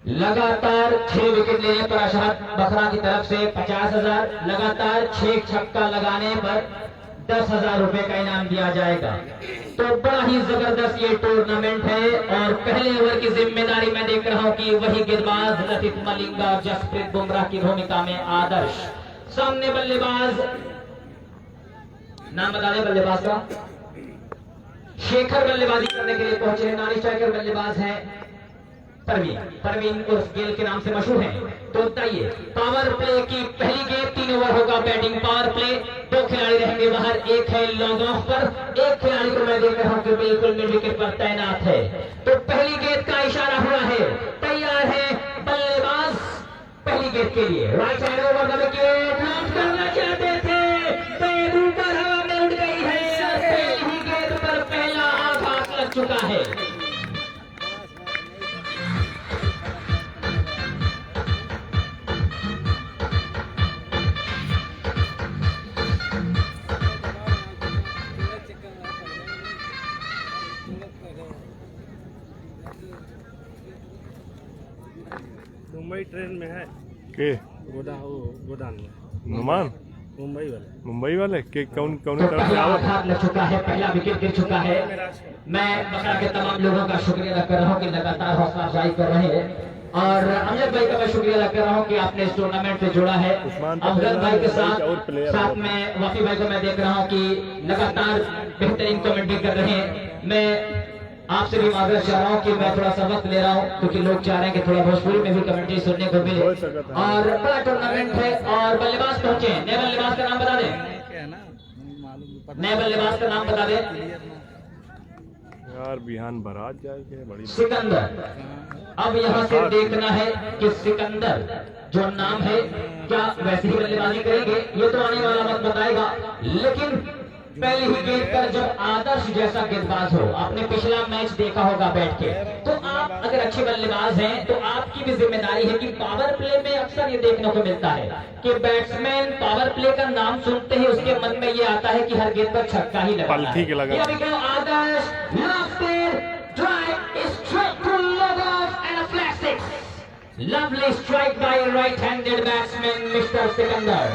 लगातार 6 विकेट लेने पर अशहद बखरा की तरफ से 50,000, लगातार 6 छक्का लगाने पर 10,000 रुपए का इनाम दिया जाएगा। तो बड़ा ही जबरदस्त ये टूर्नामेंट है और पहले ओवर की जिम्मेदारी मैं देख रहा हूं कि वही गेंदबाज लतिफ मलिंगा और जसप्रीत बुमराह की भूमिका में आदर्श। सामने बल्लेबाज, नाम बता दें बल्लेबाज का। शेखर बल्लेबाजी करने के लिए पहुंचे हैं। नॉन स्ट्राइकर बल्लेबाज हैं परवीन उर्फ गेल के नाम से मशहूर हैं। तो बताइए, पावर प्ले की पहली गेंद, 3 ओवर होगा बैटिंग पावर प्ले। 2 खिलाड़ी रहेंगे बाहर, एक है लॉन्ग ऑफ पर, एक खिलाड़ी को मैं देख रहा हूं कि बिल्कुल मिड विकेट पर तैनात है। तो पहली गेंद का इशारा हुआ है, तैयार है बल्लेबाज पहली गेंद के लिए। Right hand over the wicket, launch करना चाहते थे, पैर ऊपर हवा में उड़ गई है। पहली गेंद पर पहला आघात लग चुका है। मुंबई ट्रेन में है के गोदान में नुमान मुंबई वाले के कौन कौन तो तरफ से पहला आवत आघात लग चुका है, पहला विकेट गिर चुका है। मैं बकरा के तमाम लोगों का शुक्रिया अदा कर रहा हूं कि लगातार हौसला अफजाई कर रहे हैं। और अमजद भाई का मैं शुक्रिया अदा कर रहा हूं कि आपने इस टूर्नामेंट से जुड़ा है। अफजल भाई के साथ में वाफी भाई को मैं देख रहा हूं कि लगातार बेहतरीन कमेंट्री कर रहे हैं। मैं आपसे भी माजरत चाह रहा हूँ कि मैं थोड़ा सा वक्त ले रहा हूँ क्योंकि लोग चाह रहे हैं कि थोड़ा भोजपुरी में भी कमेंट्री सुनने को मिले। और बड़ा टूर्नामेंट है और बल्लेबाज पहुंचे हैं। नए बल्लेबाज का नाम बता दें, नए बल्लेबाज का नाम बता दें। यार बिहान बारात जाएगी बड़ी सिकंदर। अब यहाँ से देखना है कि सिकंदर जो नाम है क्या वैसे ही बल्लेबाजी करेंगे, ये तो आने वाला वक्त बताएगा। लेकिन पहली ही गेंद पर जब आदर्श जैसा गेंदबाज हो, आपने पिछला मैच देखा होगा बैठ के, तो आप अगर अच्छे बल्लेबाज हैं तो आपकी भी जिम्मेदारी है कि पावर प्ले में अक्सर ये देखने को मिलता है कि बैट्समैन पावर प्ले का नाम सुनते ही उसके मन में ये आता है कि हर गेंद पर छक्का ही लगाना है। अभी क्यों आदर्श lovely strike by right-handed batsman Mr. Sikandar.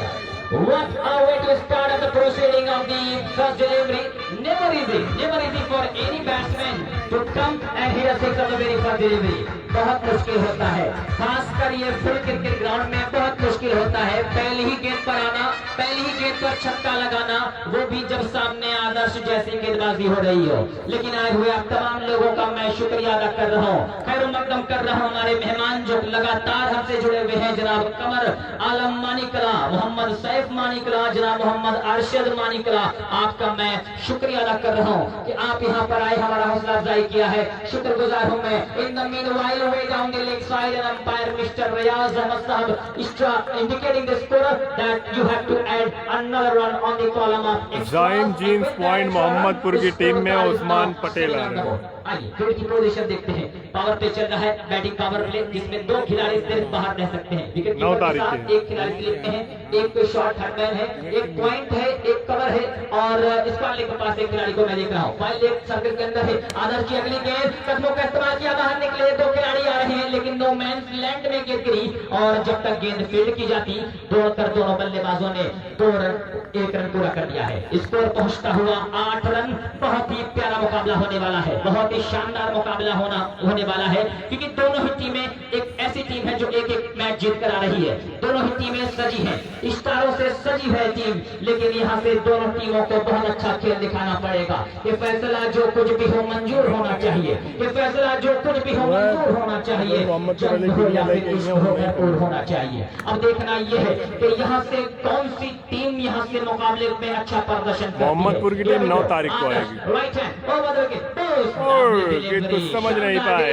What a way to start the proceeding of the first delivery. Never easy for any batsman to come and hit a six of the very first delivery. बहुत मुश्किल होता है, खासकर ये full cricket ground में बहुत मुश्किल होता है पहली ही गेंद पर आना, पहली ही गेंद पर छक्का लगाना, वो भी जब सामने आदर्श जैसी गेंदबाजी हो रही हो। लेकिन आए हुए आप तमाम लोगों का मैं शुक्रिया अदा कर रहा हूँ, खैर मकदम कर रहा हूँ हमारे मेहमान जो लगातार हमसे जुड़े हुए हैं, जनाब कमर आलम मानिकला, मोहम्मद सैफ मानिकला, जनाब मोहम्मद अरशद मानिकला, आपका मैं शुक्रिया अदा कर रहा हूँ कि आप यहाँ पर आए, हमारा हौसला अफजाई किया है, शुक्रगुजार हूँ मैं। इन the meanwhile way down the leg side and umpire Mr. Riyaz Ahmad Sahab indicating the scorer that you have to add another run on the column of जाइम जीन्स पॉइंट मोहम्मदपुर की टीम में उस्मान पटेल आ रहे हैं। आइए फिर की पोजीशन देखते हैं। पावर प्ले चल रहा है, बैटिंग पावर प्ले जिसमें 2 खिलाड़ी सिर्फ बाहर रह सकते हैं। विकेट कीपर के साथ 1 खिलाड़ी स्लिप में है, एक शॉर्ट हैंडमैन है, एक पॉइंट है, एक कवर है और स्पार्लिंग के पास एक खिलाड़ी को मैं देख रहा हूँ। फाइल एक सर्कल के अंदर है। आदर्श की अगली गेंद कदमों का इस्तेमाल किया, बाहर निकले, 2 खिलाड़ी आ रहे हैं लेकिन नो मैंस लैंड में गेंद गिरी और जब तक गेंद फील्ड की जाती दौड़कर दोनों बल्लेबाजों ने 1 रन पूरा कर दिया है। स्कोर पहुंचता हुआ 8 रन। बहुत ही प्यारा मुकाबला होने वाला है, बहुत ही शानदार मुकाबला होने वाला है क्योंकि दोनों ही टीमें एक ऐसी टीम है जो एक मैच जीत कर आ रही है। दोनों ही टीमें सजी हैं, स्टारों से सजी है टीम, लेकिन यहाँ से दोनों टीमों को बहुत अच्छा खेल दिखाना पड़ेगा। ये फैसला जो कुछ भी हो मंजूर होना चाहिए, ये फैसला जो कुछ भी हो मंजूर होना चाहिए, जंग हो या फिर इश्क हो भरपूर होना चाहिए। अब देखना यह है कि यहाँ से कौन सी टीम यहाँ से मुकाबले में अच्छा प्रदर्शन करती है। मोहम्मदपुर की टीम 9 तारीख को आएगी। राइट हैंड ओवर द गेंद तो समझ नहीं पाए,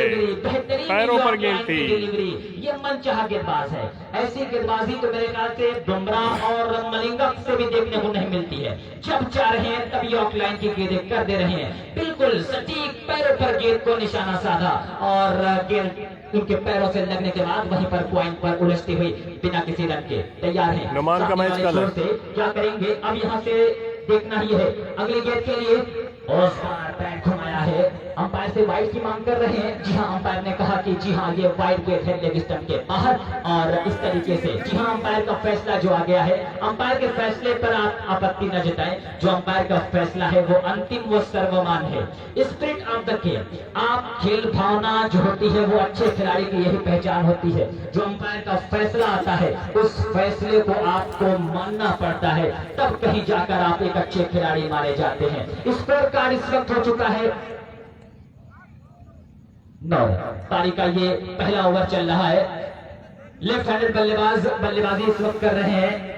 पैरों पर गेंद थी। ये मनचाहा गेंदबाज है, ऐसी गेंदबाजी तो मेरे ख्याल से बुमराह और मलिंगा से भी देखने को नहीं मिलती है। जब चाह रहे हैं तब यॉर्क लाइन की गेंदें कर दे रहे हैं, बिल्कुल सटीक पैरों पर गेंद को निशाना साधा और गेंद उनके पैरों से लगने के बाद वहीं पर पॉइंट पर उलझती हुई बिना किसी रन के तैयार है। नुमान का मैच कल है, क्या करेंगे अब यहाँ से देखना ही है। अगली गेंद के लिए और पैर घुमाया है अंपायर से वाइड की मांग कर रहे हैं। जी हाँ, अंपायर ने कहा कि जी हाँ ये वाइड गेट है लेग स्टंप के बाहर। और इस तरीके से जी हाँ अंपायर का फैसला जो आ गया है, अंपायर के फैसले पर आप आपत्ति न जताएं। जो अंपायर का फैसला है वो अंतिम, वो सर्वमान है। स्पिरिट ऑफ द गेम, आप खेल भावना जो होती है वो अच्छे खिलाड़ी की यही पहचान होती है। जो अंपायर का फैसला आता है उस फैसले को आपको मानना पड़ता है, तब कहीं जाकर आप एक अच्छे खिलाड़ी माने जाते हैं। स्कोर कार्ड इस वक्त हो चुका है 9। पारी का ये पहला ओवर चल रहा है। लेफ्ट हैंडेड बल्लेबाज बल्लेबाजी इस वक्त कर रहे हैं।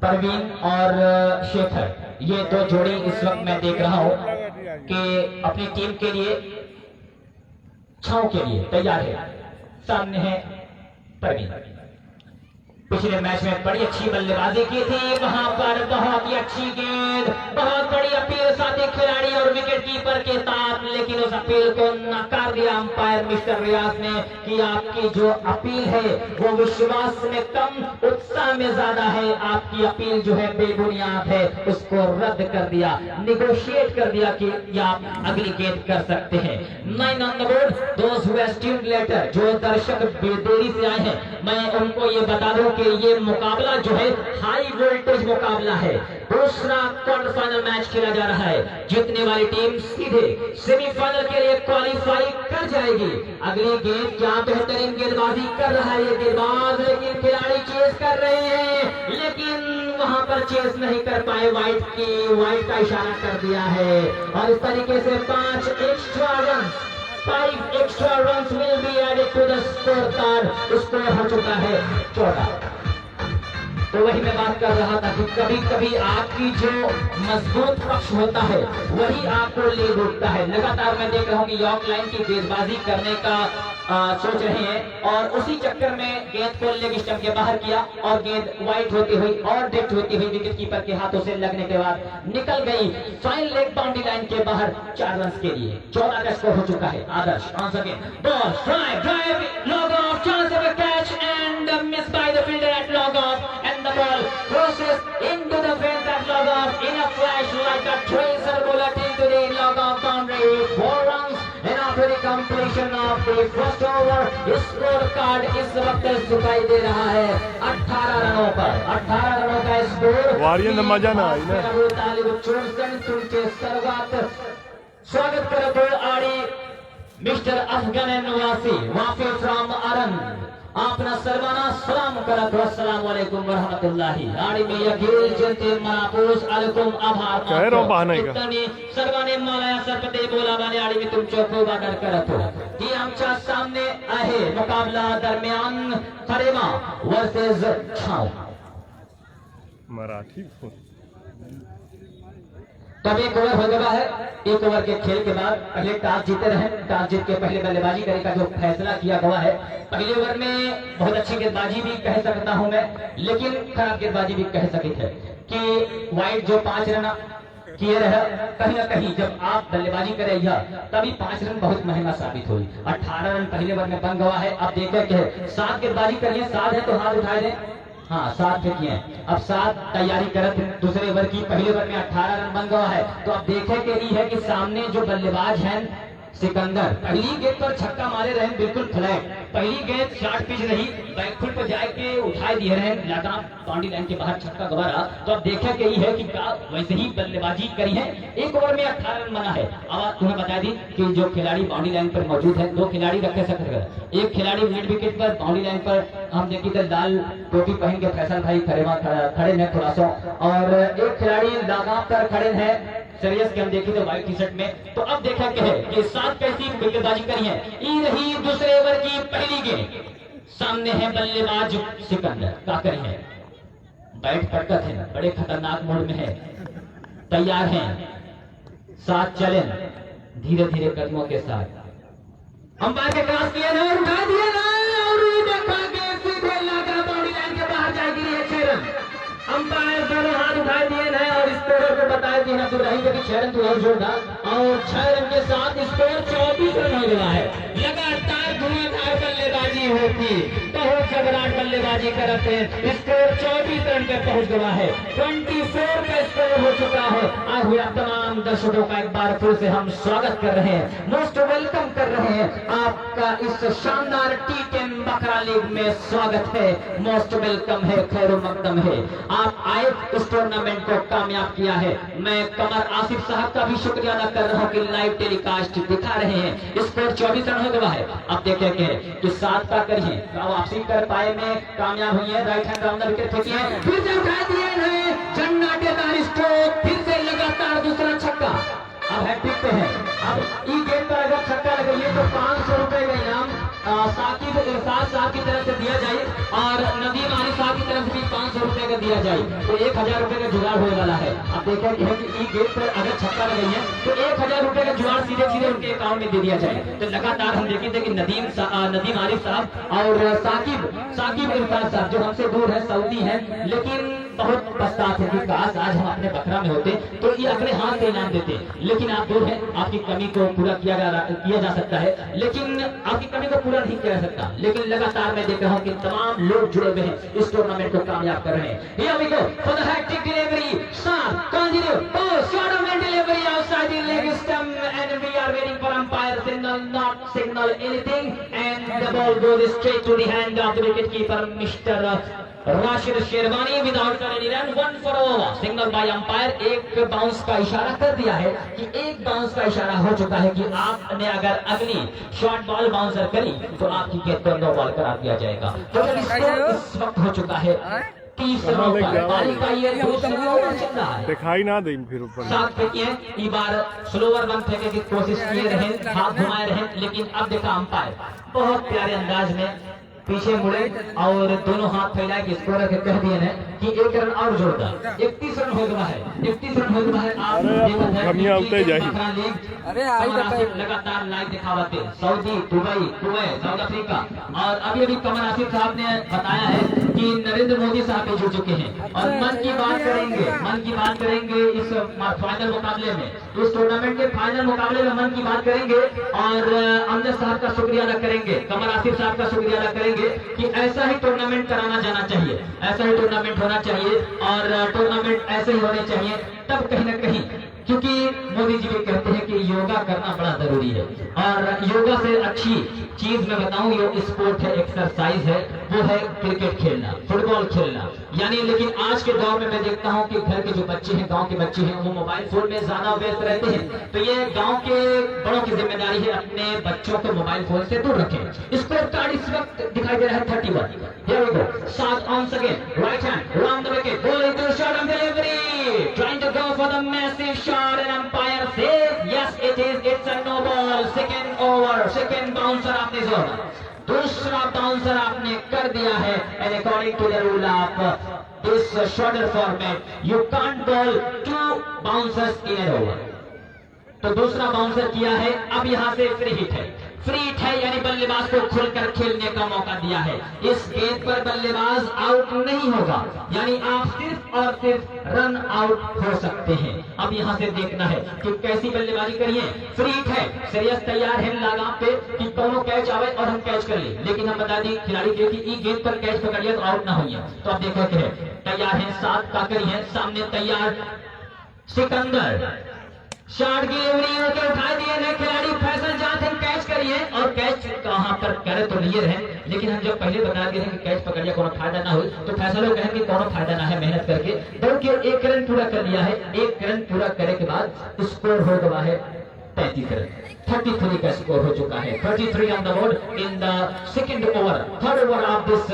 परवीन और शेखर, ये दो जोड़ी इस वक्त मैं देख रहा हूं कि अपनी टीम के लिए, छाव के लिए तैयार है। सामने है परवीन, पिछले मैच में बड़ी अच्छी बल्लेबाजी की थी, वहां पर बहुत ही अच्छी गेंद, बहुत बड़ी अपील साथी खिलाड़ी और विकेट कीपर के साथ, लेकिन उस अपील को नकार दिया अंपायर मिस्टर रियाज ने कि आपकी जो अपील है वो विश्वास में कम, उत्साह में ज्यादा है, आपकी अपील जो है बेबुनियाद है, उसको रद्द कर दिया, निगोशिएट कर दिया कि आप अगली गेंद कर सकते हैं। 9 on the board, those who have tuned later, जो दर्शक देरी से आए हैं मैं उनको ये बता दूं कि ये मुकाबला जो है हाई वोल्टेज मुकाबला है। दूसरा क्वार्टर फाइनल मैच खेला जा रहा है। जीतने वाली टीम सीधे सेमीफाइनल के लिए क्वालिफाई कर जाएगी। अगली गेंद, क्या बेहतरीन गेंदबाजी कर रहा है ये गेंदबाज, लेकिन खिलाड़ी चेस कर रहे हैं, लेकिन वहां पर चेस नहीं कर पाए। वाइट का इशारा कर दिया है और इस तरीके से 5 extra run, 5 extra runs will be added to the scorecard. Score हो चुका है 14। तो वही मैं बात कर रहा था कि कभी कभी आपकी जो मजबूत पक्ष होता है वही आपको ले डूबता है। लगातार मैं देख रहा हूँ कि यॉर्क लाइन की गेंदबाजी करने का सोच रहे हैं और उसी चक्कर में गेंद को लेग स्टंप के बाहर किया और गेंद वाइड होती हुई और डेट होती हुई विकेट कीपर के हाथों से लगने के बाद निकल गई फाइन लेग बाउंड्री लाइन के बाहर 4 रन के लिए। 14 का स्कोर हो चुका है। Adarsh on again, ball drive long off, chance of a catch and miss by the fielder at long off and the ball crosses into the fence at log off in a flash like a tracer bullet into the log off boundary. 4 runs and after the completion of the first over, score card इस वक्त दिखाई दे रहा है 18 रनों पर। 18 रनों का score. वारियन मजा ना आई ना। तुमचे सर्वात स्वागत करतो आणि मिस्टर अफगान नवासी वाफी फ्रॉम अरन, आपना सर्वांना सलाम करत अस्सलाम वालेकुम व रहमतुल्लाही आणि मी अखिल जनते मनापूस अलकुम आभार मानतो। सर्वांनी मला या सरपते बोलावाने आणि मी तुमचे खूप आदर करतो। ती आमच्या सामने आहे मुकाबला दरम्यान फरेमा वर्सेस छाव। मराठी तब एक ओवर हो गया है। एक ओवर के खेल के बाद पहले टॉस जीते रहे, टॉस जीत के पहले बल्लेबाजी करने का जो फैसला किया गया है, पहले ओवर में बहुत अच्छी गेंदबाजी भी कह सकता हूं मैं, लेकिन खराब गेंदबाजी भी कह सके थे कि वाइड जो 5 रन किए रहे, कहीं ना कहीं जब आप बल्लेबाजी करे तभी 5 रन बहुत महंगा साबित हुई। 18 रन पहले ओवर में बन गया है। अब देखे कि 7 गेंदबाजी करिए, 7 है तो हाथ उठाए दें। हाँ 7 फेंकी है, अब 7 तैयारी करते हैं दूसरे ओवर की। पहले ओवर में 18 रन बन गया है। तो अब देखे के लिए है कि सामने जो बल्लेबाज हैं सिकंदर, पहली गेंद पर छक्का मारे रहे बिल्कुल फ्लैट, पहली गेंद शॉर्ट पिच रही, बैकफुट पर जाके उठाए दिए रहे लगातार बाउंड्री लाइन के बाहर छक्का गवारा। तो अब देखा गई है कि वैसे ही बल्लेबाजी करी है। एक ओवर में 18 रन बना है। अब तुम्हें बता दी कि जो खिलाड़ी बाउंड्री लाइन पर मौजूद है, 2 खिलाड़ी रखे सकते हैं। एक खिलाड़ी मिड विकेट पर बाउंड्री लाइन पर हम देखिए तो लाल टोपी पहन के फैसल भाई खड़े हैं थोड़ा सा, और एक खिलाड़ी लगाम पर खड़े हैं सीरियस के हम देखें तो व्हाइट टी शर्ट में। तो अब देखा क्या है कि 7 कैसी बल्लेबाजी करी है। ई रही दूसरे ओवर की पहली गेंद, सामने है बल्लेबाज सिकंदर, क्या करें है बैट पटकत है, बड़े खतरनाक मोड में है, तैयार हैं, 7 चले धीरे धीरे कदमों के साथ। अंपायर के क्रॉस किया ना और उठा दिया ना और देखा कि सीधे लगा बाउंड्री लाइन के बाहर जाएगी 6 रन। अंपायर दोनों हाथ उठा दिए हैं और इस ओवर को स्कोर बताया कि अब्दुल रहीम की 6 रन तो और जोरदार और 6 रन के साथ स्कोर 24 रन हो गया है। लगातार धुआंधार बल्लेबाजी होती, बहुत जबरदस्त बल्लेबाजी करते हैं। स्कोर 24 रन पे पहुंच गया है, 24 का स्कोर हो चुका है। आए हुए तमाम दर्शकों का एक बार फिर से हम स्वागत कर रहे हैं, मोस्ट वेलकम कर रहे हैं आपका इस शानदार T10 बकरा लीग में स्वागत है, मोस्ट वेलकम है, खैर मकदम है। आप आए इस टूर्नामेंट को कामयाब किया है। मैं कमर आसिफ साहब का भी शुक्रिया अदा कर रहा हूँ कि लाइव टेलीकास्ट दिखा रहे हैं। स्कोर 24 रन हो गया है। अब देखेंगे कि 7 का करिए वापसी कर पाए में कामयाब हुई है। राइट हैंड राउंडर विकेट फेंकी है, फिर से उठा दिए हैं, जन्नाटेदार स्ट्रोक, फिर से लगातार दूसरा छक्का। अब हैट्रिक पे है। अब ई गेट पर अगर छक्का लगाइए तो 500 रुपए का इनाम साकिब इरफाज साहब की तरफ से दिया जाए और नदीम आली साहब की तरफ से भी 500 रुपए का दिया जाए, तो 1000 रुपए का जुगाड़ होने वाला है। अब देखा कि ई गेट पर अगर छक्का लगाइए तो 1000 रुपए का जुगाड़ सीधे सीधे उनके अकाउंट में दे दिया जाए। तो लगातार हम देखेंगे कि नदीम आलिफ साहब और साकिब इरफाज साहब जो हमसे दूर है, सऊदी है, लेकिन बहुत पछताते हैं कि काश आज हम अपने बकरा में होते तो ये अपने हाथ से इनाम देते, लेकिन आप दूर हैं। आपकी कमी को पूरा किया जा सकता है, लेकिन आपकी कमी को पूरा नहीं किया जा सकता। लेकिन लगातार मैं देख रहा हूँ कि तमाम लोग जुड़े हुए हैं, इस टूर्नामेंट को कामयाब कर रहे हैं। Here we go for the hat-trick delivery. Start, continue, pause, short of delivery outside the leg stump, and we are waiting for umpire signal, not signal anything, and the ball goes straight to the hand of the wicketkeeper, Mr. Rashid sherwani without any run, 1 for over। Signal bye umpire, एक bounce का इशारा कर दिया है कि एक bounce का इशारा हो चुका है कि आपने अगर अगली शॉर्ट बॉल बाउंसर करी तो आपकी गेंद पर 9 बॉल करार दिया जाएगा। तो इस वक्त हो चुका है 30 रनों पर, पारी का ये दूसरा ओवर चल रहा है। दिखाई ना दे फिर ऊपर 7 फेंकी है, इस बार स्लोवर वन फेंकने की कोशिश किए रहे, हाथ घुमाए रहे, लेकिन अब देखा अंपायर बहुत प्यारे अंदाज में पीछे मुड़े और दोनों हाथ फैला के स्कोर के कह दिए हैं कि 1 रन और जोड़ दो। 31 रन हो गया है, 31 रन हो गया है। आप लगातार लाइव दिखावाते Saudi, Dubai, Kuwait, South Africa, और अभी कमर आसिफ साहब ने बताया है कि नरेंद्र मोदी साहब भी जुड़ चुके हैं और मन की बात करेंगे इस फाइनल मुकाबले में, इस टूर्नामेंट के फाइनल मुकाबले में मन की बात करेंगे और अमजद साहब का शुक्रिया अदा करेंगे, कमर आसिफ साहब का शुक्रिया अदा करेंगे कि ऐसा ही टूर्नामेंट कराना जाना चाहिए, ऐसा ही टूर्नामेंट होना चाहिए और टूर्नामेंट ऐसे ही होने चाहिए। तब कहीं ना कहीं, क्योंकि मोदी जी भी कहते हैं कि योगा करना बड़ा जरूरी है और योगा से अच्छी चीज मैं बताऊं, ये स्पोर्ट है, एक्सरसाइज है, वो है क्रिकेट खेलना, फुटबॉल खेलना। यानी लेकिन आज के दौर में मैं देखता हूं कि घर के जो बच्चे हैं, गांव के बच्चे हैं, वो मोबाइल फोन में ज्यादा व्यस्त रहते हैं। तो ये गांव के बड़ों की जिम्मेदारी है अपने बच्चों को मोबाइल फोन से दूर रखें। स्कोर कार्ड इस वक्त दिखाई दे रहा है 31। Here we go. 7 on again, right hand round the wicket, ball into short on delivery, trying to go for the massive shot, and umpire says yes it is, it's a no ball. Second over, second bouncer आपने जोड़ा, दूसरा bouncer आपने कर दिया है। and according to the rule of this shorter format, you can't bowl 2 bouncers in an over। तो दूसरा bouncer किया है, अब यहाँ से फ्री हिट है, फ्री हिट है यानी बल्लेबाज को खुलकर खेलने का मौका दिया है। इस गेंद पर बल्लेबाज आउट नहीं होगा, यानी आप सिर्फ और सिर्फ रन आउट हो सकते हैं। अब यहाँ से देखना है कि कैसी बल्लेबाजी करिए। फ्री हिट है, श्रेयस तैयार है लगाम पे कि दोनों कैच आवे और हम कैच कर ले, लेकिन हम बता दी खिलाड़ी के कि ई गेंद पर कैच पकड़ लिया तो आउट ना होइए। तो अब देखो कि तैयार है, 7 का करी है, सामने तैयार सिकंदर, शॉट की डिलीवरी होकर उठा दिए हैं खिलाड़ी फैसल जाते हैं, कैच करिए और कैच कहां पर करे तो लिए रहे, लेकिन हम जब पहले बता दिए कि कैच पकड़िए कोनो फायदा ना हो, तो फैसलों कहेंगे कोनो फायदा ना है, मेहनत करके दौड़ के 1 रन पूरा कर लिया है। 1 रन पूरा करने के बाद स्कोर हो गया है 35 रन, 33 का स्कोर हो चुका है। 33 on the board in the second over, third over of this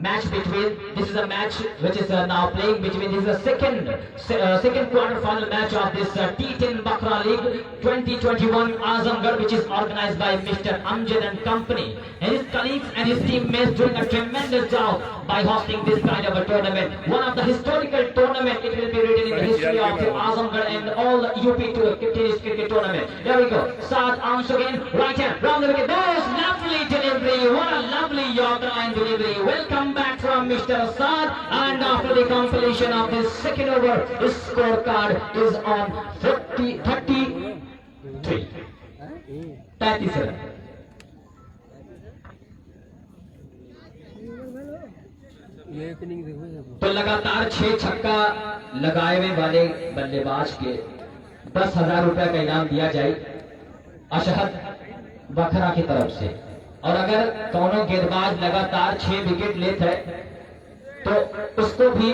match between, this is a match which is now playing between, this is the second quarter final match of this T10 Bakra League 2021 Azamgarh, which is organized by Mr. Amjad and company and his colleagues and his teammates doing a tremendous job by hosting this kind of a tournament, one of the historical tournament. It will be written in the history of the Azamgarh and all the UP cricket tournament. There we go, 7 arms again, right hand round the wicket, that was lovely delivery. delivery. What a lovely Yorker line delivery. Welcome back from Mr. Assad. And after the completion of this second over, his scorecard is on 33. 37. तो लगातार 6 छक्का लगाए हुए वाले बल्लेबाज के 10,000 रुपए का इनाम दिया जाए अशहद बखरा की तरफ से। और अगर दोनों गेंदबाज लगातार 6 विकेट लेते हैं तो उसको भी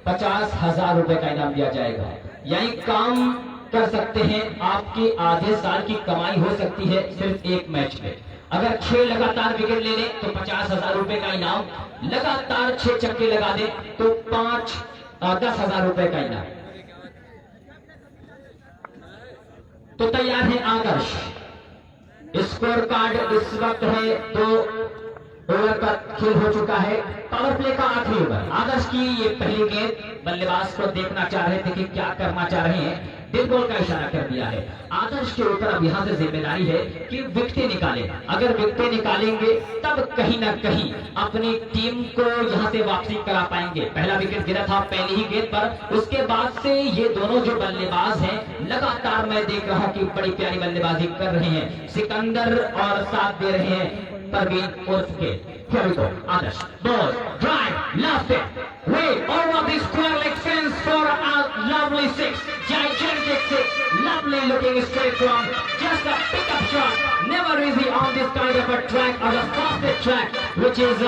50,000 रुपए का इनाम दिया जाएगा। यानी काम कर सकते हैं, आपकी आधे साल की कमाई हो सकती है सिर्फ एक मैच में। अगर 6 लगातार विकेट ले लें तो 50,000 रुपए का इनाम, लगातार 6 छक्के लगा दें तो 10,000 रुपए का इनाम। तो तैयार है आदर्श। स्कोर कार्ड इस वक्त है 2 ओवर का खेल हो चुका है। पावर प्ले का आखिरी ओवर। आदर्श की ये पहली गेंद, बल्लेबाज को देखना चाह रहे थे कि क्या करना चाह रहे हैं, डेड बॉल का इशारा कर दिया है। आदर्श के ऊपर अब यहां से जिम्मेदारी है कि विकेटें निकालें। अगर विकेटें निकालेंगे तब कहीं ना कहीं अपनी टीम को यहां से वापसी करा पाएंगे। पहला विकेट गिरा था पहली ही गेंद पर, उसके बाद से ये दोनों जो बल्लेबाज हैं लगातार मैं देख रहा हूं कि बड़ी प्यारी बल्लेबाजी कर रहे हैं। सिकंदर और साथ दे रहे हैं परवीन उर्फ के। Here we go. Adarsh. Ball. Drive. Left it. Way over the square leg fence for a lovely 6. Gigantic 6. Lovely looking straight run. Just a pickup shot. Never easy on this kind of a track or the fastest track which is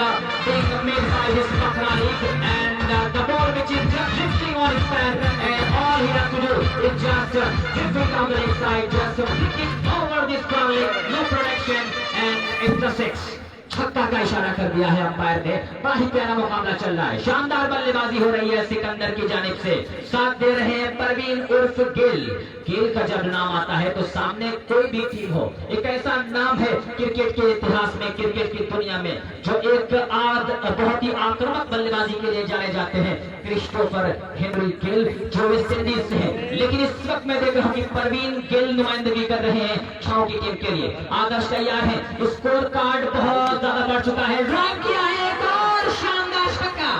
being made by his Bakra League. And the ball which is just drifting on his pad. And all he has to do is just drifting down the leg side. Just flicking over the square leg. No protection. And it's a 6. छक्का का इशारा कर दिया है umpire ने। बड़ा ही प्यारा मुकाबला चल रहा है। शानदार बल्लेबाजी हो रही है सिकंदर की जानिब से। साथ दे रहे हैं परवीन उर्फ गिल। गिल का जब नाम आता है तो सामने कोई भी टीम हो, एक ऐसा नाम है क्रिकेट के इतिहास में, क्रिकेट की दुनिया में, जो एक बहुत ही आक्रामक बल्लेबाजी के लिए जाने जाते हैं। क्रिस्टोफर हेनरी गिल जो वेस्ट इंडीज से हैं, लेकिन इस वक्त मैं देख रहा हूं कि परवीन गिल नुमाइंदगी कर रहे हैं छाव की टीम के लिए। आदर्श तैयार है। स्कोर कार्ड बहुत ज्यादा बढ़ चुका है। ड्राइव किया है एक और शानदार छक्का।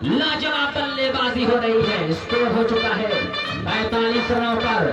लाजवाब बल्लेबाजी हो रही है। स्कोर हो चुका है 45 रनों पर।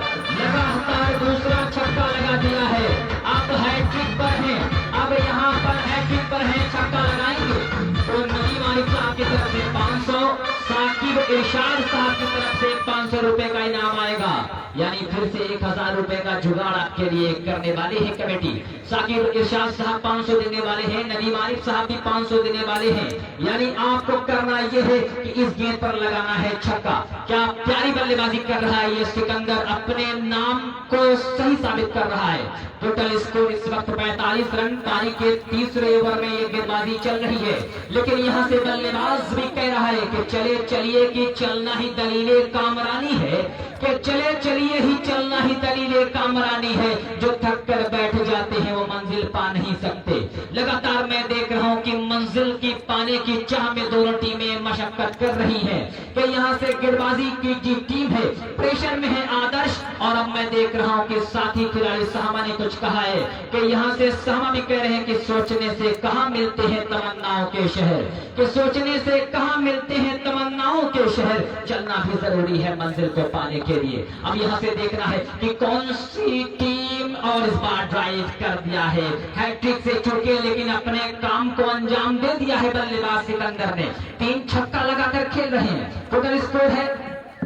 लगातार दूसरा छक्का लगा दिया है। अब हैट्रिक पर है, अब यहाँ पर हैट्रिक पर है। छक्का लगाएंगे तो नदीम मालिक साहब की तरफ से 500, साकिब इरशाद साहब की तरफ से 500 रुपए का इनाम आएगा। यानी फिर से 1,000 रुपए का जुगाड़ आपके लिए करने वाली है कमेटी। साकिब इरशाद साहब 500 देने वाले हैं, नदीम मालिक साहब भी 500 देने वाले हैं। यानी आपको करना यह है कि इस गेंद पर लगाना है छक्का। क्या प्यारी बल्लेबाजी कर रहा है ये सिकंदर, अपने नाम को सही साबित कर रहा है। टोटल स्कोर इस वक्त 45 रन। पारी के तीसरे ओवर में ये गेंदबाजी चल रही है, लेकिन यहाँ से बल्लेबाज भी कह रहा है कि चले चलिए कि चलना ही दलीले कामरानी है, कि चले चलिए ही चलना ही दलीले कामरानी है। जो थक कर बैठ जाते हैं वो मंजिल पा नहीं सकते। लगातार मैं देख रहा हूं कि मंजिल की पाने की चाह में दोनों टीमें मशक्कत कर रही हैं कि यहाँ से गेंदबाजी की जो टीम है प्रेशर में है आदर्श। और अब मैं देख रहा हूं कि साथी खिलाड़ी सहमा ने कुछ कहा है कि यहाँ से सहमा भी कह रहे हैं कि सोचने से कहाँ मिलते हैं तमन्नाओं के शहर, कि सोचने से कहाँ मिलते हैं तमन्नाओं के शहर। चलना भी जरूरी है मंजिल को पाने के लिए। अब यहाँ से देखना है कि कौन सी टीम, और इस बार ड्राइव कर दिया है। हैट्रिक से चूके लेकिन अपने काम को अंजाम दे दिया है बल्लेबाज सिकंदर ने। 3 छक्का लगाकर खेल रहे हैं। टोटल स्कोर है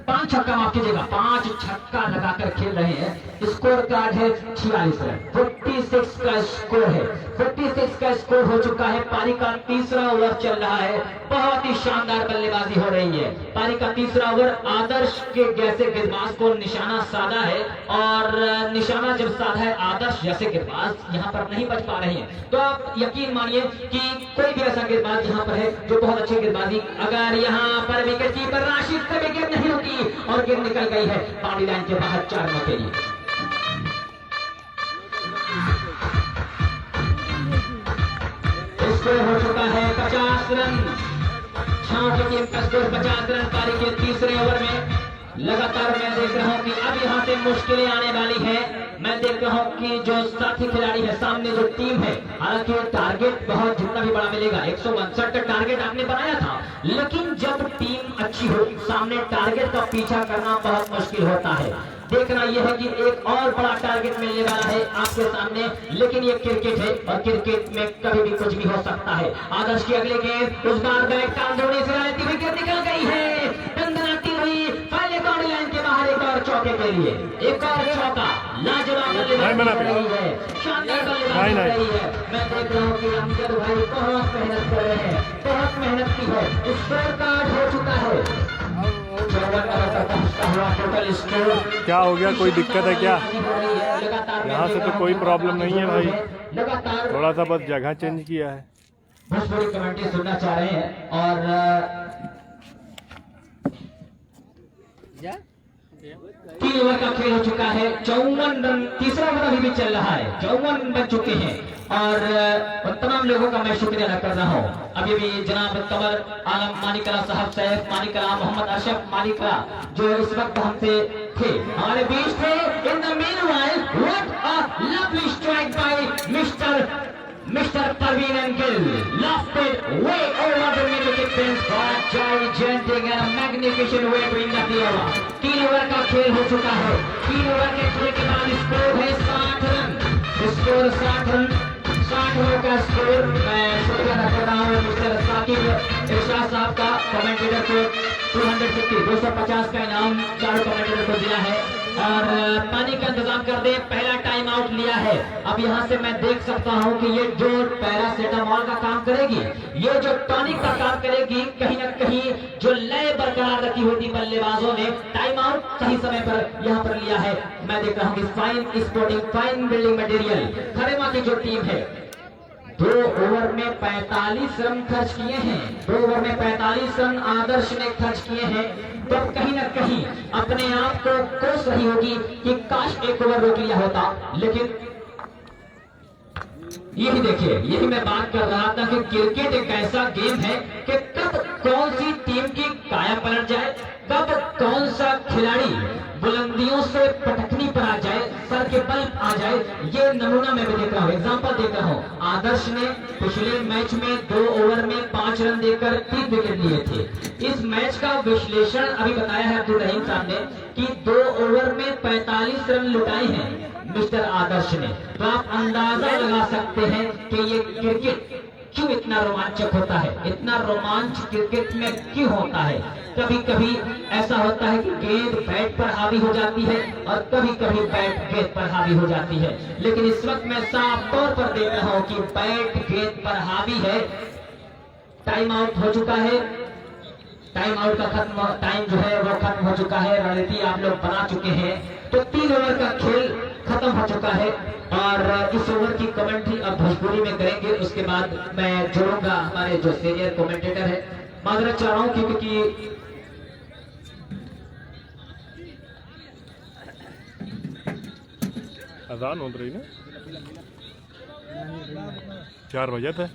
5 छक्का, माफ कीजिएगा 5 छक्का लगाकर खेल रहे हैं। स्कोर कार्ड है 46 रन। 46 का स्कोर है। 46 का स्कोर हो चुका है। पारी का तीसरा ओवर चल रहा है। बहुत ही शानदार बल्लेबाजी हो रही है। पारी का तीसरा ओवर। आदर्श के जैसे गेंदबाज को निशाना साधा है, और निशाना जब साधा है आदर्श जैसे गेंदबाज यहाँ पर नहीं बच पा रहे हैं। तो आप यकीन मानिए कि कोई भी ऐसा गेंदबाज यहाँ पर है जो बहुत अच्छी गेंदबाजी, अगर यहाँ पर विकेट कीपर राशिद से विकेट नहीं होती और गेंद निकल गई है बाउंड्री लाइन के बाहर 4 रनों के लिए। स्कोर हो चुका है 50 रन। छाव की टीम का स्कोर 50 रन। पारी के तीसरे ओवर में लगातार मैं देख रहा हूँ कि अब यहाँ से मुश्किलें आने वाली है। मैं देख रहा हूँ कि जो साथी खिलाड़ी है, सामने जो टीम है, हालांकि टारगेट बहुत जितना भी बड़ा मिलेगा, 162 का टारगेट आपने बनाया था, लेकिन जब टीम अच्छी हो सामने टारगेट का पीछा करना बहुत मुश्किल होता है। देखना यह है कि एक और बड़ा टारगेट मिलने वाला है आपके सामने, लेकिन ये क्रिकेट है और क्रिकेट में कभी भी कुछ भी हो सकता है। आदर्श की अगले गेंद उस बार बैट कांधोड़े से लेती हुई निकल गई है, दंदनाती हुई पहले बाउंड्री लाइन के बाहर एक और चौके के लिए एक और चौका। लाजवाब बल्लेबाजी रही है, शानदार बल्लेबाजी रही है। मैं देख रहा हूँ कि अमजद भाई बहुत मेहनत कर रहे हैं, बहुत मेहनत की है। स्कोर कार्ड हो चुका है, क्या हो गया, कोई दिक्कत है क्या? यहाँ से तो कोई प्रॉब्लम नहीं है भाई, थोड़ा सा बस जगह चेंज किया है। भोजपुरी कमेंट्री सुनना चाह रहे हैं और 3 ओवर का खेल हो चुका है, 54 रन, तीसरा ओवर अभी भी चल रहा है, 54 रन बन चुके हैं और तमाम लोगों का मैं शुक्रिया अदा कर रहा हूँ। अभी भी जनाब कमर आलम मानिकला साहब, सैफ मानिकला, मोहम्मद अशरफ मानिकला जो इस वक्त हमसे थे, हमारे बीच थे। In the meanwhile what a lovely strike by Mr. Parveen and Gill, lofted way over the middle distance for a gigantic and a magnificent way to end the over. 3 over का खेल हो चुका है, 3 ओवर के खेल के बाद score है 60 रन, स्कोर 60 रन, 60 ओवर का स्कोर। मैं शुक्रिया अदा कर रहा हूँ मिस्टर साकिब इरशाद साहब का, कमेंटेटर को 250 का इनाम चारों कमेंटेटर को दिया है और पानी का इंतजाम कर दे। पहला टाइम आउट लिया है। अब यहाँ से मैं देख सकता हूँ कि ये जो पैरासीटामोल का काम करेगी, ये जो टॉनिक का काम करेगी, कहीं ना कहीं जो लय बरकरार रखी हुई थी बल्लेबाजों ने, टाइम आउट सही समय पर यहाँ पर लिया है। मैं देख रहा हूँ कि fine sporting, fine building material खरेमा की जो टीम है, 2 ओवर में 45 रन खर्च किए हैं, 2 ओवर में 45 रन आदर्श ने खर्च किए हैं। तो कहीं ना कहीं अपने आप को कोस रही होगी कि काश 1 ओवर रोक लिया होता, लेकिन यही देखिए, यही मैं बात कर रहा था कि क्रिकेट एक ऐसा गेम है कि कब कौन सी टीम की काया पलट जाए, कब कौन सा खिलाड़ी बुलंदियों से पटकनी पर आ जाए, सर के बल आ जाए, ये नमूना मैं भी देख रहा हूँ, एग्जांपल देख रहा हूँ। आदर्श ने पिछले मैच में 2 ओवर में 5 रन देकर 3 विकेट लिए थे। इस मैच का विश्लेषण अभी बताया है अब्दुल रहीम साहब ने कि 2 ओवर में 45 रन लुटाए हैं मिस्टर आदर्श ने। तो आप अंदाजा लगा सकते हैं कि ये क्रिकेट क्यों इतना रोमांचक होता है, इतना रोमांच क्रिकेट में क्यों होता है। कभी कभी ऐसा होता है कि गेंद बैट पर हावी हो जाती है और कभी कभी बैट गेंद पर हावी हो जाती है, लेकिन इस वक्त मैं साफ तौर पर देख रहा हूं कि बैट गेंद पर हावी है। टाइम आउट हो चुका है, टाइम आउट का टाइम जो है वो खत्म हो चुका है, रणनीति आप लोग बना चुके हैं। तो 3 ओवर का खेल खत्म हो चुका है और इस ओवर की कमेंट्री अब भोजपुरी में करेंगे। उसके बाद मैं जोड़ूंगा हमारे जो सीनियर कमेंटेटर है, माजरत चाह रहा हूं क्योंकि अजान हो रही ना, 4 बजे थे।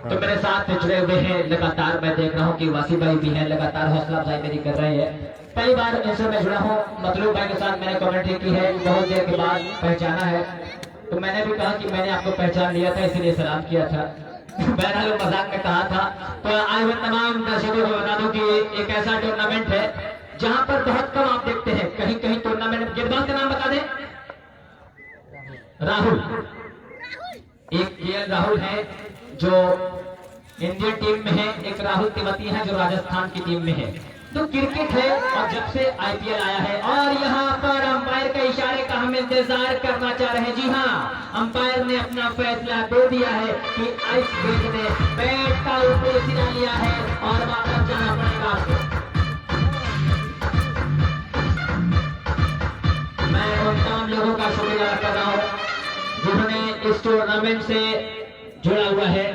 तो मेरे साथ जुड़े हुए हैं लगातार, मैं देख रहा हूँ कि वासी भाई भी हैं, लगातार हौसला अफजाई मेरी कर रहे हैं। पहली बार इनसे मैं जुड़ा हूँ, मतलूब भाई के साथ मैंने कमेंट्री की है, बहुत देर के बाद पहचाना है। तो मैंने भी कहा कि मैंने आपको पहचान लिया था, इसीलिए सलाम किया था। मैंने लोग मजाक में कहा था। तो आए हुए तमाम दर्शकों को बता दूं कि एक ऐसा टूर्नामेंट है जहां पर बहुत कम आप देखते हैं, कहीं कहीं टूर्नामेंट। गेंदबाज का नाम बता दें, राहुल, एक केएल राहुल है जो इंडियन टीम में है, एक राहुल तिवारी है जो राजस्थान की टीम में है। तो क्रिकेट है और जब से आईपीएल आया है और यहाँ पर अंपायर के इशारे का हम इंतजार करना चाह रहे हैं। जी हाँ, अंपायर ने अपना फैसला दे दिया है कि आइस गेंद ने बैट का ऊपर सिरा लिया है और वापस जाना पड़ेगा आपको। मैं उन तमाम लोगों का शुक्रिया कर रहा हूँ जिन्होंने इस टूर्नामेंट से जुड़ा हुआ है।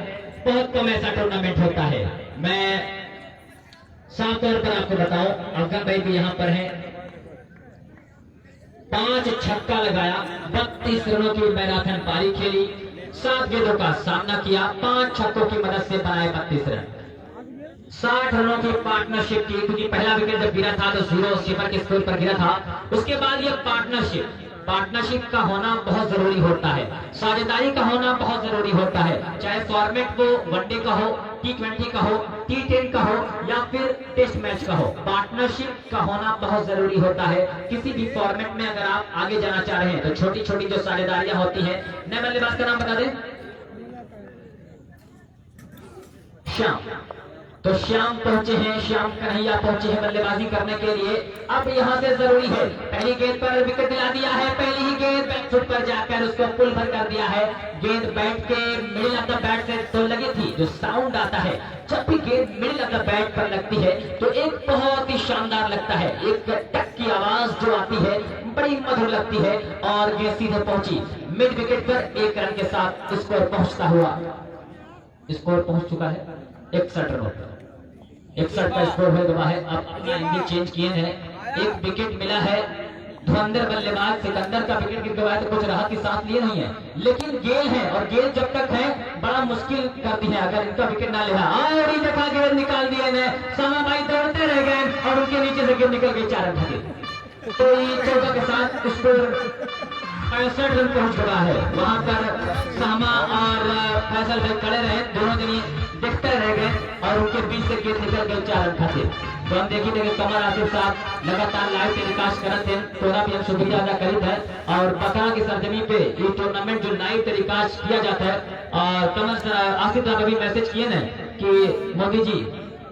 बहुत कम ऐसा टूर्नामेंट होता है। मैं साफ तौर पर आपको बताऊं, अफगान भाई भी यहाँ पर है, 5 छक्का लगाया, 32 रनों की मैराथन पारी खेली, 7 गेंदों का सामना किया, 5 छक्कों की मदद से बनाए 32 रन, 60 रनों की पार्टनरशिप की, क्योंकि पहला विकेट जब गिरा था तो 0 के स्कोर पर गिरा था। उसके बाद ये पार्टनरशिप का होना बहुत जरूरी होता है, साझेदारी का होना बहुत जरूरी होता है, चाहे फॉर्मेट वो वनडे का हो, T20 का हो, T10 का हो या फिर टेस्ट मैच का हो, पार्टनरशिप का होना बहुत जरूरी होता है। किसी भी फॉर्मेट में अगर आप आगे जाना चाह रहे हैं तो छोटी छोटी जो साझेदारियां होती हैं। नए बल्लेबाज का नाम बता दें, श्याम। तो श्याम पहुंचे हैं, श्याम कन्हैया पहुंचे हैं बल्लेबाजी करने के लिए। अब यहां से जरूरी है, पहली गेंद पर विकेट दिला दिया है, पहली ही गेंद बैक फुट पर जाकर उसको पुल भर कर दिया है। गेंद बैट के मिडिल ऑफ द बैट से तो लगी थी, जो साउंड आता है जब भी गेंद मिडिल ऑफ द बैट पर लगती है तो एक बहुत ही शानदार लगता है, एक टक की आवाज जो आती है बड़ी मधुर लगती है, और गेंद सीधे पहुंची मिड विकेट पर 1 रन के साथ स्कोर पहुंचता हुआ। स्कोर पहुंच चुका है 61 रनों पर, 61 का स्कोर हो गया है। अब अपना एंगल चेंज किए हैं, एक विकेट मिला है, धुरंधर बल्लेबाज सिकंदर का विकेट गिर गया तो कुछ राहत की सांस लिए नहीं है, लेकिन गेल है और गेल जब तक है बड़ा मुश्किल करती है अगर इनका विकेट ना लिया। और ये देखा गेल निकाल दिए ने, समा भाई दौड़ते रह गए और उनके नीचे से गेंद निकल गई 4 रन खाते। तो ये 14 के साथ स्कोर 65 रन पहुंच गया है। वहां पर सामा और फैसल भाई खड़े रहे, दोनों जने देखते रह गए और उनके बीच से गेंद निकल गए 4 रन खाते। तो हम देखिए कमर आसिफ साहब लगातार लाइव टेलीकास्ट करते हैं, थोड़ा भी हम सुविधा अदा करीब है और बकरा की सरजमी पे ये टूर्नामेंट जो लाइव टेलीकास्ट किया जाता है। और कमर आसिफ साहब अभी मैसेज किए ना कि मोदी जी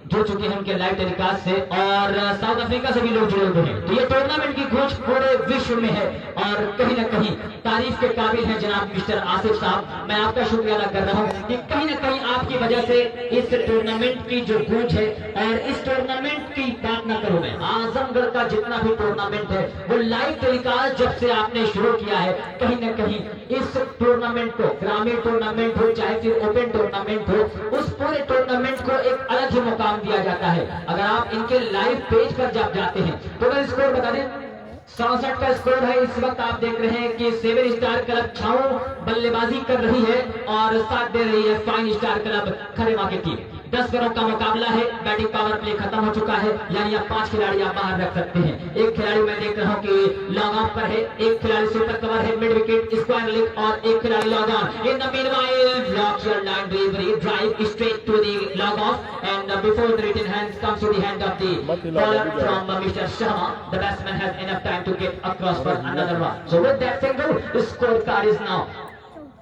जुड़ चुके हैं उनके लाइव टेलीकास्ट से, और साउथ अफ्रीका से भी लोग जुड़े हुए हैं। तो ये टूर्नामेंट की गूंज पूरे विश्व में है और कहीं ना कहीं तारीफ के काबिल है जनाब मिस्टर आसिफ साहब। मैं आपका शुक्रिया अदा कर रहा हूं कि कहीं ना कहीं आपकी वजह से इस टूर्नामेंट की जो गूंज है, और इस टूर्नामेंट की बात ना करूं मैं, आजमगढ़ का जितना भी टूर्नामेंट है वो लाइव टेलीकास्ट जब से आपने शुरू किया है, कहीं ना कहीं इस टूर्नामेंट को, ग्रामीण टूर्नामेंट हो चाहे फिर ओपन टूर्नामेंट हो, उस पूरे टूर्नामेंट को एक अलग ही मुकाम दिया जाता है। अगर आप इनके लाइव पेज पर जब जाते हैं तो अगर स्कोर बता दें, 67 का स्कोर है। इस वक्त आप देख रहे हैं कि 7 स्टार क्लब छाऊ बल्लेबाजी कर रही है और साथ दे रही है 5 स्टार क्लब खरेमा की टीम। 10 रनों का मुकाबला है, बैटिंग पावर प्ले खत्म हो चुका है, यानी आप 5 खिलाड़ी आप बाहर रख सकते हैं। एक खिलाड़ी मैं देख रहा हूं कि लॉग ऑफ पर है, एक खिलाड़ी सुपर कवर है, मिड विकेट स्क्वायर लेग, और एक खिलाड़ी long on. In the meanwhile blocks your line delivery, drive straight to the long off end before the return hands comes to the hand of the bowler from mister Sharma, the batsman has enough time to get across for another one. So with that single score card is now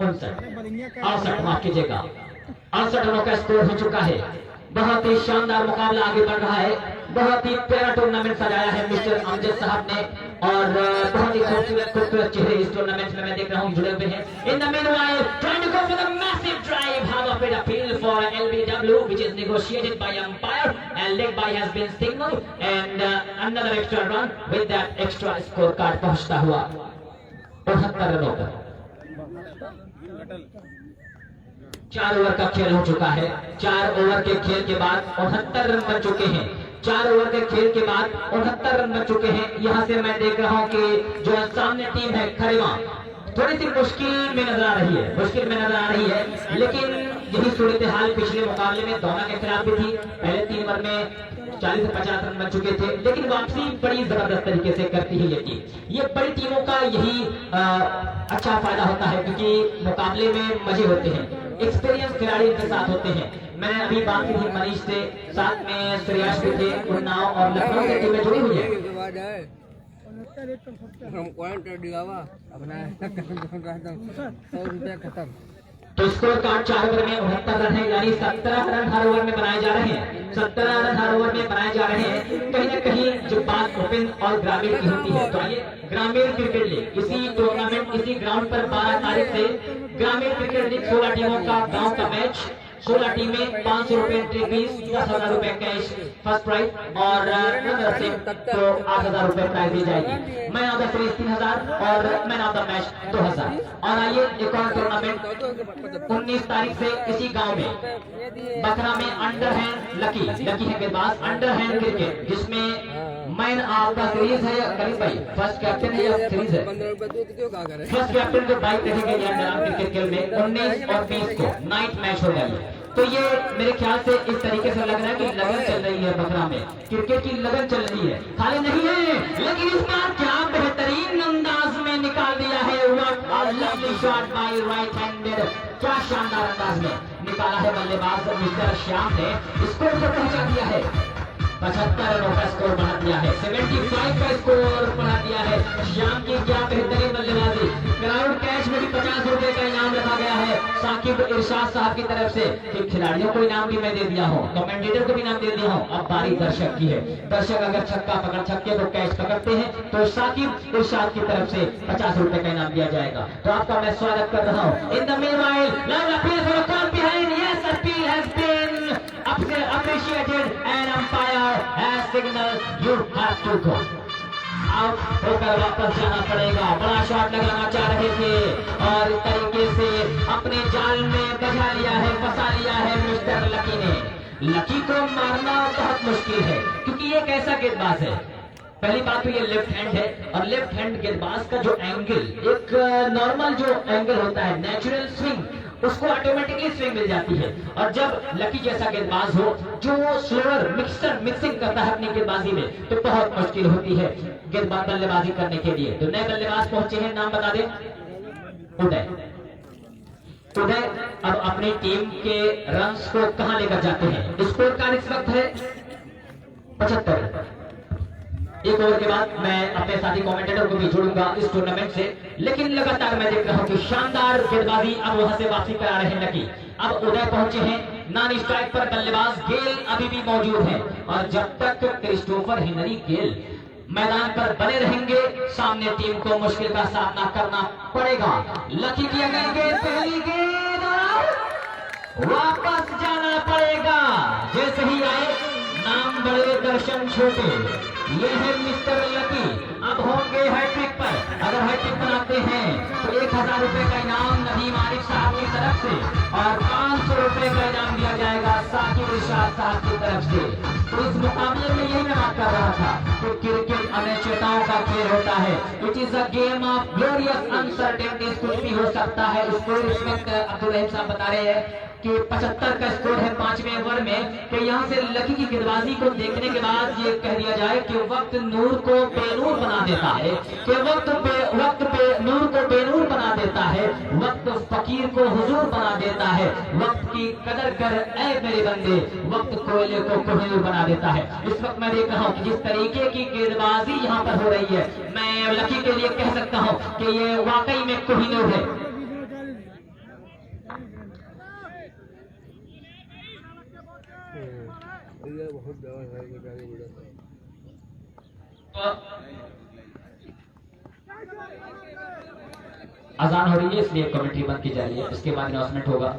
68, माफ कीजिएगा 68 रनों का score हो चुका है। बहुत ही शानदार मुकाबला आगे बढ़ रहा है, बहुत ही प्यारा टूर्नामेंट सजाया है मिस्टर अमजद साहब ने, और बहुत ही खूबसूरत चेहरे इस टूर्नामेंट में मैं देख रहा हूँ जुड़े हुए हैं। In the meanwhile trying to go for the massive drive, half of it appeal for LBW which is negotiated by umpire and leg by has been signaled and another extra run with that extra score card पहुंचता हुआ 69 रनों पर। 4 over का खेल हो चुका है। 4 over के खेल के बाद 69 रन बन चुके हैं। 4 ओवर के खेल के बाद 69 रन बन चुके हैं। यहाँ से मैं देख रहा हूँ कि जो सामने टीम है खरेमा थोड़ी सी मुश्किल में नजर आ रही है, लेकिन यही सूरत हाल पिछले मुकाबले में दोनों के खिलाफ भी थी। पहले 3 ओवर में 40 से 50 रन बन चुके थे, लेकिन वापसी बड़ी जबरदस्त तरीके से करती है ये टीम। ये बड़ी टीमों का यही अच्छा फायदा होता है, क्योंकि मुकाबले में मजे होते हैं, एक्सपीरियंस खिलाड़ी इनके साथ होते हैं। मैं अभी बात की थी मनीष से, साथ में श्रेयास भी थे, उन्नाव और लखनऊ से टीमें जुड़ी हुई है। तो स्कोर कार्ड 4 ओवर में 69 रन है, यानी 17 रन हर ओवर में बनाए जा रहे हैं। 17 रन हर ओवर में बनाए जा रहे हैं। कहीं ना कहीं जो बात ओपन और ग्रामीण की होती है, तो आइए ग्रामीण क्रिकेट लीग इसी टूर्नामेंट इसी ग्राउंड पर 12 तारीख से ग्रामीण क्रिकेट लीग 16 टीमों का गांव का मैच 16 टीमें, 500 रुपए एंट्री फीस, 10,000 रुपए कैश फर्स्ट प्राइज और नंबर से तो 8,000 रुपए प्राइज दी जाएगी। मैन ऑफ द सीरीज 3,000 और मैन ऑफ द मैच 2,000। और आइए एक और टूर्नामेंट 19 तारीख से इसी गांव में बकरा में अंडर हैंड लकी है गेंदबाज अंडर हैंड क्रिकेट, जिसमें मैन ऑफ द सीरीज है करीब भाई फर्स्ट कैप्टन है या सीरीज है फर्स्ट कैप्टन को बाइक रखेंगे अंडर आर्म क्रिकेट खेल में 19 और 20 को नाइट मैच होगा। तो ये मेरे ख्याल से इस तरीके से लग रहा है कि लगन चल रही है बकरा में, क्रिकेट की लगन चल रही है, खाली नहीं है लेकिन इस बार क्या बेहतरीन अंदाज में निकाल दिया है। Lovely shot bye right handed, क्या शानदार अंदाज में निकाला है बल्लेबाज मिस्टर श्याम ने, स्कोर को पहुंचा दिया है। 75 रनों का स्कोर बढ़ा दिया है, 75 का स्कोर बढ़ा दिया है। श्याम की क्या बेहतरीन बल्लेबाजी। ग्राउंड कैच में भी 50 रुपए का इनाम रखा गया है साकिब इरशाद साहब की तरफ से। कि खिलाड़ियों को इनाम भी मैं दे दिया हूँ, कमेंटेटर को भी इनाम दे दिया हूँ, अब बारी दर्शक की है। दर्शक अगर छक्का पकड़ छक्के तो कैच पकड़ते हैं तो साकिब इरशाद की तरफ से 50 रुपए का इनाम दिया जाएगा। तो आपका मैं स्वागत कर रहा हूँ। In the meanwhile now appeal for call behind, yes appeal has been appreciated and umpire has signaled you have to go out होकर वापस जाना पड़ेगा। बड़ा शॉट लगाना चाह रहे थे और इस तरीके से अपने जाल में बजा लिया है, फंसा लिया है मिस्टर लकी ने। लकी को मारना बहुत मुश्किल है क्योंकि ये एक ऐसा गेंदबाज है, पहली बात तो ये लेफ्ट हैंड है और लेफ्ट हैंड गेंदबाज का जो एंगल, एक नॉर्मल जो एंगल होता है नेचुरल स्विंग, उसको ऑटोमेटिकली स्विंग मिल जाती है। और जब लकी जैसा गेंदबाज हो जो स्लोअर मिक्सिंग करता है अपनी गेंदबाजी में, तो बहुत मुश्किल होती है गेंदबाज बल्लेबाजी करने के लिए। तो नए बल्लेबाज पहुंचे हैं, नाम बता दें, उदय। अब अपनी टीम के रन्स को कहां लेकर जाते हैं। स्कोर कार्ड इस वक्त है 75। एक ओवर के बाद मैं अपने साथी कमेंटेटर को भी जोड़ूंगा इस टूर्नामेंट से, लेकिन लगातार मैं देख रहा हूं कि शानदार गेंदबाजी अब वहां से वापसी करा रहे हैं लकी। अब उदय पहुंचे हैं, नॉन स्ट्राइक पर बल्लेबाज गेल अभी भी मौजूद है और जब तक क्रिस्टोफर हेनरी गेल मैदान पर बने रहेंगे सामने टीम को मुश्किल का सामना करना पड़ेगा। लकी की अगली गेंद, पहली गेंद, वापस जाना पड़ेगा। जैसे ही आए नाम बड़े दर्शन छोटे, ये है मिस्टर लकी। अब होंगे हैट्रिक पर, अगर हैट्रिक बनाते हैं तो 1000 रुपए का इनाम नदीम आरिफ साहब की तरफ से और 500 रुपए का इनाम दिया जाएगा साकिब इरशाद साहब की तरफ से। तो इस मुकाबले में यही मैं बात कर रहा था कि क्रिकेट अनिश्चितताओं का खेल होता है। It is a game of glorious uncertainties, कुछ भी हो सकता है। स्कोर इस वक्त अब्दुल रहीम साहब बता रहे हैं कि 75 का स्कोर है 5वें ओवर में। कि यहाँ से लकी की गेंदबाजी को देखने के बाद ये कह दिया जाए कि वक्त नूर को बेनूर बना देता है, कि वक्त पे नूर को बेनूर बना देता है, वक्त फकीर को हुजूर बना देता है। वक्त की कदर कर ऐ मेरे बंदे, वक्त कोयले को कोहिनूर बना देता है। इस वक्त मैं देख रहा हूँ कि जिस तरीके की गेंदबाजी यहाँ पर हो रही है, मैं लकी के लिए कह सकता हूँ कि ये वाकई में कोहिनूर है। अजान हो रही है इसलिए कमेंट्री बंद की जा रही है, इसके बाद अनाउंसमेंट होगा।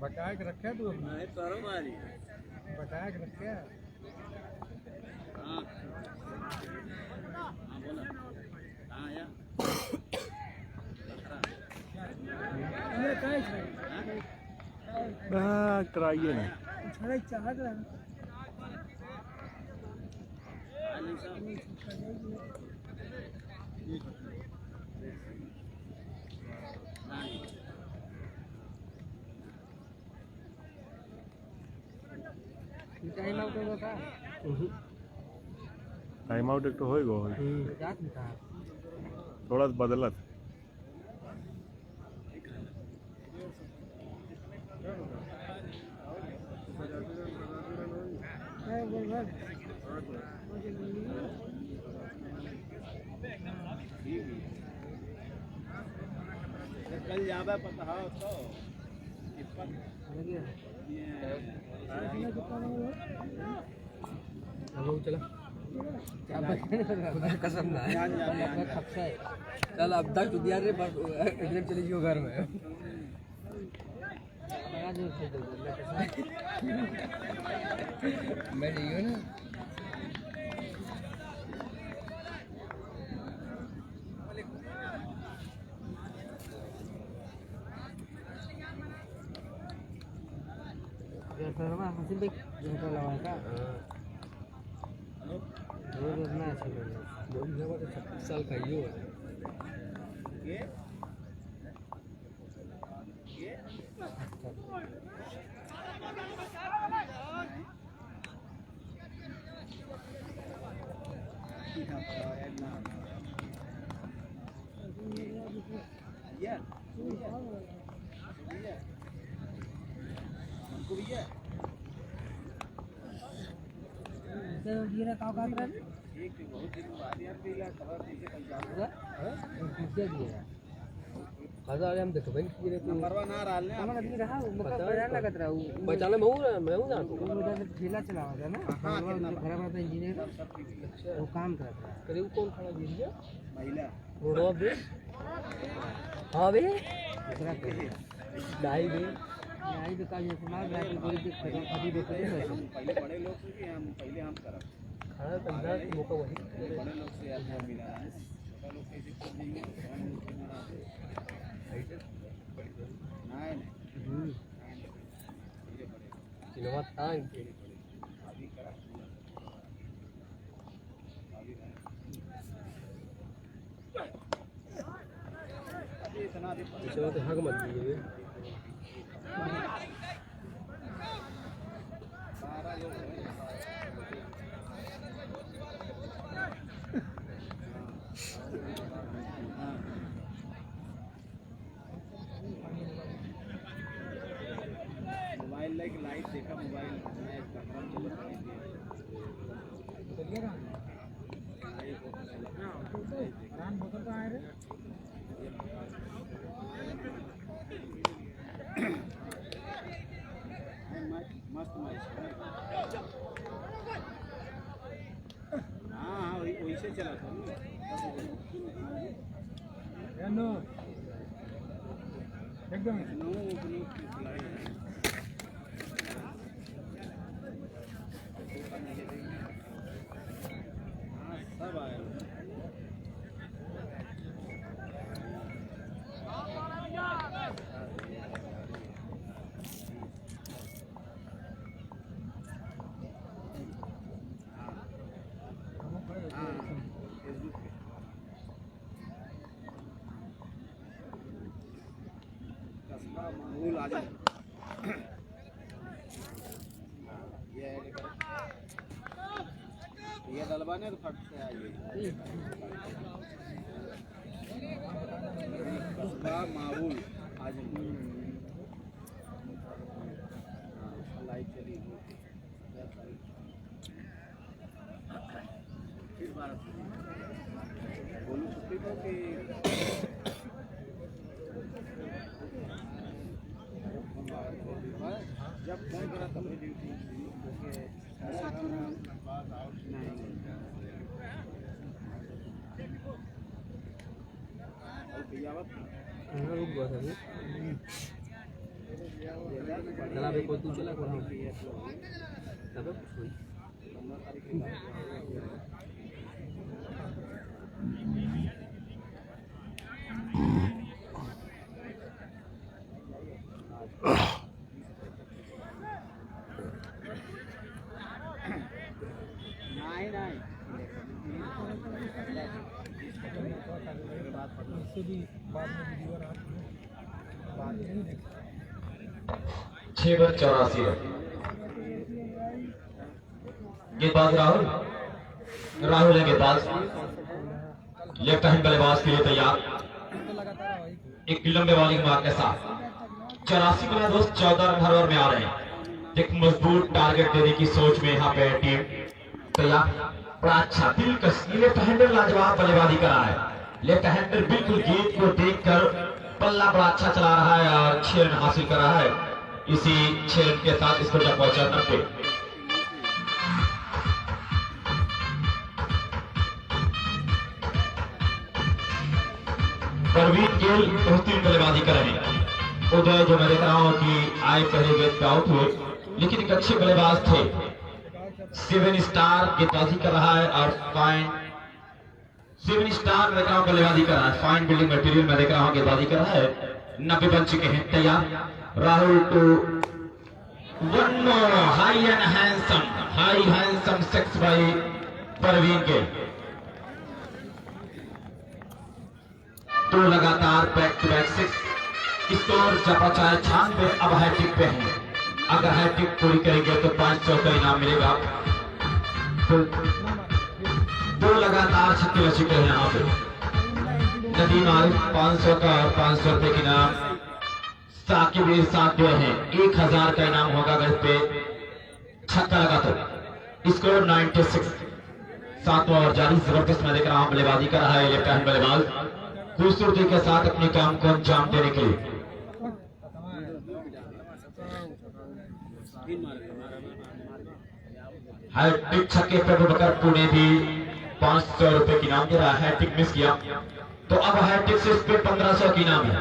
बटा के रखे तू बटा के रखे कराइए ना टाइम आउट एक तो होएगा थोड़ा बदलत कल जाबे पता है तो चला कसम ना है खपसा है। चल अब तक तो दिया रे पर एकदम चली जियो घर में मैं नहीं हूँ ना हंसी पे लगा था रोज ना अच्छी बोल 36 साल का ही हो गिरा का काट रहा है एक बहुत दिन बाद यार पीला खबर पीछे पंजाब क्या दिया हजार हम देखो भाई गिरे तो नंबरवा ना डालने हमारा भी रहा मतलब बयान लगत रहा बचाने मैं हूं ना तो उधर ठेला चलावा था ना घर में इंजीनियर वो काम कर रहा है करीब कौन खड़ा गिर गया महिला रोडवा पे हां बे दूसरा दाई बे का ये समाज में गोली के खड़ी देखते हैं पहले बड़े लोग से कि हम पहले हम करब खाना पंद्रह मौका वही बड़े लोग से यार मिला है छोटा लोग कैसे कर देंगे नहीं सिनेमा था अभी करा अभी इतना भी चलो तो हक मत दीजिए सारा लोग मोबाइल लाइट देखा मोबाइल मैं कैमरा चला बोतल कहाँ है रे मस्त हाँ वैसे चला था एकदम सब आया माहौल आ जाए ये डलवाने तो फट से आइए कसबा माहौल आज लाइट चली फिर बार बोलूं छुट्टी को कि जब फोन करा तब ड्यूटी चला भाई कोई तू चला कोई तब छह बज 84 गेंदबाज राहुल है गेंदबाज लेफ्ट हैंड बल्लेबाज के लिए तैयार एक लंबे बॉलिंग मार्क के साथ 84 बना दोस्त 14 रन हर ओवर में आ रहे हैं एक मजबूत टारगेट देने की सोच में यहाँ पे टीम तैयार बड़ा अच्छा दिलकश लेफ्ट हैंडर लाजवाब बल्लेबाजी कर रहा है लेफ्ट हैंडर बिल्कुल गेंद को देखकर पल्ला बड़ा अच्छा चला रहा है और 6 रन हासिल कर रहा है इसी 6 रन के साथ स्कोर तक पहुंचा 90 परवीन गेल बेहतरीन बल्लेबाजी कर रहे हैं। उदय जो मैं देख रहा हूँ कि आए पहले गेंद पे आउट हुए, लेकिन एक अच्छे बल्लेबाज थे। 7 स्टार गेंदबाजी कर रहा है और फाइन 7 स्टार मैं देख रहा हूँ बल्लेबाजी कर रहा है। फाइन बिल्डिंग मटेरियल मैं देख रहा हूँ गेंदबाजी कर रहा है। 90 बन चुके हैं तैयार। Rahul to 1 more high and handsome 6 by Parveen गेल। 2 लगातार बैक टू बैक 6 स्कोर जपा चाहे 96। अब हैट्रिक पे है, अगर हैट्रिक पूरी करेंगे तो 500 का इनाम मिलेगा। तो 2 लगातार छक्के लग चुके हैं यहाँ पे। नदीम आरिफ 500 का और 500 रुपए का इनाम साकिब के साथ दे हैं। 1000 का इनाम होगा अगर इस पे छक्का लगा तो। स्कोर 96। 7वां ओवर जारी, जबरदस्त मैं देख रहा हूँ बल्लेबाजी कर रहा है लेफ्ट हैंड बल्लेबाज खूबसूरती के साथ अपने काम को अंजाम देने के लिए। हैट्रिक छक्के पे अबूबकर पुणे भी 500 रुपए की इनाम दे रहा है। हैट्रिक मिस किया तो अब हैट्रिक से इस पे 1500 की इनाम है।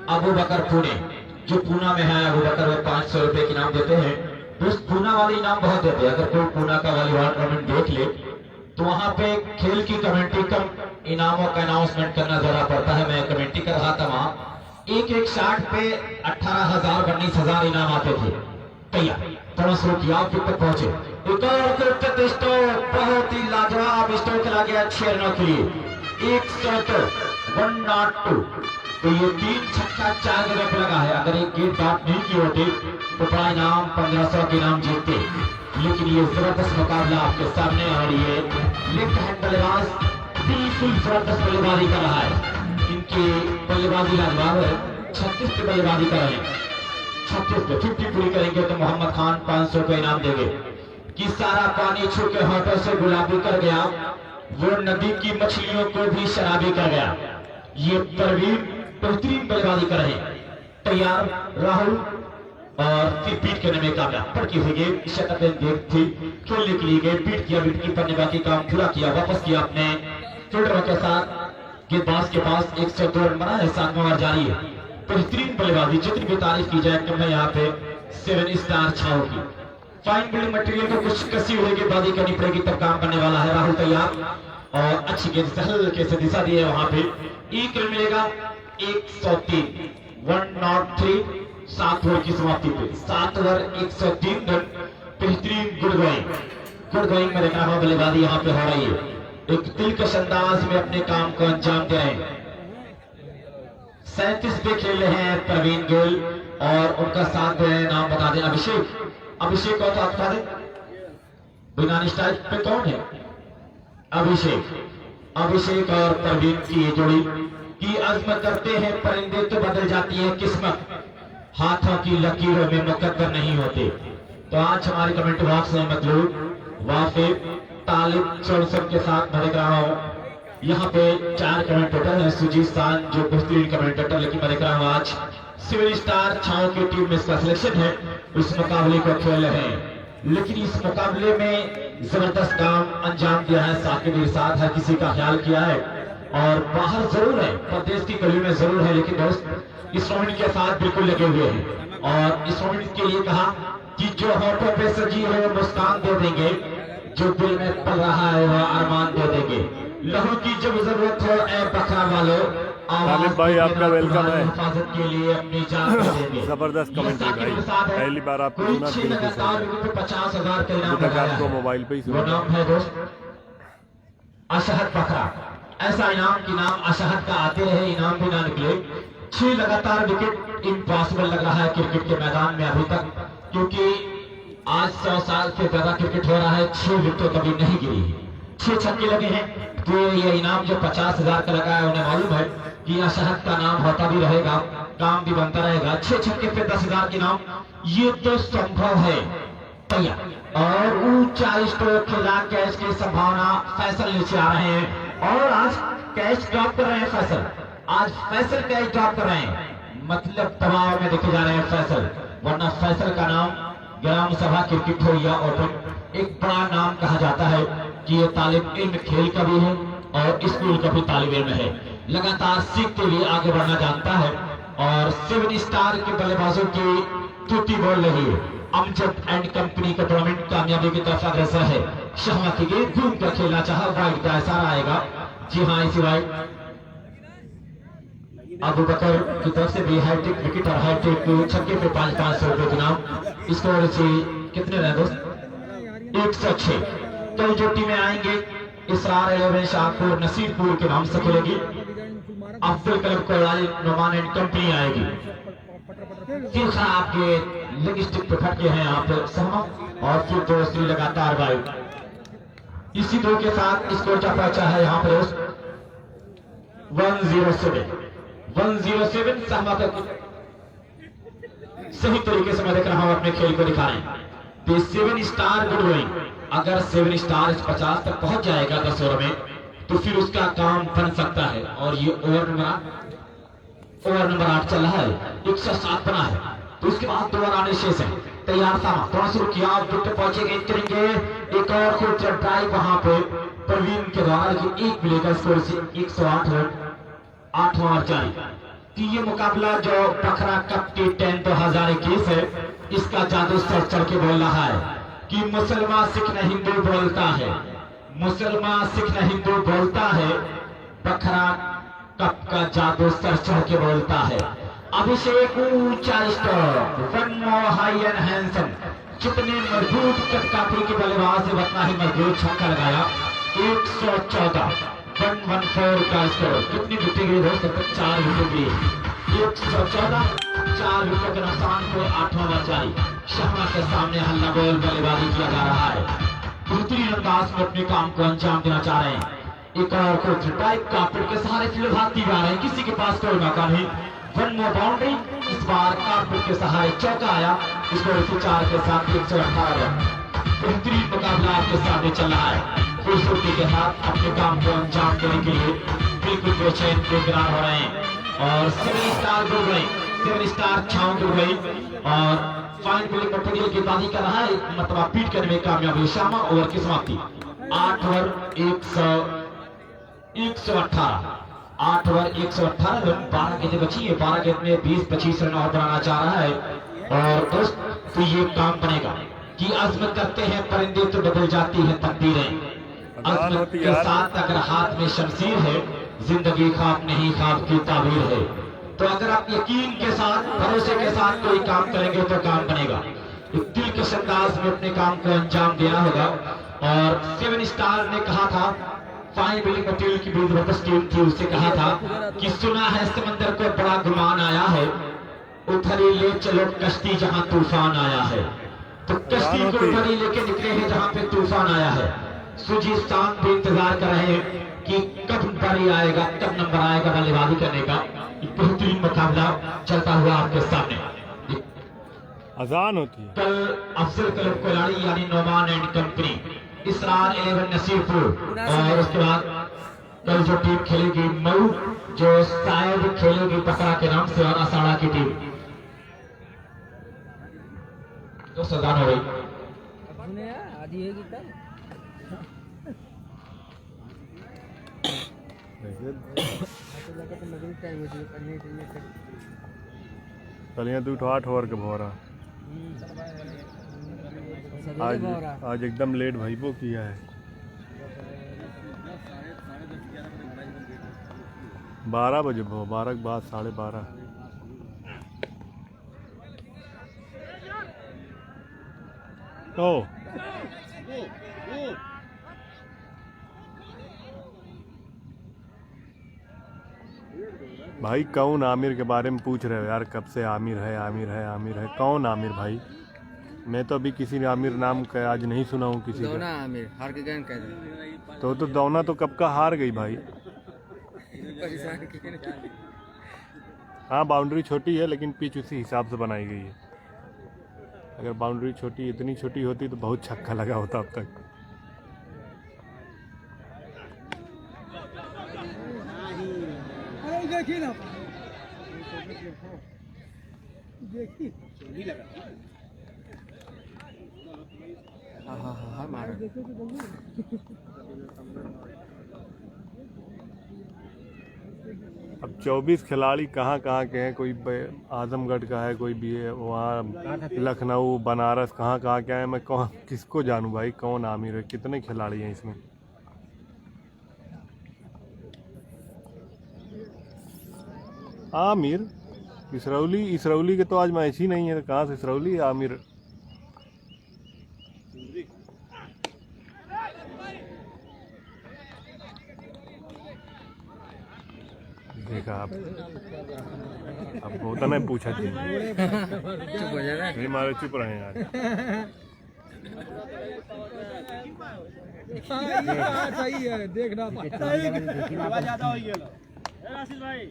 अबूबकर पुणे जो पूना में है, अबूबकर वो 500 रुपए की इनाम देते हैं। तो उस पूना वाले इनाम बहुत देते हैं। अगर कोई पूना का वॉलीबॉल टूर्नामेंट देख ले तो वहां पे खेल की कमेंट्री कम, इनामों का अनाउंसमेंट करना जरा पड़ता है। मैं कमेंट्री कर रहा था वहां, एक शॉट पे 18,000 19,000 इनाम आते थे। तैयार थोड़ा शुरू किया, फिर तक पहुंचे। एक और स्टोक, बहुत ही लाजवाब स्टोक खेला गया 6 रनों के लिए। 102 तो ये 3 छक्का 4 जगह पे लगा है। अगर एक गेंद बात नहीं की होती तो बड़ा इनाम 1500 के इनाम जीतते। लेकिन ये जबरदस्त मुकाबला आपके सामने, और ये लेफ्ट हैंड बल्लेबाज बिल्कुल जबरदस्त बल्लेबाजी कर रहा है। इनकी बल्लेबाजी लाजवाब है। 36 पे बल्लेबाजी कर रहे हैं। 36 पे 50 पूरी करेंगे तो मोहम्मद खान 500 का इनाम देंगे। कि सारा पानी छू के होठों से गुलाबी कर गया, वो नदी की मछलियों को भी शराबी कर गया। ये परवीन बेहतरीन बल्लेबाजी कर रहे हैं। तैयार राहुल और फिर बीट करने में कामयाब। पड़की हुई गेम शतक थी, खेलने के लिए गए, बीट किया, विकेट कीपर ने बाकी काम पूरा किया, वापस किया अपने फील्डरों के साथ। गेंदबाज के पास 102 रन बना है। 7वां ओवर जारी है। बेहतरीन बल्लेबाजी, जितनी भी तारीफ की जाए कम है यहाँ पे 7 स्टार छाओ की। फाइन बिल्डिंग मटेरियल को कुछ कसी हुई गेंदबाजी करनी पड़ेगी तब काम करने वाला है। राहुल तैयार और अच्छी गेंद से हल्के से दिशा दी है वहां पे। 1 रन मिलेगा। 103 103 7 ओवर की समाप्ति पे 7 ओवर 103 रन। बेहतरीन गुड गोइंग में देखा हुआ बल्लेबाजी यहाँ पे हो रही है। एक दिलकश अंदाज में अपने काम को अंजाम दे रहे हैं। 37 पे खेल रहे हैं परवीन गेल और उनका साथ नाम बता दें अभिषेक। अभिषेक को तो आप बता दें बिना स्ट्राइक पे कौन है? अभिषेक और परवीन की जोड़ी की अज़्म करते हैं परिंदे तो बदल जाती है किस्मत, हाथों की लकीरों में मुकद्दर नहीं होते। तो आज हमारे कमेंट बॉक्स में मतलब वाफिक तालिब चौसर के साथ मैं देख रहा हूँ यहाँ पे 4 कमेंटेटर हैं। सुजीत सान जो बेहतरीन कमेंटेटर, लेकिन मैं देख रहा हूँ आज 7 स्टार छाओ की टीम में इसका सिलेक्शन है। इस मुकाबले को खेल रहे हैं, लेकिन इस मुकाबले में जबरदस्त काम अंजाम दिया है। साकिब के साथ हर किसी का ख्याल किया है और बाहर जरूर है, प्रदेश की गली में जरूर है, लेकिन दोस्त इस टूर्नामेंट के साथ बिल्कुल लगे हुए हैं। और इस टूर्नामेंट के लिए कहा कि जो होठों पे सजी है वो मुस्कान दे देंगे, जो दिल में पल रहा है वो अरमान दे देंगे। लहू की जब जरूरत हो ए बखरा वालों, तालिब भाई आपका वेलकम है। हिफाजत के लिए अपनी जान दे देंगे। जबरदस्त कमेंट्री भाई, पहली बार आपको सुना। 50,000 का इनाम तक आपको मोबाइल पे ही वो नाम है दोस्त अशहद बकरा। ऐसा इनाम की नाम अशहद का आते रहे, इनाम भी ना निकले। 6 लगातार विकेट इम्पॉसिबल लग रहा है क्रिकेट के मैदान में अभी तक, क्योंकि आज 100 साल से ज्यादा क्रिकेट हो रहा है। 6 विकेट कभी नहीं गिरी, 6 छक्के लगे हैं। तो ये इनाम जो 50,000 का लगा है उन्हें मालूम है कि अशहद का नाम होता भी रहेगा, काम भी बनता रहेगा। 6 छक्के पे 10,000 के नाम, ये तो संभव है। तैयार और ऊंचा स्ट्रोक खेला, कैच की संभावना। फैसल नीचे आ रहे हैं और आज कैच ड्रॉप कर रहे हैं फैसल। आज फैसल कैच ड्रॉप कर रहे हैं, मतलब दबाव में देखे जा रहे हैं फैसल। वरना फैसल का नाम ग्राम सभा क्रिकेट हो या ओपन एक बड़ा नाम कहा जाता है कि ये तालिब इल्म खेल का भी है और स्कूल का भी तालिब इल्म है। लगातार सीखते हुए आगे बढ़ना जानता है और 7 स्टार के बल्लेबाजों की तुति बोल रही है। अमजद एंड कंपनी का टूर्नामेंट कामयाबी की तरफ अग्रसर है। शहमा की गेंद घूम कर खेलना चाहा, वाइड का इशारा आएगा। जी हाँ, इसी वाइड अबू बकर की तरफ से भी हाईटेक विकेट और हाईटेक छक्के पे 500 रुपए के नाम। स्कोर से कितने रहे दोस्त? 106। कल जो टीमें आएंगे इसरार 11 शाहपुर नसीरपुर के नाम से खेलेगी। अफजल क्लब कोलाली नोमान एंड कंपनी आएगी। फिर आपके लेग स्टिक पे फटके हैं यहाँ पे सहमा और फिर दूसरी लगातार वाइड। इसी दो के साथ स्कोर क्या पहुंचा है यहाँ पे 107 सहमा का सही तरीके से मैं देख रहा हूं अपने खेल को दिखा रहे हैं। 7 स्टार गुड गोइंग। अगर 7 स्टार 50 तक पहुंच जाएगा 10 ओवर में तो फिर उसका काम बन सकता है। और ये ओवर नंबर 8 चल रहा है, 107 बना है तो उसके बाद 2 ओवर आने शेष है। तैयार था, थोड़ा शुरू किया, विकेट पहुंचे, गेंद करेंगे एक और खूबसूरत ड्राइव वहां पे प्रवीण के द्वारा कि 1 मिलेगा। स्कोर से 108 रन, 8वां ओवर जारी। तो ये मुकाबला जो बखरा कप टी 10 2021 है, इसका जादू सर चढ़ के बोल रहा है कि मुसलमान सिख न हिंदू बोलता है, मुसलमान सिख न हिंदू बोलता है, बखरा कप का जादू सर चढ़ के बोलता है। अभिषेक ऊंचा stop, one more high and handsome. जितने मजबूत कटकापुरी के बल्लेबाज से उतना ही मजबूत छक्का लगाया। 114 114 का स्कोर। कितनी विकेट गिरी दोस्त? 4 विकेट गिरी। 114 4 विकेट के नुकसान को 8वां ओवर जारी। शहमा के सामने हल्ला बोल बल्लेबाजी किया जा रहा है। बेहतरीन अंदाज में अपने काम को अंजाम देना चाह रहे हैं। एक और को ड्राइव कारपेट के सहारे फील्ड भागती जा रहे हैं, किसी के पास कोई मौका नहीं। 1 मोर बाउंड्री। इस बार कारपेट के सहारे चौका आया। स्कोर से 4 के साथ 118 रन। बेहतरीन मुकाबला आपके सामने चल रहा है। खूबसूरती के साथ अपने काम को अंजाम देने के लिए बिल्कुल बेचैन बेकरार हो रहे हैं। और 7 स्टार जुड़ गए, 7 स्टार छाव जुड़ गई और फाइन बॉलिंग मटेरियल की बाजी कर रहा है। मतलब पीट करने में कामयाब हुई शामा। ओवर की समाप्ति 8 ओवर 118 8 ओवर 118 रन। 12 गेंदें बची है, 12 गेंद में 20-25 रन और बनाना चाह रहा है। और दोस्त तो ये काम बनेगा कि अज़्म करते हैं परिंदे तो बदल जाती है तकदीरें। अज़्म के साथ अगर हाथ में शमशीर है, जिंदगी ख्वाब नहीं ख्वाब की ताबीर है। तो अगर आप यकीन के साथ भरोसे के साथ कोई काम करेंगे तो काम बनेगा। दिल के अंदाज में अपने काम को अंजाम देना होगा। और 7 स्टार ने कहा था, फाइन बिलिंग मटेरियल की भी जबरदस्त टीम थी, उससे कहा था कि सुना है समंदर को बड़ा गुमान आया है, उधर ही ले चलो कश्ती जहां तूफान आया है। तो कश्ती को उधर ही लेके निकले हैं जहां पे तूफान आया है। सुजी शान भी इंतजार कर रहे हैं कि कब बारी आएगा, कब नंबर आएगा बल्लेबाजी करने का। एक बेहतरीन मुकाबला चलता हुआ आपके सामने। अजान होती है। कल अफजल क्लब कोलाड़ी यानी नोमान एंड कंपनी, इसरार 11 नसीरपुर, और उसके बाद कल जो टीम खेलेगी मऊ, जो शायद खेलेगी बकरा के नाम से, और असाड़ा की टीम। तो सजान हो गई। चलिए 8 ओवर के भोरा आज एकदम लेट भाईबो किया है। 12 बजे 12 के बाद 12:30। तो भाई कौन आमिर के बारे में पूछ रहे हो यार? कब से आमिर है आमिर है आमिर है? कौन आमिर भाई? मैं तो अभी किसी ने आमिर नाम का आज नहीं सुना हूँ किसी का। आमिर हार के गए कह तो दौना तो कब का हार गई भाई। हाँ बाउंड्री छोटी है लेकिन पिच उसी हिसाब से बनाई गई है। अगर बाउंड्री छोटी इतनी छोटी होती तो बहुत छक्का लगा होता अब तक। देखिए ना, हाँ मारा। अब 24 खिलाड़ी कहाँ कहाँ के हैं, कोई आजमगढ़ का है, कोई भी है वहाँ लखनऊ बनारस कहाँ कहाँ के हैं। मैं कौन किसको जानूँ भाई, कौन आमिर है, कितने खिलाड़ी हैं इसमें। आमिर इसरौली के तो आज मैच ही नहीं है, तो कहाँ से इसरौली आमिर। देखा आप, अब होता नहीं पूछा थी नहीं, मारे चुप रहे यार। सही है, देखना ज्यादा हो गया राशिद भाई।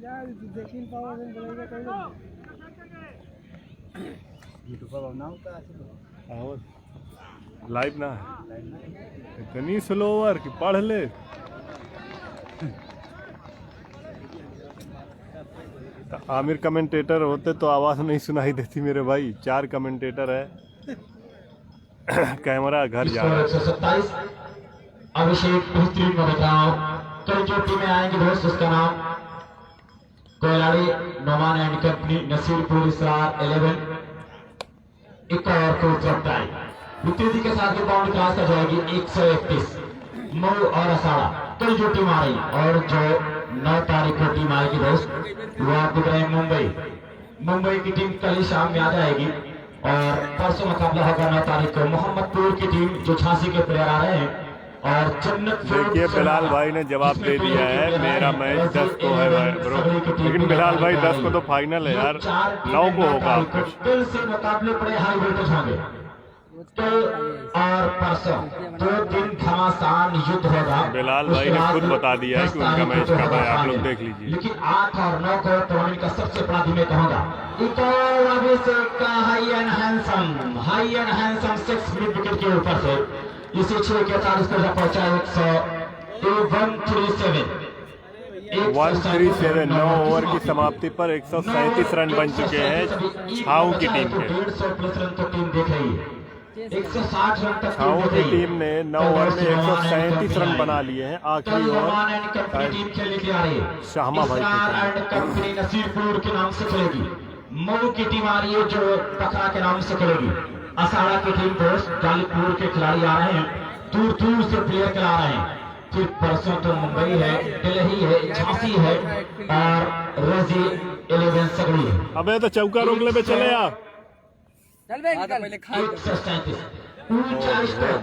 देखिन पावर बोलेगा कहीं लाइव ना है, इतनी स्लोवर कि पढ़ ले। तो आमिर कमेंटेटर होते तो आवाज़ नहीं सुनाई देती मेरे भाई। 4 कमेंटेटर है। कैमरा घर जा रहा है। 127 अभिषेक बेहतरीन का बचाव, कई जो टीमें आएंगे दोस्त, उसका नाम कोयलाड़ी नोमान एंड कंपनी नसीरपुर इसरार 11 एक और को चौटाई तेजी के साथ ये बाउंड क्रॉस कर जाएगी। 131 मऊ और असाड़ा कई जो टीम आ रही, और जो 9 तारीख को टीम आएगी दोस्त, वो आप दिख रहे हैं मुंबई की टीम कल ही शाम में आ जाएगी। और परसों मुकाबला होगा 9 तारीख को मोहम्मदपुर की टीम, जो 86 के प्लेयर आ रहे हैं। और देखिए बिलाल भाई ने जवाब दे दिया है, मेरा मैच 10 को है भाई ब्रो। लेकिन बिलाल भाई 10 को तो फाइनल है यार, 9 को होगा। कल से मुकाबले पड़े हाई वोल्टेज होंगे, कल और परसों 2 दिन घमासान युद्ध होगा। बिलाल भाई ने खुद बता दिया है कि उनका मैच कब है, आप लोग देख लीजिए। लेकिन 8 और 9 को टूर्नामेंट का सबसे बड़ा दिन मैं कहूँगा। एक और अभिषेक का high and handsome 6 mid wicket के ऊपर से इसे 6 के 48 पर पहुंचा। 137 9 ओवर की समाप्ति पर 137 रन बन चुके हैं छाऊ की टीम के। 150 प्लस रन तो टीम देख रही है। 160 रन तक छाऊ की टीम ने 9 ओवर में 137 रन बना लिए हैं। आखिरी ओवर टीम खेलने के लिए आ रही है। शाहमा भाई एंड कंपनी नसीरपुर के नाम से खेलेगी। मऊ की टीम आ रही है जो पखरा के नाम से खेलेगी। असाड़ा की टीम दोस्त गालीपुर के खिलाड़ी आ रहे हैं, दूर दूर से प्लेयर खिला रहे हैं। फिर परसों तो मुंबई है, दिल्ली है, झांसी है और रजी 11 सगड़ी है। अबे तो चौका रोक ले, चले आप। 137 ऊंचा स्कोर,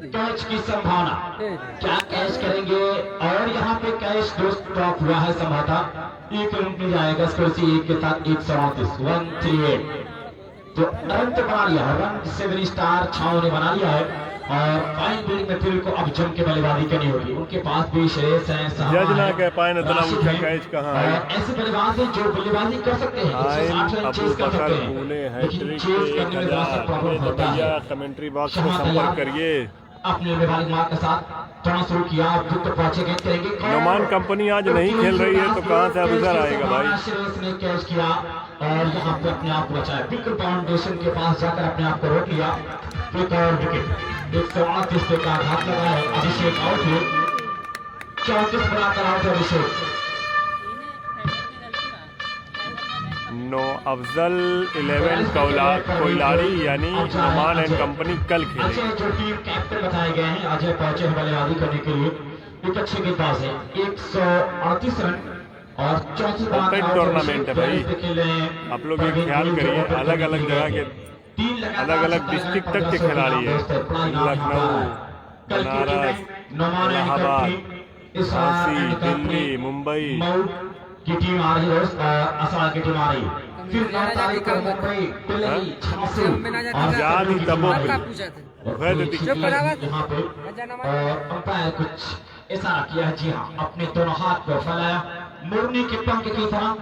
कैच की संभावना, क्या कैच करेंगे। और यहाँ पे कैच दोस्त ड्रॉप हुआ है, संभावना 1 रन मिल जाएगा। स्कोर से 1 के साथ 138 138 तो रन तो बना लिया है। रन 7 स्टार छाव ने बना लिया है। और फाइन बिल्डिंग में फिर को अब जम के बल्लेबाजी करनी होगी। उनके पास भी श्रेयस है, जज ना कह पाए ना इतना ऊंचा कैच कहाँ है। ऐसे बल्लेबाज हैं जो बल्लेबाजी कर सकते हैं, 160 रन चेज कर सकते हैं, लेकिन चेज करने में बहुत सा प्रॉब्लम होता है। कमेंट्री बॉक्स में संपर्क करिए। अपने बल्लेबाजी मार्क के साथ चढ़ना शुरू किया, अब तो पहुंचे गए करेंगे। नोमान कंपनी आज नहीं खेल रही है तो कहाँ से अफसर आएगा भाई। श्रेयस ने कैच किया और यहाँ पे अपने आप को बचाया। विकेट फाउंडेशन के पास जाकर अपने आप को रोक लिया। एक और विकेट 138 पे का आघात लगा है। अभिषेक आउट हुए, 34 बनाकर आउट अभिषेक। नो अफजल 11 कोयलाड़ी यानी नोमान एंड कंपनी कल खेले। अजय जो टीम कैप्टन बताए गए हैं, अजय पहुंचे हैं बल्लेबाजी करने के लिए। एक अच्छे गेंदबाज है, 138 रन और 34 टूर्नामेंट है भाई। आप लोग ये ख्याल करिए, अलग अलग जगह के अलग अलग डिस्ट्रिक्ट तक के खिलाड़ी है। लखनऊ, बनारस, इलाहाबाद, झांसी, दिल्ली, मुंबई की टीम आ रही है और असाड़ा की टीम आ रही है। फिर 9 तारीख को मुंबई, दिल्ली, झांसी और याद ही तब यहाँ पे और अंपायर कुछ इशारा किया है। जी हाँ, अपने दोनों हाथ को फैलाया मुरनी के पंख की तरह।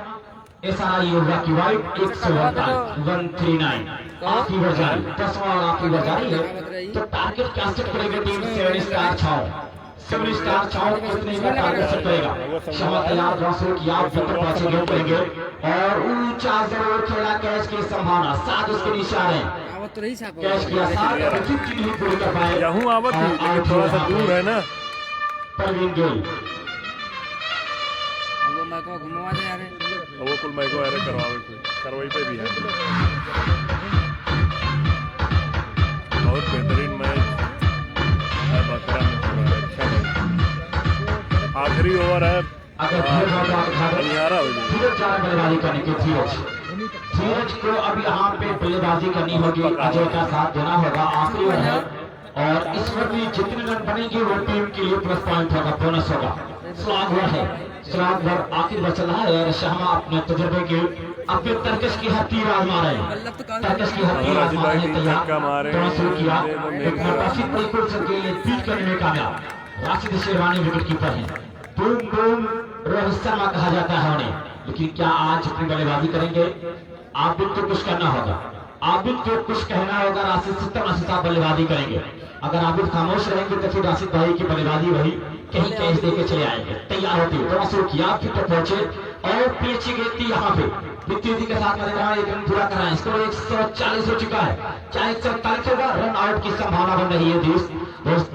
इशारा ये होगा कि वाइट 139 आखिरी ओवर जारी, 10वां और आखिरी ओवर जारी है। तो टारगेट क्या सेट करेगी टीम 7 स्टार छाव। 7 स्टार छाव कितने में टारगेट सेट करेगा। क्षमा तैयार रॉसो की आप विकेट पहुंचे गेंद करेंगे और ऊंचा जरूर खेला, कैच की संभावना 7 उसके नीचे आ रहे हैं। तो नहीं छापा कैच किया सारे रचित की नहीं पूरी कर पाए यहूँ आवत थी लेकिन थोड़ा सा दूर है ना। परवीन गिल अब वो मैं को घुमवा दे यार और वो कुल मैं को अरे करवाई पे भी है। बहुत बेहतरीन मैच है बकरा में हो रहा है, अच्छा मैच। आखिरी ओवर है, अगर बलिहारा हो जाए। धीरज जा रहा बल्लेबाजी करने के धीरज को अब यहाँ पे बल्लेबाजी करनी होगी, अजय का साथ देना होगा। आखिरी ओवर है और इस ओवर में जितने रन बनेंगे वो टीम के लिए प्लस पॉइंट होगा, बोनस होगा। स्लॉग ओवर है, स्लॉग ओवर आखिर में चल रहा है और शर्मा अपने तजुर्बे के अपने तर्कश की हर तीर आजमा रहे हैं। तर्कश की हर तीर आजमा रहे हैं, तैयार थोड़ा शुरू किया एक मुतासिर बिल्कुल से बीट करने में कामयाब। राशिद शेरवानी विकेट कीपर हैं, बूम बूम रोहित शर्मा कहा जाता है उन्हें। लेकिन क्या आज अपनी बल्लेबाजी करेंगे? आबिद को कुछ करना होगा, आबिद को कुछ कहना होगा। राशिद साहब बल्लेबाजी करेंगे। अगर आबिद खामोश रहेंगे तो फिर राशिद भाई की बल्लेबाजी वही कहीं कैच देके चले आएंगे। तैयार होती है, थोड़ा शुरू किया, फिर तक पहुंचे और पीछे गिरती यहाँ पे विद्युत के साथ मैंने कहा एक रन पूरा करा है। स्कोर 140 हो चुका है, क्या 141 होगा? रन आउट की संभावना बन रही है दोस्त।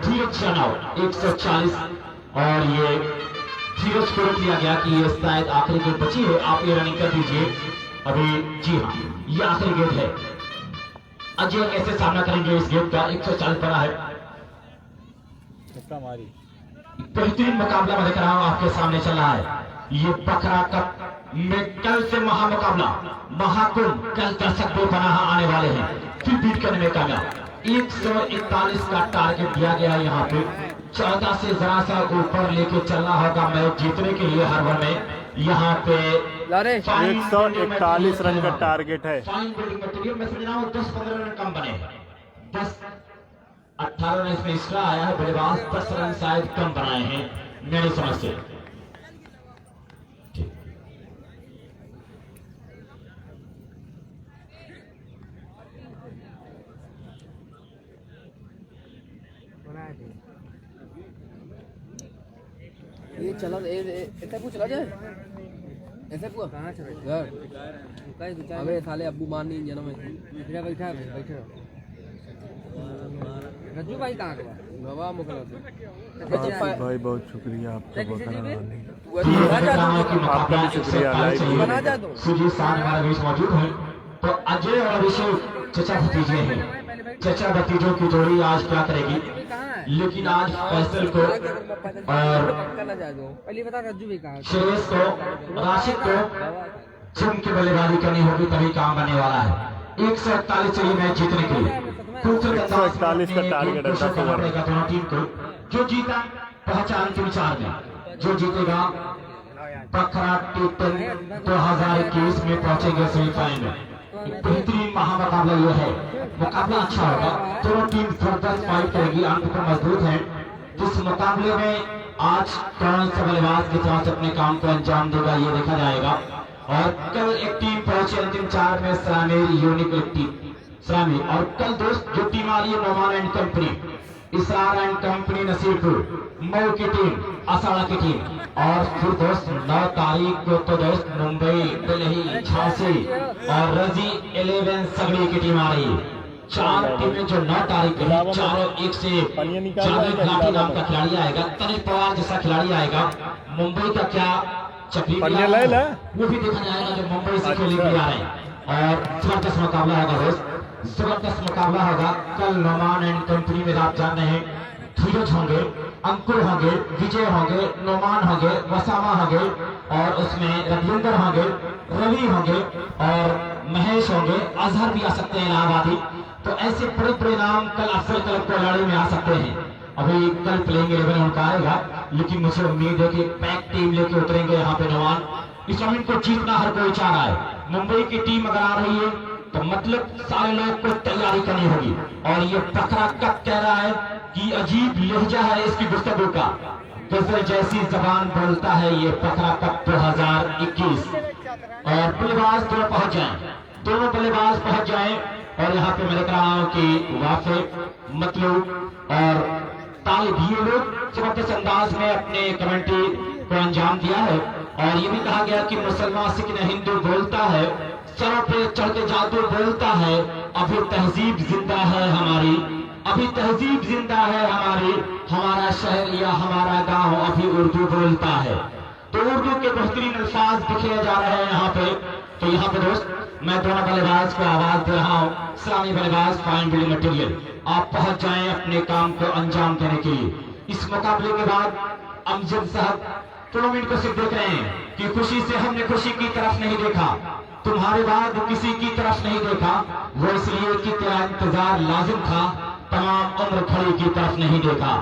धीरज रन आउट 140 और ये धीरज को रोक दिया गया कि ये शायद आखिरी गेंद बची है, आप ये रनिंग कर दीजिए अभी। जी हाँ, ये आखिरी गेंद है। अजय कैसे सामना करेंगे इस गेंद का? 140 पड़ा है। बेहतरीन मुकाबला मैं देख रहा हूं आपके सामने चल रहा है। ये बकरा कप में कल से महामुकाबला, महाकुंभ कल दर्शक दो बना आने वाले हैं, फिर बीट करने में कामयाब। 141 का टारगेट दिया गया है यहाँ पे। 14 से जरा सा ऊपर लेके चलना होगा मैच जीतने के लिए। हर ओवर में यहाँ पे 141 रन का टारगेट है। फाइन बोलिंग मटेरियल मैं समझ रहा हूँ 10-15 रन कम बने, 10-18 रन इसमें एक्स्ट्रा आया है। बल्लेबाज 10 रन शायद कम बनाए हैं मेरी समझ से। ये चला ऐसा कुछ चला जाए, ऐसे पूरा कहाँ चला घर अबे साले अब्बू मान नहीं जन्म में बैठा बैठा बैठे रज्जू भाई कहाँ गया? बाबा मुकल भाई बहुत शुक्रिया आपका बकरा आपका भी शुक्रिया। बना जा दो सुजीत शाह हमारे बीच मौजूद हैं। तो अजय और अभिषेक चचा भतीजे हैं। चचा भतीजों की जोड़ी आज क्या करेगी? लेकिन आज फैसल को और पहले बता रज्जू भी कहाँ श्रेयस को, राशिद को चुन के बल्लेबाजी करनी होगी, तभी काम बनने वाला है। 141 चाहिए मैच जीतने के लिए। 141 का टारगेट है 10 ओवर में। दोनों टीम को जो जीता पहुंचा अंतिम 4 में, जो जीतेगा बकरा टी10 2021 में पहुंचेंगे सेमीफाइनल में। बेहतरीन महामुकाबला ये है, मुकाबला अच्छा होगा। दोनों टीम जबरदस्त फाइट करेगी, अंत पर मजबूत है। जिस मुकाबले में आज कौन सा बल्लेबाज के साथ अपने काम को अंजाम देगा ये देखा जाएगा। और कल एक टीम पहुंची अंतिम 4 में, सलामेर यूनिक टीम सलामी। और कल दोस्त जो टीम आ रही है Noman and company, Israr and company Nasirpur, Mau की टीम, असाड़ा की टीम। और फिर दोस्त 9 तारीख को तो दोस्त मुंबई, दिल्ली, झांसी और रजी 11 सगड़ी की टीम आ रही है। 4 टीमें जो 9 तारीख को है, चारों एक से जावेद घाटी नाम का खिलाड़ी आएगा, तनिष पवार जैसा खिलाड़ी आएगा। मुंबई का क्या चक्री वो भी देखा जाएगा जो मुंबई से खेलने के लिए आ रहे हैं। और जबरदस्त मुकाबला होगा दोस्त, जबरदस्त मुकाबला होगा। कल नोमान एंड कंपनी में आप जान रहे हैं धीरज होंगे, अंकुर होंगे, विजय होंगे, नोमान होंगे, वसामा होंगे और उसमें रविंदर होंगे, रवि होंगे और महेश होंगे, अजहर भी आ सकते हैं इलाहाबादी। तो ऐसे बड़े बड़े नाम कल अफसर क्लब को लड़ाई में आ सकते हैं। अभी कल प्लेइंग 11 उनका आएगा, लेकिन मुझे उम्मीद है कि पैक टीम लेके उतरेंगे यहाँ पे नोमान। इस टूर्नामेंट को जीतना हर कोई चाह रहा है। मुंबई की टीम अगर आ रही है तो मतलब सारे लोग को तैयारी करनी होगी। और ये बकरा कप कह रहा है कि अजीब लहजा है इसकी गुफ्तगू का, गजल जैसी जबान बोलता है ये बकरा कप 2021। और बल्लेबाज दोनों पहुंच जाए, दोनों बल्लेबाज पहुंच जाए। और यहाँ पे मैं देख रहा हूँ कि वाफिक, मतलूब और तालिब ये लोग जबरदस्त अंदाज में अपने कमेंट्री को अंजाम दिया है। और ये भी कहा गया कि मुसलमान सिख ने हिंदू बोलता है, सरों पे चढ़ के जादू बोलता है, अभी तहजीब जिंदा है हमारी, अभी तहजीब जिंदा है हमारी, हमारा शहर या हमारा गांव अभी उर्दू बोलता है। तो उर्दू के बेहतरीन अल्फाज दिखे जा रहे हैं यहाँ पे। तो यहाँ पे दोस्त मैं दोनों बल्लेबाज को आवाज दे रहा हूँ, इस्लामी बल्लेबाज फाइन बिल्डिंग मटेरियल, आप पहुंच जाएं अपने काम को अंजाम देने के लिए। इस मुकाबले के बाद अमजद साहब टूर्नामेंट को सिर्फ देख रहे हैं कि खुशी से हमने खुशी की तरफ नहीं देखा, तुम्हारे बाद किसी की तरफ नहीं देखा, वो इसलिए कि तेरा इंतजार लाजिम था, तमाम उम्र खड़ी की तरफ नहीं देखा।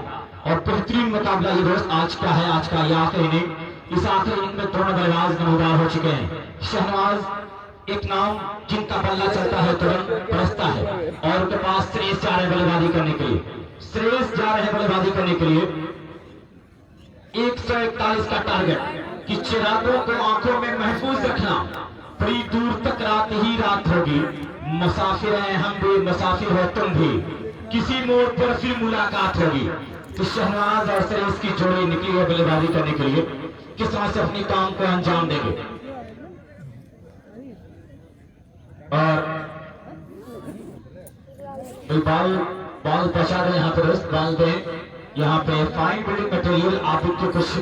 और बेहतरीन मुकाबला ये दोस्त आज का है, आज का ये आखिरी इनिंग। इस आखिरी इनिंग में दोनों बल्लेबाज नमूदार हो चुके हैं। शहनवाज एक नाम जिनका बल्ला चलता है तुरंत बरसता है, और उनके पास श्रेयस जा रहे बल्लेबाजी करने के लिए, श्रेयस जा रहे बल्लेबाजी करने के लिए। 141 का टारगेट कि चिरागों को आंखों में महफूज रखना, बड़ी दूर तक रात ही रात होगी, मुसाफिर हैं हम भी, मुसाफिर हो तुम भी, किसी मोड़ पर फिर मुलाकात होगी। तो शहनाज और श्रेयस की जोड़ी निकली है बल्लेबाजी करने के लिए, किस तरह से अपनी काम को अंजाम देंगे। और बॉल बचा दें यहाँ पे दोस्त, बॉल दें यहाँ पे फाइन बिल्डिंग मटेरियल। आप इनके कुछ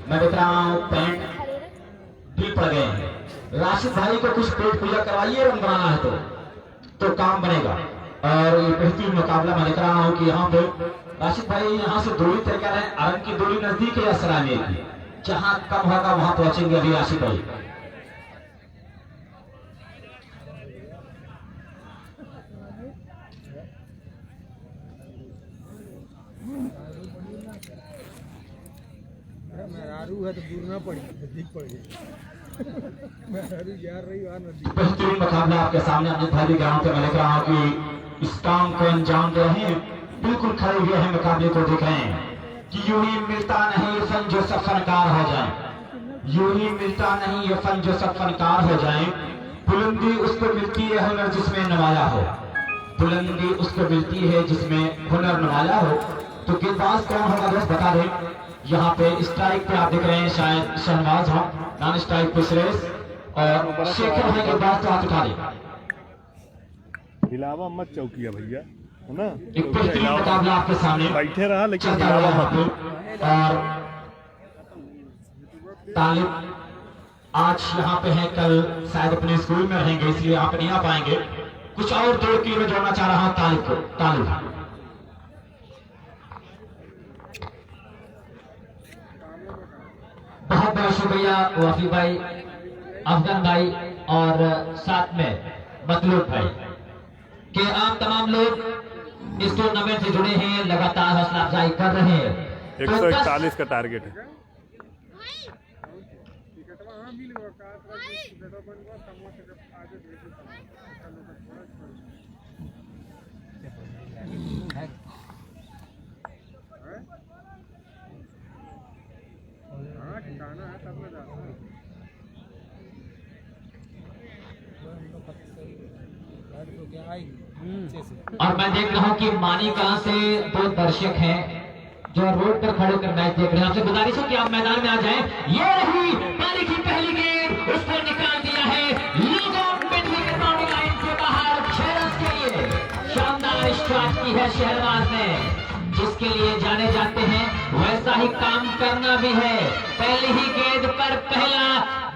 मैं देख रहा हूँ पैंट भी पड़ गए हैं। राशिद भाई को कुछ पेट पूजा करवाइए, रन बनाना है तो काम बनेगा। और ये बेहतरीन मुकाबला मैं देख रहा हूँ कि यहाँ पे राशिद भाई यहाँ से दूरी तय कर रहे हैं, अरन की दूरी नजदीक है या सराहनीय की, जहां कम होगा वहां पहुंचेंगे अभी राशिद भाई। मेहरारू है तो दूर ना पड़ी, नजदीक पड़ गई। मेहरारू जा रही है नजदीक। बेहतरीन मुकाबला आपके सामने अमित भाई ग्राउंड पे मैं देख रहा हूँ कि इस काम को अंजाम दे रहे हैं, बिल्कुल खड़े हुए हैं, मुकाबले को देख रहे हैं कि यूं ही मिलता नहीं फन जो सब फनकार हो जाए, यूं ही मिलता नहीं ये फन जो सब फनकार हो जाए। बुलंदी उसको मिलती है हुनर जिसमें नवाया हो, बुलंदी उसको मिलती है जिसमें हुनर नवाया हो। तो गेंदबाज कौन होगा दोस्त बता दें। यहाँ पे स्ट्राइक पे आप देख रहे हैं शायद शहनवाज हो, नॉन स्ट्राइक पे श्रेयस और शेखर है गेंदबाज, तो हाथ उठा दे। हिलावा मत चौकिया भैया, है ना, एक बेहतरीन मुकाबला आपके सामने बैठे रहा लेकिन हिलावा मत। और तालिब आज यहाँ पे है, कल शायद अपने स्कूल में रहेंगे इसलिए यहाँ पे नहीं आ पाएंगे। कुछ और 2 किलो में जोड़ना चाह रहा हूँ तालिब को। तालिब बहुत बहुत शुक्रिया वाफी भाई, अफगान भाई और साथ में मतलूब भाई के आप तमाम लोग इस टूर्नामेंट से जुड़े हैं, लगातार हौसला अफजाई कर रहे हैं। 141 का टारगेट है। और मैं देख रहा हूँ कि मानी कहां से 2 दर्शक हैं जो रोड पर खड़े होकर मैच देख रहे हैं। आपसे गुजारिश है कि आप मैदान में आ जाएं। ये रही पारी की पहली गेंद, उसको निकाल दिया है लोगों मिड बाउंड्री लाइन से बाहर 6 रन के लिए। शानदार स्ट्राइक की है शहनवाज ने, जिसके लिए जाने जाते हैं, वैसा ही काम करना भी है। पहली ही गेंद पर पहला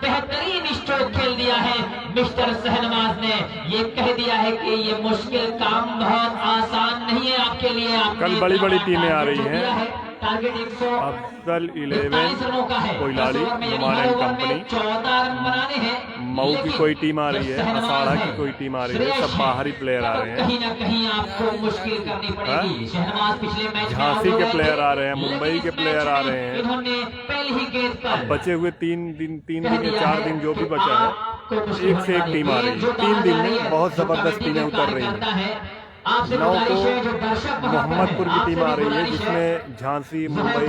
बेहतरीन स्ट्रोक खेल दिया है मिस्टर शहनवाज ने। ये कह दिया है कि ये मुश्किल काम बहुत आसान नहीं है आपके लिए। कल बड़ी बड़ी टीमें आ रही हैं। टारगेट 111 कोयलाड़ी नुमान एंड कंपनी, 14 रन बनाने हैं। मऊ की कोई टीम आ रही है, असाड़ा की कोई टीम आ रही है, सब बाहरी प्लेयर आ रहे हैं। कहीं ना कहीं आपको मुश्किल करनी पड़ेगी। शहनवाज पिछले मैच झांसी के प्लेयर आ रहे हैं, मुंबई के प्लेयर आ रहे हैं। इन्होंने पहली ही गेंद पर बचे हुए 3 दिन या 4 दिन जो भी बचा है, एक से एक टीम आ रही है। 3 दिन में बहुत जबरदस्त टीमें उतर रही हैं। 9 को मोहम्मदपुर की टीम आ रही है, जिसमें झांसी, मुंबई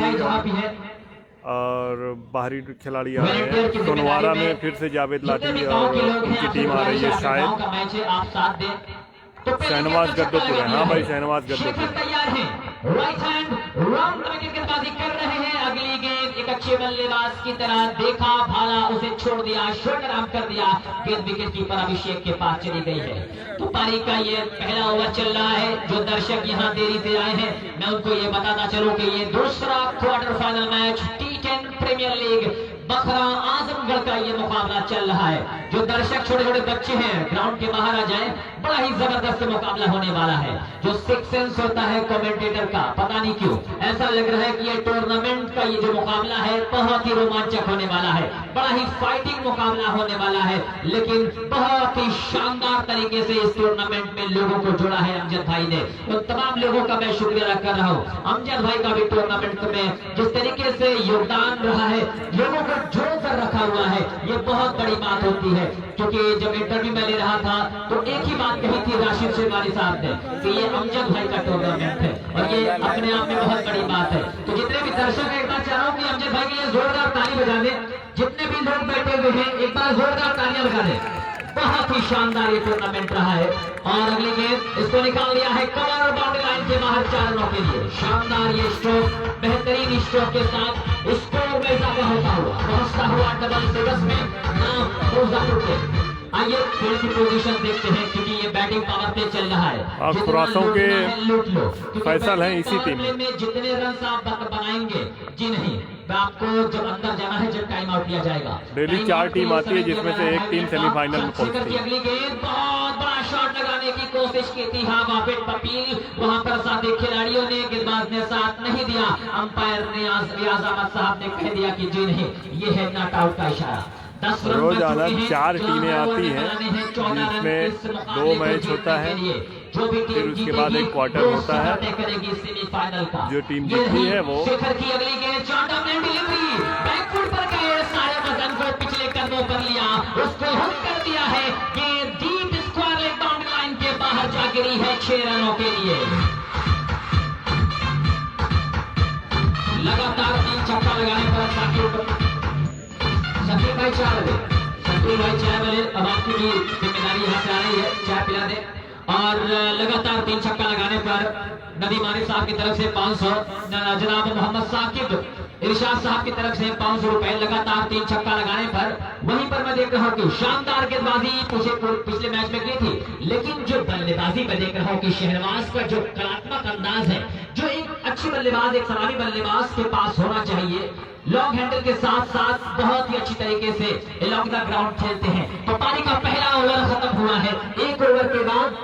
और बाहरी खिलाड़ी आ रहे हैं। सोनवारा में फिर से जावेद लाठी और उनकी टीम आ रही है शायद। शहनवाज गद्दोपुर है, हाँ भाई शहनवाज गद्दोपुर। तैयार है, राइट हैंड राउंड में गेंदबाजी कर रहे हैं। अगली गेंद एक अच्छे बल्लेबाज की तरह देखा, भाला, उसे छोड़ दिया, शोल्डर आर्म कर दिया। गेंद विकेट कीपर अभिषेक के पास चली गई है। तो पारी का ये पहला ओवर चल रहा है। जो दर्शक यहाँ देरी से आए हैं, मैं उनको ये बताना चलूं कि ये दूसरा quarter final match T10 premier league Bakhra Azamgarh का ये मुकाबला चल रहा है। जो दर्शक छोटे छोटे बच्चे हैं ग्राउंड के बाहर आ जाएं, बड़ा ही जबरदस्त मुकाबला होने वाला है। जो सिक्स सेंस होता है कमेंटेटर का, पता नहीं क्यों ऐसा लग रहा है कि ये टूर्नामेंट का ये जो मुकाबला है बहुत ही रोमांचक होने वाला है, बड़ा ही फाइटिंग मुकाबला होने वाला है। लेकिन बहुत ही शानदार तरीके से इस टूर्नामेंट में लोगों को जोड़ा है अमजद भाई ने। तो तमाम लोगों का मैं शुक्रिया अदा कर रहा हूँ। अमजद भाई का भी टूर्नामेंट में जिस तरीके से योगदान रहा है, लोगों को जोड़ कर रखा हुआ है, ये बहुत बड़ी बात होती है। क्योंकि जब इंटरव्यू में ले रहा था तो एक ही बात कही थी राशिद शेरवानी साहब ने कि ये अमजद भाई का टूर्नामेंट है और ये अपने आप में बहुत बड़ी बात है। तो जितने भी दर्शक हैं, एक बार चाह रहा हूँ कि अमजद भाई के लिए जोरदार ताली बजा दें। जितने भी लोग बैठे हुए हैं एक बार जोरदार तालियां बजा दें। बहुत ही शानदार ये टूर्नामेंट रहा है। और अगली गेंद इसको निकाल लिया है कवर बाउंड्री लाइन के बाहर 4 रनों के लिए। शानदार ये स्ट्रोक, बेहतरीन स्ट्रोक के साथ स्कोर में इजाफा होता हुआ पहुंचता हुआ डबल फिगर्स में नाम मुजफ्फर के। आइए फील्ड की पोजीशन देखते हैं क्योंकि ये बैटिंग पावर पे चल रहा है। अब खुरासों के फैसल हैं इसी टीम में। जितने रन आप बनाएंगे जी नहीं, आपको जब अंदर जाना है, जब टाइम आउट दिया जाएगा। डेली 4 टीम आती है जिसमें से एक टीम सेमीफाइनल में पहुंचती है। अगली गेंद बहुत बड़ा शॉट लगाने की कोशिश की थी हाफिज पपील, वहां पर साथी खिलाड़ियों ने, गेंदबाज ने साथ नहीं दिया। अंपायर ने रियाज अहमद साहब ने कह दिया कि जी नहीं, ये है नॉट आउट का इशारा। रोजाना 4 टीमें आती हैं जिसमें 2 मैच होता है, फिर उसके बाद एक क्वार्टर होता है। जो टीम जीतती है वो शेखर की अगली गेंद डिलीवरी बैकफुट पर गए, सारे वजन को पिछले कदमों पर लिया, उसको हुक कर दिया है। गेंद deep square leg boundary line के बाहर जा गिरी है 6 रनों के लिए। लगातार 3 छक्का लगाने पर शकील भाई चाय बने, शकील भाई चाय बने। अब आपकी भी जिम्मेदारी यहाँ से आ रही है, चाय पिला दे। और लगातार 3 छक्का लगाने पर नदी मानी साहब की तरफ से 500, जनाब मोहम्मद साकिब इरशाद साहब की तरफ से 500 रुपए। लगातार 3 छक्का लगाने पर वहीं पर मैं देख रहा हूँ कि शानदार गेंदबाजी पिछले मैच में की थी, लेकिन जो बल्लेबाजी मैं देख रहा हूँ कि शहनवाज का जो कलात्मक अंदाज है, जो एक अच्छी बल्लेबाज, एक सलामी बल्लेबाज के पास होना चाहिए, लॉन्ग हैंडल के साथ साथ बहुत ही अच्छी तरीके से अलॉन्ग द ग्राउंड खेलते हैं। तो पारी का पहला ओवर खत्म हुआ है। 1 ओवर के बाद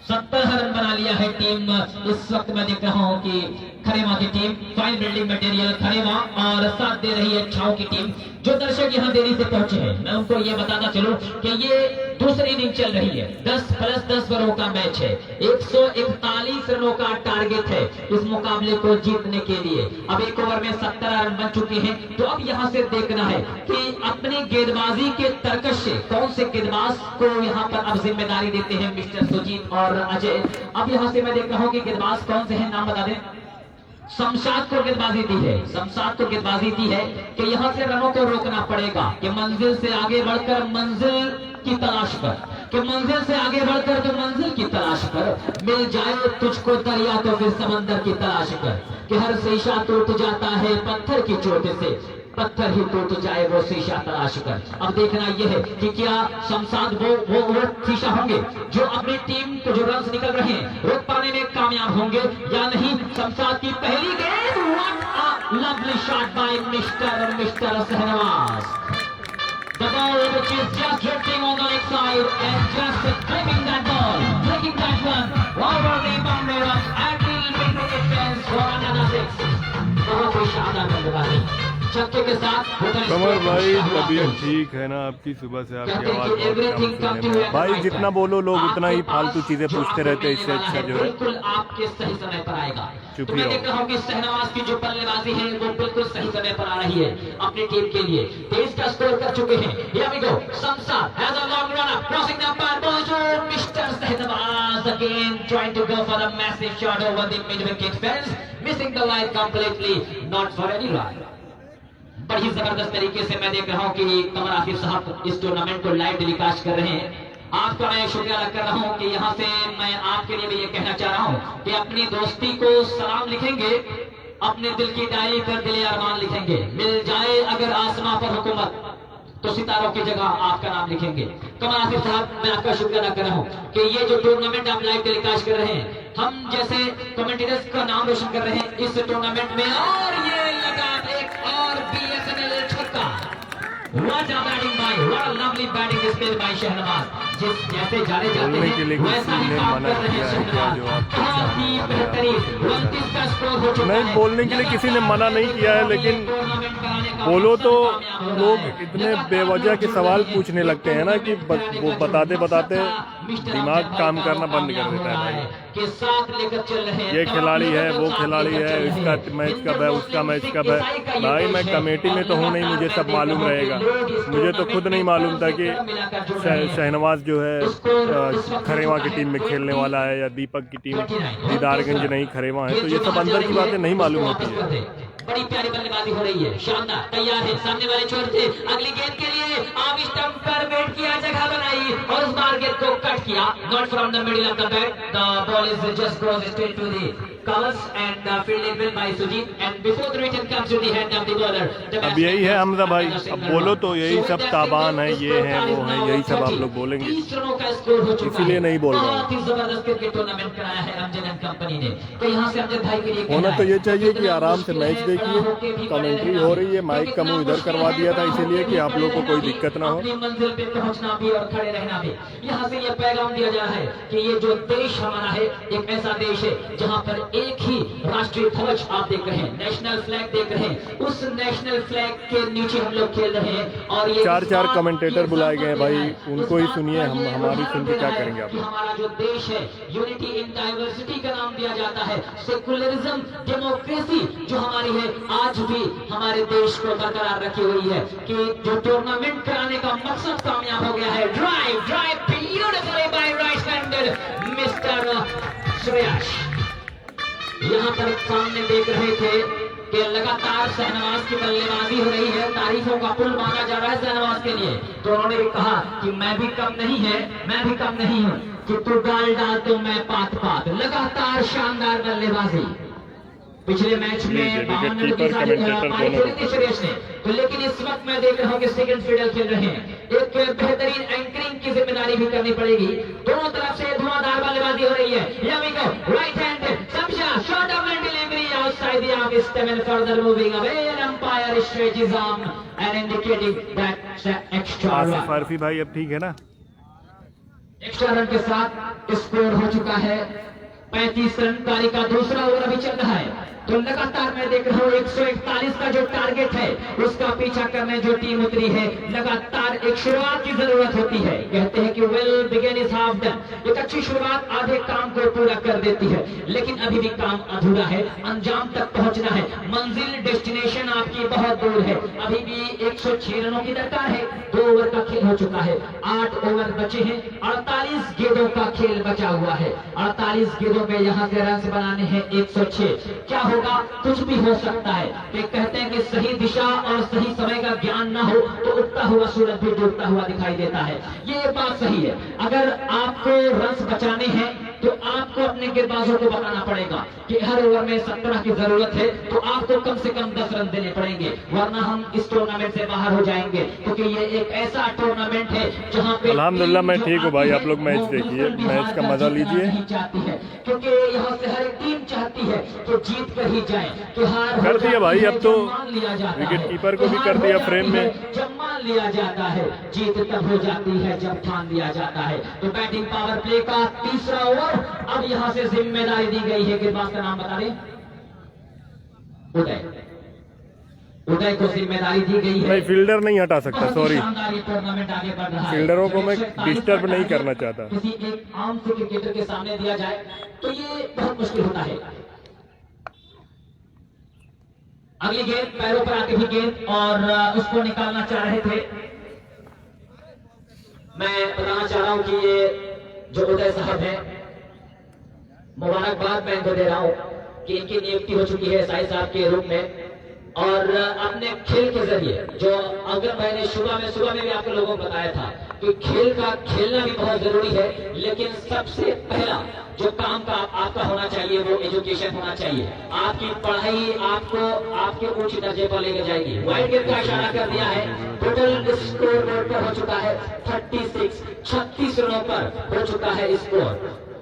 70 रन बना लिया है टीम। इस वक्त मैं देख रहा हूं कि खरेमा की टीम, फाइन बिल्डिंग मटेरियल खरेमा, और साथ दे रही है छाव की टीम। जो दर्शक यहां देरी से पहुंचे हैं, मैं उनको ये बताना चलूं कि ये दूसरी इनिंग चल रही है। 10 + 10 ओवरों का मैच है। 141 रनों का टारगेट है इस मुकाबले को जीतने के लिए। अब 1 ओवर में 17 रन बन चुके हैं। तो अब यहां से देखना है कि अपनी गेंदबाजी के तर्कश से कौन से गेंदबाज को यहां पर अब जिम्मेदारी देते हैं मिस्टर सुजीत और अजय। अब यहां से मैं देख रहा हूं कि गेंदबाज कौन से हैं, नाम बता दें। शमशाद को गेंदबाजी दी है, शमशाद को गेंदबाजी दी है कि यहां से रनों को रोकना पड़ेगा कि मंजिल से आगे बढ़कर मंजिल की तलाश कर, कि मंजिल से आगे बढ़कर तो मंजिल की तलाश कर, मिल जाए तुझको दरिया तो फिर समंदर की तलाश कर, कि हर शीशा टूट जाता है पत्थर की चोट से, पत्थर ही टूट जाए वो शीशा तलाश कर। अब देखना यह है कि क्या शमशाद वो शीशा होंगे जो अपनी टीम को जो रन निकल रहे हैं रोक पाने में कामयाब होंगे या नहीं। शमशाद की पहली गेंद, what a lovely shot bye mister Shahnawaz. The ball which is just drifting on the leg side and just clipping that ball, breaking that one over the boundary line and will make the defense for another 6। बहुत ही शानदार बल्लेबाजी छक्के के साथ। कमर भाई तबीयत ठीक है ना आपकी? सुबह से आपकी आवाज बहुत कम सुनने में। भाई जितना बोलो लोग उतना ही फालतू चीजें पूछते रहते हैं, इससे अच्छा जो है बिल्कुल आपके सही समय पर आएगा। चुप तो मैं देख रहा हूँ कि शहनवाज की जो बल्लेबाजी है वो बिल्कुल सही समय पर आ रही है अपनी टीम के लिए। 23 का स्कोर कर चुके हैं। Here we go. Samsad has a long run up, crossing the umpire. Bonjour, Mr. Shahbaz again trying to go for a massive shot over the mid-wicket fence, missing the line completely, not for any run. बड़ी जबरदस्त तरीके से मैं देख रहा हूँ कि कमर आसिफ साहब इस टूर्नामेंट को लाइव टेलीकास्ट कर रहे हैं। आपका मैं शुक्रिया अदा कर रहा हूँ कि यहाँ से मैं आपके लिए भी ये कहना चाह रहा हूँ कि अपनी दोस्ती को सलाम लिखेंगे अपने दिल की डायरी पर दिल अरमान लिखेंगे। मिल जाए अगर आसमां पर हुकूमत तो सितारों की जगह आपका नाम लिखेंगे। कमल आसिफ साहब, मैं आपका शुक्र अदा कर रहा हूँ कि ये जो टूर्नामेंट आप लाइव टेलीकास्ट कर रहे हैं, हम जैसे कमेंटेटर्स का नाम रोशन कर रहे हैं इस टूर्नामेंट में। और ये लगा एक और BSNL छक्का। What a batting by, what a lovely batting display by Shahnawaz. जिस जैसे जाने जाते हैं वैसा ही काम कर रहे हैं शहनवाज। बहुत ही बेहतरीन 29 का स्कोर हो चुका है। नहीं, बोलने के लिए किसी ने मना नहीं किया है, लेकिन बोलो तो लोग इतने बेवजह के सवाल पूछने लगते हैं ना कि वो बताते बताते दिमाग काम करना बंद कर देता है भाई। ये खिलाड़ी है, वो खिलाड़ी है, इसका मैच कब है, उसका मैच कब है। भाई मैं कमेटी में तो हूँ नहीं, मुझे सब मालूम रहेगा। मुझे तो खुद नहीं मालूम था कि शहनवाज जो है खरेवा की टीम में खेलने वाला है या दीपक की टीम दीदारगंज नहीं खरेवा है। तो ये सब अंदर की बातें नहीं मालूम होती है। बड़ी प्यारी बल्लेबाजी हो रही है, शानदार, तैयार है। सामने वाले छोर से अगली गेंद के लिए आप स्टंप पर वेट किया, जगह बनाई और उस बार गेंद को कट किया। Not from the middle of the bat, the ball is just goes straight to the covers and fielding well by Sujit and before the return comes to the hand of the bowler. अब यही है हमजा भाई, अब बोलो तो यही सब ताबान है, ये है वो है, यही सब आप लोग बोलेंगे, 30 रनों का स्कोर हो चुका है। इसीलिए नहीं बोल रहा हूँ। बहुत ही जबरदस्त क्रिकेट टूर्नामेंट कराया है अमजद एंड कंपनी ने। तो यहाँ से अमजद भाई के लिए होना तो ये चाहिए कि आराम से मैच देखिए, कमेंट्री हो रही है, माइक का मुंह इधर करवा दिया था इसीलिए कि आप लोग को कोई दिक्कत ना हो। अपनी मंजिल पे पहुंचना भी और खड़े रहना भी। यहाँ से ये पैगाम दिया जा रहा है कि ये जो देश हमारा है एक ऐसा देश है जहाँ पर एक ही राष्ट्रीय ध्वज आप देख रहे हैं, नेशनल फ्लैग देख रहे हैं, उस नेशनल फ्लैग के नीचे हम लोग खेल रहे हैं। और ये चार कमेंटेटर बुलाए गए भाई, उनको ही सुनिए, हम हमारी सुन के क्या करेंगे आप। हमारा जो देश है यूनिटी इन डाइवर्सिटी का नाम दिया जाता है, सेकुलरिज्म, डेमोक्रेसी जो हमारी है आज भी हमारे देश को बरकरार रखी हुई है। कि जो टूर्नामेंट कराने का मकसद कामयाब हो गया है। Drive beautifully by right handed mister Shreyas. यहाँ पर सामने देख रहे थे कि लगातार शहनवाज की बल्लेबाजी हो रही है, तारीफों का पुल मांगा जा रहा है शहनवाज के लिए। तो उन्होंने भी कहा कि मैं भी कम नहीं है, मैं भी कम नहीं हूँ, कि तू डाल तो मैं पात। लगातार शानदार बल्लेबाजी। पिछले मैच में 52 रन की सुरेश ने, तो लेकिन इस वक्त मैं देख रहा हूँ कि सेकंड फील्डर खेल रहे हैं। एक बेहतरीन एंकरिंग की जिम्मेदारी भी करनी पड़ेगी। दोनों तरफ से धुआंधार बल्लेबाजी हो रही है। Here we go, right hand, Samsha, short of and delivery outside the arm, Steven further moving away, and umpire stretches arm and indicating that extra run. फारफी भाई अब ठीक है ना? एक्स्ट्रा रन के साथ स्कोर हो चुका है 35 रन। पारी का दूसरा ओवर अभी चल रहा है। तो लगातार मैं देख रहा हूँ 141 का जो टारगेट है उसका पीछा करने जो टीम उतरी है। लगातार एक शुरुआत की जरूरत होती है। कहते हैं कि well begin is half done. एक अच्छी शुरुआत आधे काम को पूरा कर देती है, लेकिन अभी भी काम अधूरा है। अंजाम तक पहुंचना है, मंजिल डेस्टिनेशन आपकी बहुत दूर है। अभी भी 106 रनों की दरकार है। 2 ओवर का खेल हो चुका है, 8 ओवर बचे हैं, 48 गेंदों का खेल बचा हुआ है। 48 गेंदों में यहाँ से रन बनाने हैं 106। क्या होगा? कुछ भी हो सकता है। कि कहते हैं कि सही दिशा और सही समय का ज्ञान ना हो तो उगता हुआ सूरज भी डूबता हुआ दिखाई देता है। ये बात सही है। अगर आपको रन बचाने हैं तो आपको अपने गेंदबाजों को बताना पड़ेगा कि हर ओवर में 17 की जरूरत है, तो आपको कम से कम 10 रन देने पड़ेंगे, वरना हम इस टूर्नामेंट से बाहर हो जाएंगे। क्योंकि ये एक ऐसा टूर्नामेंट है जहाँ पे अल्हम्दुलिल्लाह मैं ठीक हूँ भाई। आप लोग मैच देखिए, मैच का मजा लीजिए। नहीं चाहती है क्योंकि यहाँ से हर एक टीम चाहती है कि जीत कर ही जाए। कि हार कर दिया भाई, अब तो लिया जाता है, विकेट कीपर को भी कर दिया फ्रेम में। जब मान लिया जाता है, जीत तब हो जाती है जब ठान लिया जाता है। तो बैटिंग पावर प्ले का तीसरा ओवर। अब यहाँ से जिम्मेदारी दी गई है, गेंदबाज का नाम बता दें, उदय को जिम्मेदारी दी गई है। मैं फील्डर नहीं हटा सकता, सॉरी। टूर्नामेंट आगे बढ़ रहा है। फील्डरों को मैं डिस्टर्ब नहीं करना चाहता। किसी एक आम से क्रिकेटर के सामने दिया जाए तो ये बहुत मुश्किल होता है। अगली गेंद पैरों पर आती हुई गेंद और उसको निकालना चाह रहे थे। मैं बताना चाह रहा हूं कि ये जो उदय साहब है, मुबारकबाद मैं इनको दे रहा हूं कि इनकी नियुक्ति हो चुकी है साई साहब के रूप में। और अपने खेल के जरिए जो अगर मैंने सुबह में भी आप लोगों को बताया था कि खेल का खेलना भी बहुत जरूरी है, लेकिन सबसे पहला जो काम का आपका होना चाहिए वो एजुकेशन होना चाहिए। आपकी पढ़ाई आपको आपके उच्च दर्जे पर लेकर जाएगी। वाइड गेट का इशारा कर दिया है। टोटल स्कोर बोर्ड पर हो चुका है 36 रनों पर हो चुका है स्कोर।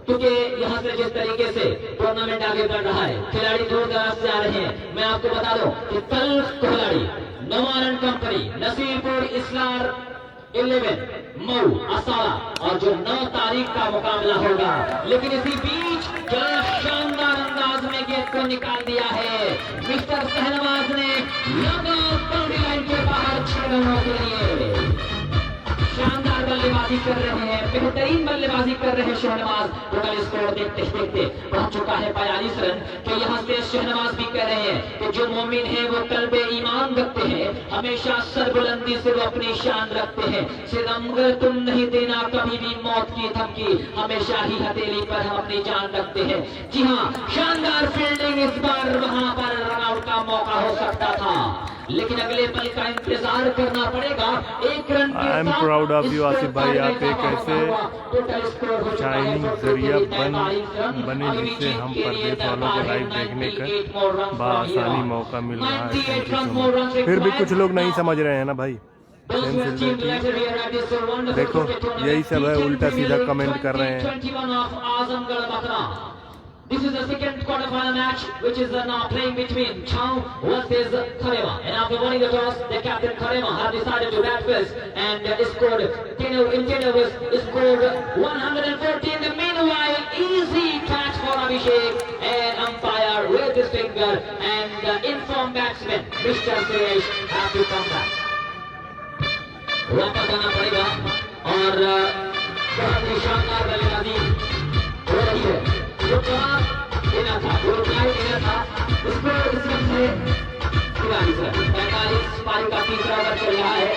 क्योंकि यहाँ से जिस तरीके से टूर्नामेंट आगे बढ़ रहा है, खिलाड़ी दूर दराज से आ रहे हैं। मैं आपको बता दूं कि कल खिलाड़ी नोमान कंपनी नसीरपुर इस्लार 11 मऊ असाला और जो 9 तारीख का मुकाबला होगा, लेकिन इसी बीच क्या शानदार अंदाज में गेंद को निकाल दिया है मिस्टर शहनवाज ने बाउंड्री लाइन के बाहर 6 रनों के लिए। शानदार बल्लेबाजी कर रहे हैं, बेहतरीन बल्लेबाजी कर रहे हैं शहनवाज। टोटल स्कोर देखते देखते पहुंच चुका है 42 रन। तो यहाँ से शहनवाज भी कह रहे हैं कि जो मोमिन है वो कल्बे ईमान रखते हैं, हमेशा सरबुलंदी से वो अपनी शान रखते हैं। सितमगर तुम नहीं देना कभी भी मौत की धमकी, हमेशा ही हथेली पर हम अपनी जान रखते हैं। जी हाँ, शानदार फील्डिंग इस बार वहां पर रनआउट का मौका हो सकता था, लेकिन अगले पल का इंतजार करना पड़ेगा। 1 रन के I am proud of you Asif भाई। आप एक ऐसे शाइनिंग जरिया बने जिससे हम परदेश वालों को लाइव देखने का बआसानी मौका मिल रहा है। Thank you so much. फिर भी कुछ लोग नहीं समझ रहे हैं ना भाई। देखो यही सब है, उल्टा सीधा कमेंट कर रहे हैं। This is the second quarter-final match, which is now playing between Chao versus Karema. And after winning the toss, the captain Karema have decided to bat first and scored 10 overs, scored 114. The meanwhile, easy catch for Abhishek and umpire with his finger and the informed batsman, Mr. Suresh, have to come back. वापस आना पड़ेगा और बहुत ही शानदार बल्लेबाजी हो रही है। जो जवाब देना था, जो रिप्लाई देना था, उसको इस वक्त से 45 पारी का तीसरा ओवर चल रहा है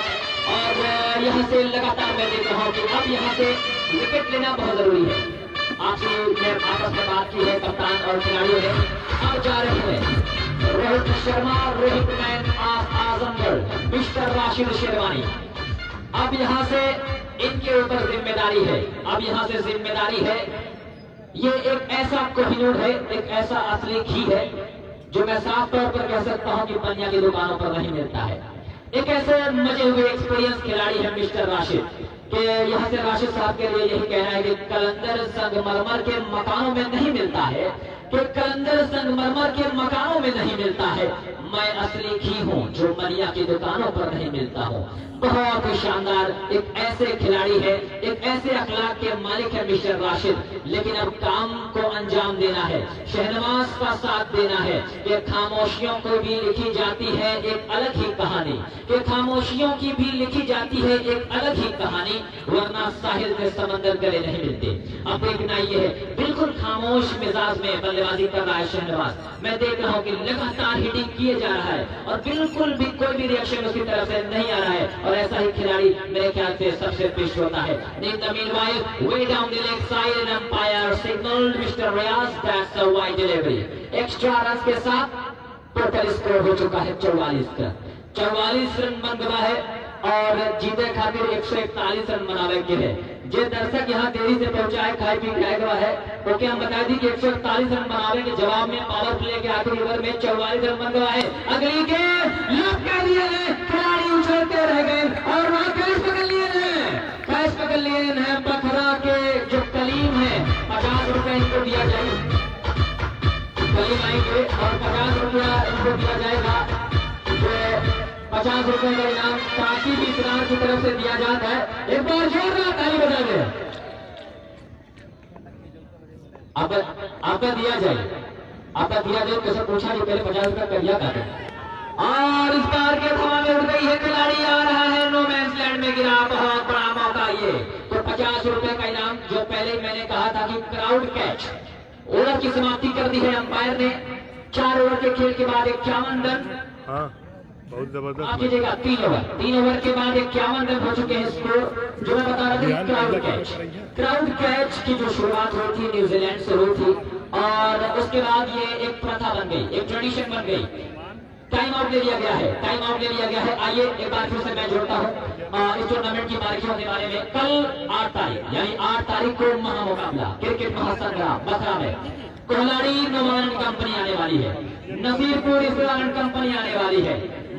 और यहाँ से लगातार मैं देख रहा हूँ कि अब यहाँ से विकेट लेना बहुत जरूरी है। आपसे मैं आपस में बात की है कप्तान और खिलाड़ियों ने। अब जा रहे हैं Rohit Sharma, Rohit man of Azamgarh, mister Rashid sherwani. अब यहाँ से इनके ऊपर जिम्मेदारी है। अब यहाँ से जिम्मेदारी है, ये एक ऐसा कोहिनूर है, एक ऐसा असली घी है जो मैं साफ तौर पर कह सकता हूं कि बनिया की दुकानों पर नहीं मिलता है। एक ऐसे मजे हुए एक्सपीरियंस खिलाड़ी है मिस्टर राशिद के यहाँ से राशिद साहब के लिए यही कहना है कि कलंदर संगमरमर के मकानों में नहीं मिलता है, कि कलंदर संगमरमर के मकानों में नहीं मिलता है। मैं असली घी हूँ जो बनिया की दुकानों पर नहीं मिलता हूँ। बहुत ही शानदार एक ऐसे खिलाड़ी है, एक ऐसे अखलाक के मालिक है मिस्टर राशिद। लेकिन अब काम को अंजाम देना है, शहनवाज का साथ देना है। कि खामोशियों को भी लिखी जाती है एक अलग ही कहानी, कि खामोशियों की भी लिखी जाती है एक अलग ही कहानी, वरना साहिल में समंदर गले नहीं मिलते। अब देखना ये है, बिल्कुल खामोश मिजाज में बल्लेबाजी कर रहा है शहनवाज। मैं देख रहा हूँ कि लगातार हिटिंग किए जा रहा है और बिल्कुल भी कोई भी रिएक्शन उसकी तरफ से नहीं आ रहा है। और ऐसा ही खिलाड़ी मेरे ख्याल से सबसे बेस्ट होता है। In the meanwhile, way down the leg side, an umpire signaled Mr. Riyaz that's a wide delivery. Extra runs के साथ टोटल स्कोर हो चुका है 44 का। 44 रन बन गया है और जीते खातिर 141 रन बनावे के है। जे दर्शक यहाँ देरी से पहुंचा है, खाई पी खाए गया है, तो क्या हम बता दी कि 141 रन बनावे के जवाब में पावर प्ले के आखिरी ओवर में 44 रन बन गया है। अगली के लपका दिए हैं, खिलाड़ी उछलते रह गए और वहां कैच पकड़ लिए हैं, कैच पकड़ लिए हैं। बखरा के जो कलीम है 50 रुपए इनको दिया जाए, कलीम आएंगे और 50 रुपया इनको दिया जाएगा। जो 50 रुपए का इनाम ताकि भी इस्लाम की तरफ से दिया जाता है। एक बार जोरदार ताली बजा दे। आपका दिया जाए, आपका दिया जाए। कैसे पूछा कि पहले 50 रुपए का दिया था और इस बार के हवा में उड़ गई है, खिलाड़ी आ रहा है, नो मैंस लैंड में गिरा। बहुत बड़ा मौका ये, तो 50 रुपए का इनाम जो पहले मैंने कहा था कि क्राउड कैच। ओवर की समाप्ति कर दी है अंपायर ने। 4 ओवर के खेल के बाद 51 रन। बहुत जबरदस्त। आप कीजिएगा 3 ओवर के बाद 51 रन हो चुके हैं स्कोर। जो मैं बता रहा था क्राउड कैच की जो शुरुआत हुई थी न्यूजीलैंड से हुई थी और उसके बाद ये एक प्रथा बन गई, एक ट्रेडिशन बन गई टाइम आउट ले लिया गया है, टाइम आउट ले लिया गया है। आइए एक बार फिर से मैं जोड़ता हूँ इस टूर्नामेंट की बारीकियों के बारे में। कल 8 तारीख यानी 8 तारीख को महामुकाबला क्रिकेट महासंग्राम बसरा में कोहलाड़ी नोमान कंपनी आने वाली है, नसीरपुर इस्लाम कंपनी आने वाली है,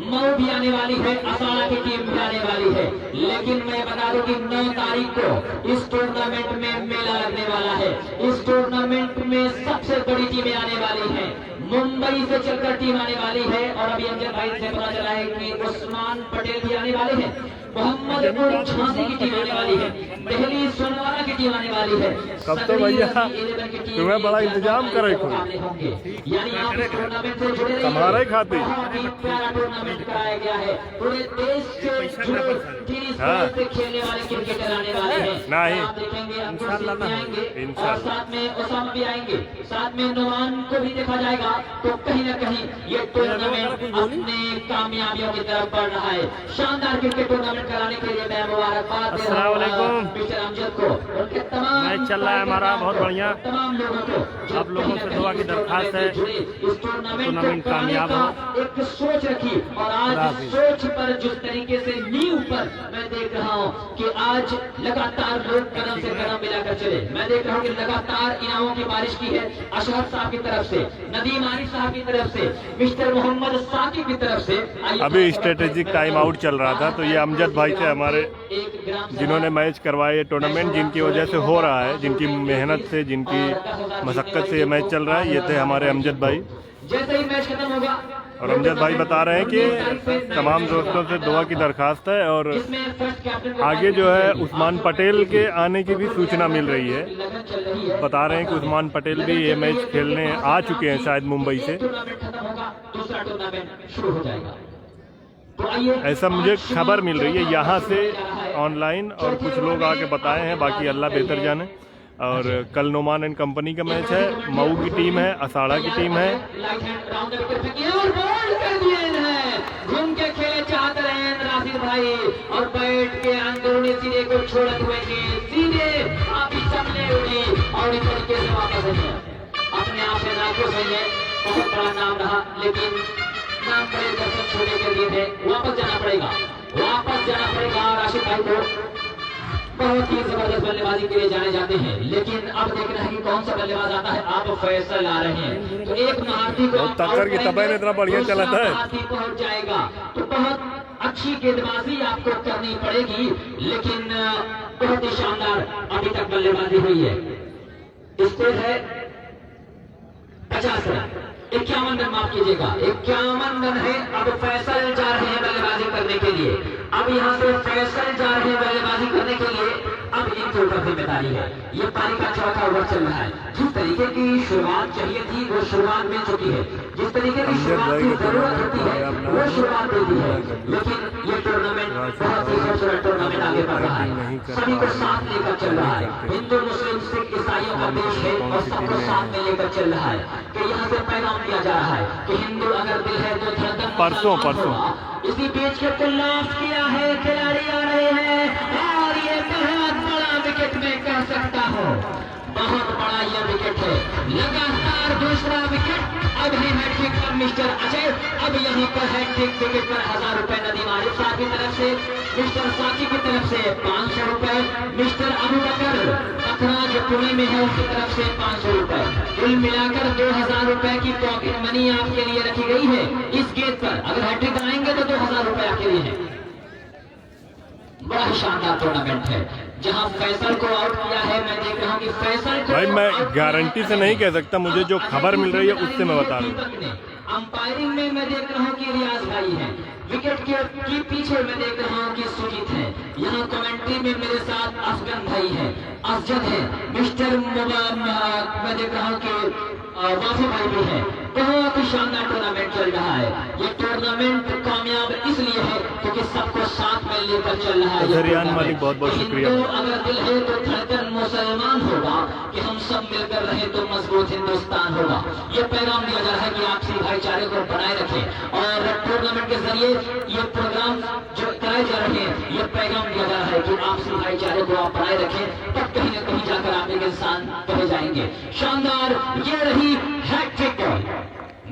मऊ भी आने वाली है, असाड़ा की टीम भी आने वाली है। लेकिन मैं बता दूं कि 9 तारीख को इस टूर्नामेंट में मेला लगने वाला है। इस टूर्नामेंट में सबसे बड़ी टीमें आने वाली हैं। मुंबई से चलकर टीम आने वाली है और अभी अंजन भाई से पता चला है कि उस्मान पटेल भी आने वाले हैं, मोहम्मदपुर झांसी की टीम आने वाली है, दिल्ली सोनवारा की टीम आने वाली है। कब तो भैया तुम्हें बड़ा इंतजाम करे होंगे, यानी आप इस टूर्नामेंट से जुड़े रहिए। हमारे खाते बहुत ही प्यारा टूर्नामेंट कराया गया है। पूरे देश से जुड़े 30 से खेलने वाले क्रिकेटर आने वाले हैं। नहीं, आप देखेंगे अंकुर सिंह भी आएंगे और साथ में ओसामा भी आएंगे, साथ में नुमान को भी देखा जाएगा। तो कहीं न कहीं ये टूर्नामेंट अपने कामयाबियों की तरफ बढ़ रहा है। शानदार क्रिकेट टूर्नामेंट कराने के लिए मैं मुबारकबाद दे रहा हूं मिस्टर अमजद को, उनके तमाम मैच चल रहा है हमारा बहुत बढ़िया। तमाम लोगों को आप लोगों से दुआ की दरखास्त है इस टूर्नामेंट कामयाब हो। एक सोच रखी और आज सोच पर जिस तरीके से नींव पर मैं देख रहा हूं कि आज लगातार लोग कदम से कदम मिलाकर चले। मैं देख रहा हूं कि लगातार इनामों की बारिश की है अशरफ साहब की तरफ से, नदीम आरिफ साहब की तरफ से, मिस्टर मोहम्मद साकिब की तरफ से। अभी स्ट्रेटेजिक टाइम आउट चल रहा था, तो ये अमजद भाई थे हमारे जिन्होंने मैच करवाए टूर्नामेंट, जिनकी वजह से हो रहा है, जिनकी मेहनत से, जिनकी मशक्कत से ये मैच चल रहा है। ये थे हमारे अमजद भाई। जैसे ही मैच खत्म होगा और अमजद भाई बता रहे हैं कि तमाम दोस्तों से दुआ की दरखास्त है और आगे जो है उस्मान पटेल के आने की भी सूचना मिल रही है। बता रहे हैं कि उस्मान पटेल भी ये मैच खेलने आ चुके हैं शायद मुंबई से। ऐसा मुझे खबर मिल रही है यहाँ से ऑनलाइन, और कुछ लोग आके बताए हैं, बाकी अल्लाह बेहतर जाने। और कल नोमान एंड कंपनी का मैच है, मऊ की टीम है, असाड़ा की टीम है। घूम के खेले चाहते रहे राशिद भाई और बैठ के अंदरूनी सिरे को छोड़ते हुए सीधे आप चलने उड़ी और इस तरीके से वापस है। अपने आप से नाखुश है, बहुत बड़ा नाम रहा, लेकिन नाम बड़े दर्शक छोड़े के लिए थे। वापस जाना पड़ेगा, वापस जाना पड़ेगा। राशिद भाई को बहुत ही जबरदस्त बल्लेबाजी के लिए जाने जाते हैं, लेकिन अब देखना है कि कौन सा बल्लेबाज आता है। आप फैसल आ रहे हैं तो एक महारथी को टक्कर की तबाही इतना बढ़िया चलाता है, महारथी पहुंच जाएगा। तो बहुत अच्छी गेंदबाजी आपको करनी पड़ेगी, लेकिन बहुत ही शानदार अभी तक बल्लेबाजी हुई है। स्कोर है 50 रन, 51 रन माफ कीजिएगा, 51 रन है। अब फैसल जा रहे हैं बल्लेबाजी करने के लिए। अब यहाँ से फैसल जा रहे हैं बल्लेबाजी करने के लिए। अब इनके ऊपर जिम्मेदारी है। ये पारी का चौथा ओवर चल रहा है। जिस तरीके की शुरुआत चाहिए थी वो शुरुआत मिल चुकी है, जिस तरीके की शुरुआत की जरूरत होती है वो शुरुआत दे दी है। लेकिन ये टूर्नामेंट बहुत ही खूबसूरत टूर्नामेंट आगे बढ़ रहा है, सभी को साथ लेकर चल रहा है। हिंदू मुस्लिम सिख ईसाइयों का देश है और सबको साथ में लेकर चल रहा है। कि यहाँ से पैगाम दिया जा रहा है कि हिंदू अगर दिल है तो धड़कन परसों इसी बीच के तलाश किया है, खिलाड़ी आ रहे हैं और ये बहुत बड़ा विकेट मैं कह सकता हूँ, बहुत बड़ा यह विकेट है। लगातार दूसरा विकेट। अब है हैट्रिक पर मिस्टर अजय। अब यहाँ पर हैट्रिक विकेट पर 1000 रुपए नदीम आरिफ साहब की तरफ से, मिस्टर साकी की तरफ से 500 रुपए, मिस्टर अबू बकर अखरा जो पुणे में है उसकी तरफ से 500 रुपए। कुल मिलाकर 2000 रुपए की पॉकेट मनी आपके लिए रखी गई है इस गेट पर। अगर हैट्रिक आएंगे तो 2000 रुपए आपके लिए है। बड़ा ही शानदार टूर्नामेंट है जहां फैसल को आउट किया है। मैं देख रहा हूं कि फैसल को भाई मैं गारंटी से नहीं कह सकता, मुझे जो खबर मिल रही है उससे मैं बता रहा हूँ। अंपायरिंग में मैं देख रहा हूं कि रियाज भाई है, विकेट के पीछे मैं देख रहा हूं कि सुजीत है, यहाँ कमेंट्री में मेरे साथ अफगन भाई है, अफजद है, मिस्टर मैं देख रहा हूं कि वाफी भाई भी है। बहुत ही शानदार टूर्नामेंट चल रहा है। ये टूर्नामेंट कामयाब इसलिए है क्योंकि सबको साथ में लेकर चल रहा है। रियान मालिक बहुत बहुत शुक्रिया। अगर दिल है तो धड़कन मुसलमान होगा, कि हम सब मिलकर रहे तो मजबूत हिंदुस्तान होगा। ये पैगाम दिया जा रहा है कि आपसी भाईचारे को बनाए रखें और टूर्नामेंट के जरिए ये प्रोग्राम जो कराए जा रहे हैं ये पैगाम दिया जा रहा है कि आपसी भाईचारे को आप बनाए रखें, तब कहीं न कहीं जाकर आप एक इंसान कहे जाएंगे। शानदार ये रही hat-trick.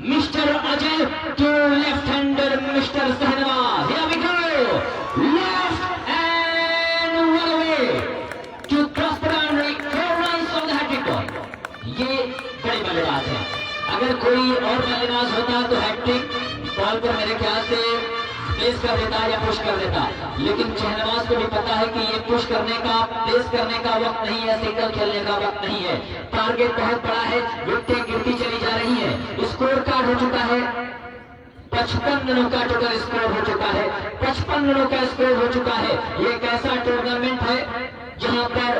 Mister Ajay to left hander mister Shahnawaz. Here we go. Left and one away to cross the boundary. 4 runs on the hat-trick ball. ये बड़ी बल्लेबाज है। अगर कोई और बल्लेबाज होता तो हैट्रिक बॉल पर मेरे ख्याल से प्लेस कर देता या पुश कर देता, लेकिन शहनवाज को भी पता है कि ये पुश करने का, प्लेस करने का वक्त नहीं है, सिंगल खेलने का वक्त नहीं है। टारगेट बहुत बड़ा है, विकेटें गिरती चली जा रही है। स्कोर कार्ड हो चुका है 55 रनों का टोटल स्कोर हो चुका है, 55 रनों का स्कोर हो चुका है। ये एक ऐसा टूर्नामेंट है जहां पर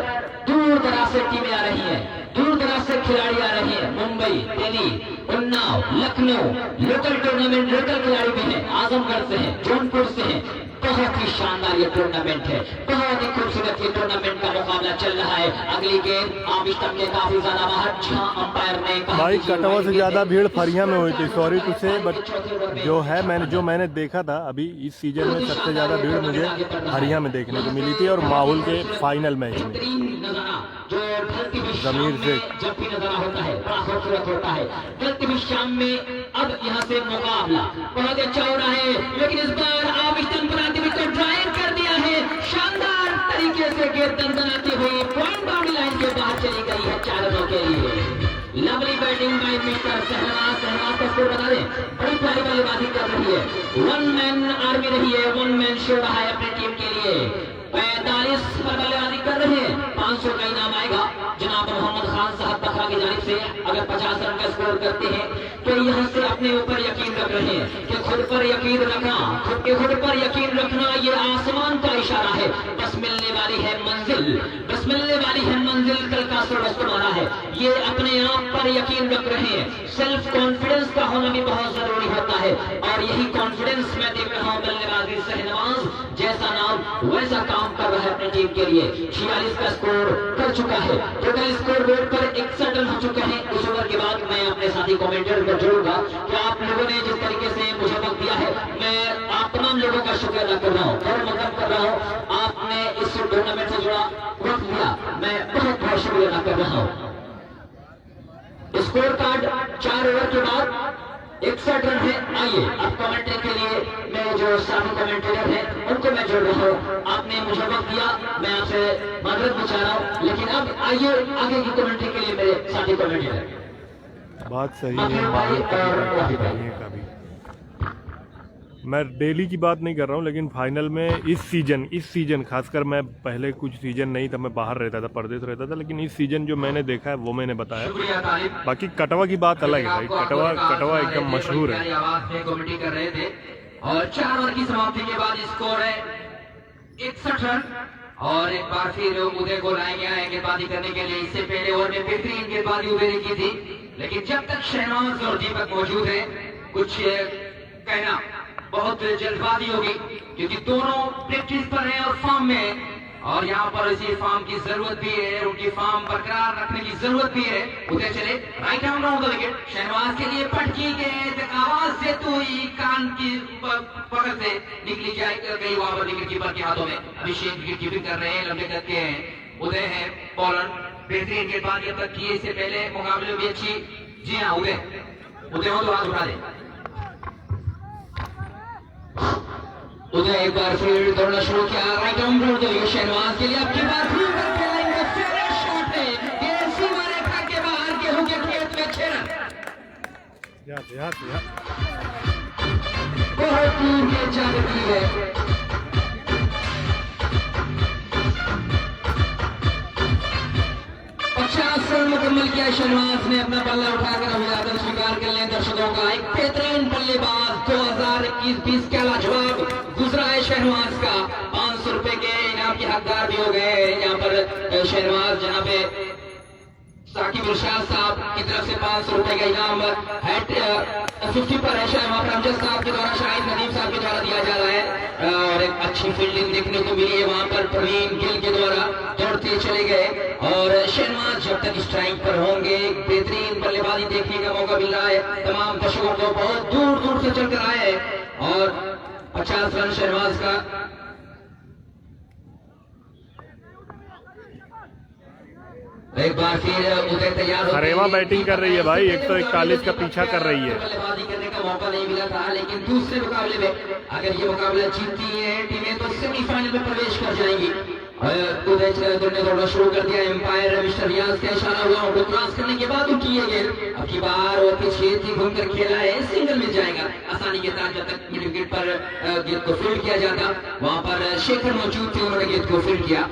दूर दराज से टीमें आ रही हैं, दूर दराज से खिलाड़ी आ रहे हैं। Mumbai, Delhi, Unnao, Lucknow, local tournament, local खिलाड़ी भी हैं, आजमगढ़ से हैं, जौनपुर से हैं। बहुत ही शानदार ये टूर्नामेंट है, बहुत ही खूबसूरत ये टूर्नामेंट का मुकाबला चल रहा है। अगली गेंद आप स्टंप के काफी ज्यादा बाहर, जहां अंपायर ने कहा भाई कटवा से ज्यादा भीड़ फरिया में हुई थी, सॉरी टू से, बट जो है मैंने देखा था अभी इस सीजन में सबसे ज्यादा भीड़ मुझे हरिया में देखने को मिली थी, और माहौल के फाइनल मैच में जो ढलती हुई शाम जमीर से में जब भी नजारा होता है बड़ा खूबसूरत होता है। ढलती हुई शाम में अब यहाँ से मुकाबला बहुत अच्छा हो रहा है, लेकिन इस बार आप स्टंप बनाते हुए को ड्राइव कर दिया है। शानदार तरीके से गेंद दनदनाती हुई पॉइंट बाउंड्री लाइन के बाहर चली गई है 4 रनों के लिए। Lovely batting bye mister Shahnawaz. Shahnawaz का स्कोर बता दें, बड़ी प्यारी बल्लेबाजी कर रही है, 1 मैन आर्मी रही है, 1 मैन शो रहा है अपनी टीम के लिए। 45 पर बल्लेबाजी कर रहे हैं, 500 का इनाम आएगा जनाब मोहम्मद खान साहब बखरा की जानिब से। अगर 50 रन का स्कोर करते हैं तो यहाँ से अपने ऊपर यकीन रख रहे हैं कि खुद पर यकीन रखना, खुद पर यकीन रखना ये आसमान का इशारा है। बस मिलने वाली है मंजिल, बस मिलने वाली है मंजिल, कल का सूरज तुम्हारा है। ये अपने आप पर यकीन रख रहे हैं। सेल्फ कॉन्फिडेंस का होना भी बहुत जरूरी होता है, और यही कॉन्फिडेंस मैं देख रहा हूँ बल्लेबाजी शहनवाज, जैसा नाम वैसा काम कर रहा है अपनी टीम के लिए। 46 का स्कोर कर चुका है, टोटल स्कोर बोर्ड पर 61 रन हो चुके हैं। इस ओवर के बाद मैं अपने साथी कमेंटेटर को जोड़ूंगा कि आप लोगों ने जिस तरीके से मुझे वक्त दिया है, मैं आप तमाम लोगों का शुक्रिया अदा कर रहा हूँ और मदद कर रहा हूँ। आपने इस टूर्नामेंट से जुड़ा वक्त दिया, मैं बहुत बहुत शुक्रिया अदा कर रहा हूँ। स्कोर कार्ड 4 ओवर के बाद 61 रन है। आइए अब कमेंट्री के लिए मैं जो साथी कमेंटेटर हैं उनको मैं जोड़ रहा हूँ। आपने मुझे वक्त दिया, मैं आपसे मदद भी चाह रहा हूँ, लेकिन अब आइए आगे की कमेंट्री के लिए मेरे साथी कमेंटेटर। बात सही है, माहौल का भी मैं डेली की बात नहीं कर रहा हूँ, लेकिन फाइनल में इस सीजन खासकर, मैं पहले कुछ सीजन नहीं था, मैं बाहर रहता था, परदेश रहता था, लेकिन इस सीजन जो मैंने देखा है वो मैंने बताया। बाकी कटवा की बात अलग है भाई, कटवा एकदम मशहूर है। आवाज में कमेंट्री कर रहे थे और 4 ओवर की समाप्ति के बाद स्कोर है 61 रन। और एक बार फिर उदय को लाया गया है गेंदबाजी करने के लिए। इससे पहले ओवर में बेहतरीन गेंदबाजी उदय ने की थी, लेकिन जब तक शहनवाज और दीपक मौजूद है कुछ कहना बहुत जल्दबाजी होगी, क्योंकि दोनों प्रैक्टिस पर हैं और फॉर्म में, और यहाँ पर इसी फॉर्म की जरूरत भी है, उनकी फॉर्म बरकरार रखने की जरूरत भी है। उधर चले right arm round the wicket, Shahnawaz के लिए पटकी गेंद आवाज से तो ही कान की पकड़ से निकली जाए गई, वहां पर विकेट कीपर के हाथों में। अभिषेक विकेट कीपिंग कर रहे हैं, लंबे कद के हैं। उदय है बॉलर, बेहतरीन गेंदबाजी अब तक की, इससे पहले मुकाबले में भी अच्छी। जी हाँ उदय हो तो हाथ उठा दे। उदय एक बार फिर दौड़ना शुरू किया, right arm round the wicket Shahnawaz के लिए। अब की बार फिर शॉट है, गेंद सीमा रेखा के बाहर, गेहूं के खेत में 6 रन। बहुत दूर गेंद जा रही है। मुकम्मल किया शहनवाज ने, अपना बल्ला उठाकर अभिवादन स्वीकार कर लें दर्शकों का। एक बेहतरीन बल्लेबाज 2021-20 का लाजवाब गुजरा है शहनवाज का। 500 रुपए के इनाम के हकदार भी हो गए यहाँ पर शहनवाज। जनाब साकिब इरशाद साहब की तरफ से 500 रुपए का इनाम 50 पर है, वहाँ पर अमजद साहब के द्वारा, शाहिद नदीम साहब के द्वारा दिया जा रहा है। और एक अच्छी फील्डिंग देखने को मिली है वहाँ पर, प्रवीण गिल के द्वारा दौड़ते चले गए। और शहनवाज जब तक स्ट्राइक पर होंगे, बेहतरीन बल्लेबाजी देखने का मौका मिल रहा है तमाम दर्शकों को, बहुत दूर दूर से चलकर आए हैं। और 50 रन शहनवाज का एक बार फिर उदय तैयार खरेमा बैटिंग कर रही है भाई, 141 का पीछा कर रही है। बल्लेबाजी करने का मौका नहीं मिला था, लेकिन दूसरे मुकाबले में अगर ये मुकाबला जीतती है टीमें तो सेमीफाइनल में प्रवेश कर जाएंगी। उदय ने दौड़ना शुरू कर दिया। एम्पायर मिस्टर रियाज का इशारा हुआ, उनको क्रॉस करने के बाद उनकी ये गेंद अब की बार और पीछे घूमकर खेला है, सिंगल मिल जाएगा आसानी के साथ। जब तक मिड विकेट पर गेंद को फील्ड किया जाता, वहां पर शेखर मौजूद थे, उन्होंने गेंद को फील्ड किया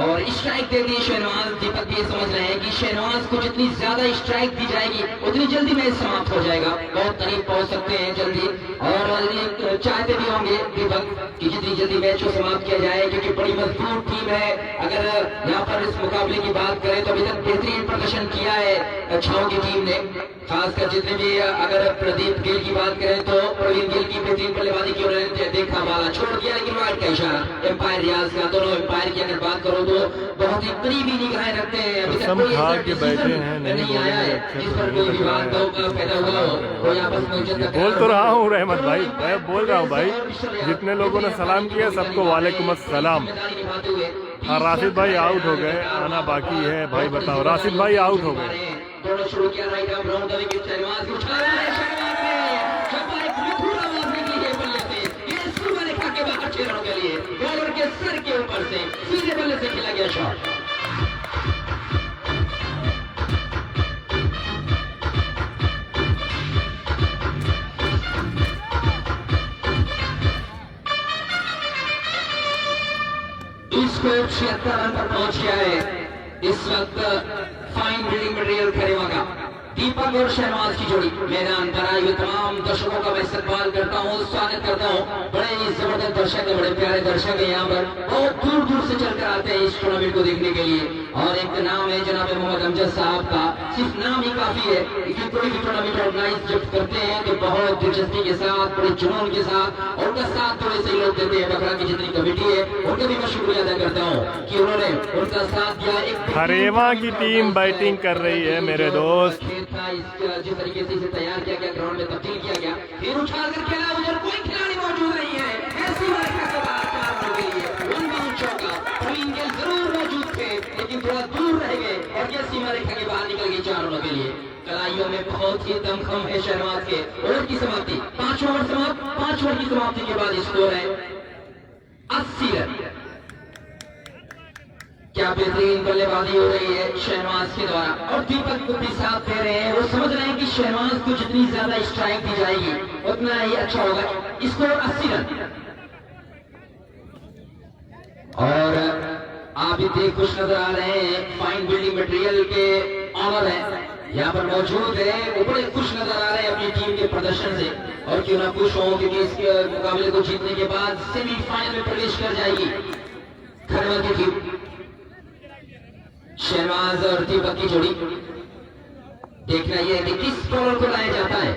और स्ट्राइक दे दी शहनवाज। दीपक भी ये समझ रहे हैं कि शहनवाज को जितनी ज्यादा स्ट्राइक दी जाएगी उतनी जल्दी मैच समाप्त हो जाएगा, बहुत करीब पहुंच सकते हैं जल्दी। और चाहते भी होंगे दीपक कि जितनी जल्दी मैच को समाप्त किया जाए, क्योंकि बड़ी मजबूत टीम है। अगर यहाँ पर इस मुकाबले की बात करें तो अभी तक बेहतरीन प्रदर्शन किया है छाओ की टीम ने, खासकर जितने भी अगर प्रदीप गिल की बात करें तो प्रवीण गिल की बेहतरीन बल्लेबाजी की उन्होंने देखा, बाला छोड़ दिया लेकिन वाइड का इशारा एम्पायर रियाज का। दोनों एम्पायर की अगर बात करो तो बहुत ही करीबी निगाहें रखते हैं। अभी तक कोई ऐसा डिसीजन नहीं आया है जिस पर कोई विवाद पैदा हुआ हो, कोई आपस में बोल तो रहा हूँ रहमत भाई, मैं बोल रहा हूँ भाई, जितने लोगों ने सलाम किया सबको वालेकुम अस्सलाम। हाँ राशिद भाई आउट हो गए, आना बाकी है भाई, बताओ राशिद भाई आउट हो गए। दोनों शुरू किया राइट आर्म राउंड करके शहनवाज को उठा रहा है, शहनवाज ने छक्का एक मधुर आवाज निकली है बल्ले से, ये सीमा रेखा के बाहर 6 रनों के लिए बॉलर के सर के ऊपर से सीधे बल्ले से खेला गया शॉट। स्कोर 76 रन पर पहुंच गया है इस वक्त। फाइन बिल्डिंग मटेरियल खरेवा का दीपक और शहनवाज की जोड़ी मैदान पर आए हुए तमाम दर्शकों का मैं इस्तकबाल करता हूँ, स्वागत करता हूँ। बड़े ही जबरदस्त दर्शक है, बड़े प्यारे दर्शक है यहाँ पर, बहुत दूर दूर से चलकर आते हैं इस टूर्नामेंट को देखने के लिए। और एक नाम है जनाब मोहम्मद अमजद साहब का, सिर्फ नाम ही काफी है कि कोई भी टूर्नामेंट ऑर्गेनाइज जब करते हैं तो बहुत दिलचस्पी के साथ, बड़े जुनून के साथ, और उनका साथ थोड़े से लोग देते हैं। बकरा की जितनी कमेटी है उनका भी मैं शुक्रिया अदा करता हूँ कि उन्होंने उनका साथ दिया। एक खरेमा की टीम बैटिंग कर रही है मेरे दोस्त, जिस तरीके से इसे तैयार किया गया, ग्राउंड में तब्दील किया गया, फिर उछाल कर खेला, उधर कोई खिलाड़ी मौजूद नहीं है, ऐसी मार्का के बाहर 4 रनों के लिए उनका चौका। प्रवीण गिल जरूर मौजूद थे लेकिन थोड़ा दूर रह गए और ये सीमा रेखा के बाहर निकल गई 4 रनों के लिए। कलाइयों में बहुत ही दमखम है शहनवाज के। ओवर की समाप्ति 5 ओवर समाप्त, 5 ओवर की समाप्ति के बाद स्कोर है 80 रन। क्या बेहतरीन बल्लेबाजी हो रही है शहनवाज के द्वारा, और दीपक को भी साथ दे रहे हैं। वो समझ रहे हैं कि शहनवाज को जितनी ज्यादा स्ट्राइक दी जाएगी उतना ही अच्छा होगा। Score 80 run. और आप इतने खुश नजर आ रहे हैं, फाइन बिल्डिंग मटेरियल के ऑनर है यहाँ पर मौजूद है, वो बड़े खुश नजर आ रहे हैं अपनी टीम के प्रदर्शन से। और क्यों ना खुश हो, क्योंकि इस मुकाबले को जीतने के बाद सेमीफाइनल में प्रवेश कर जाएगी खरवा की टीम। शहनवाज और दीपक की जोड़ी, देखना यह है कि किस बॉलर को लाया जाता है।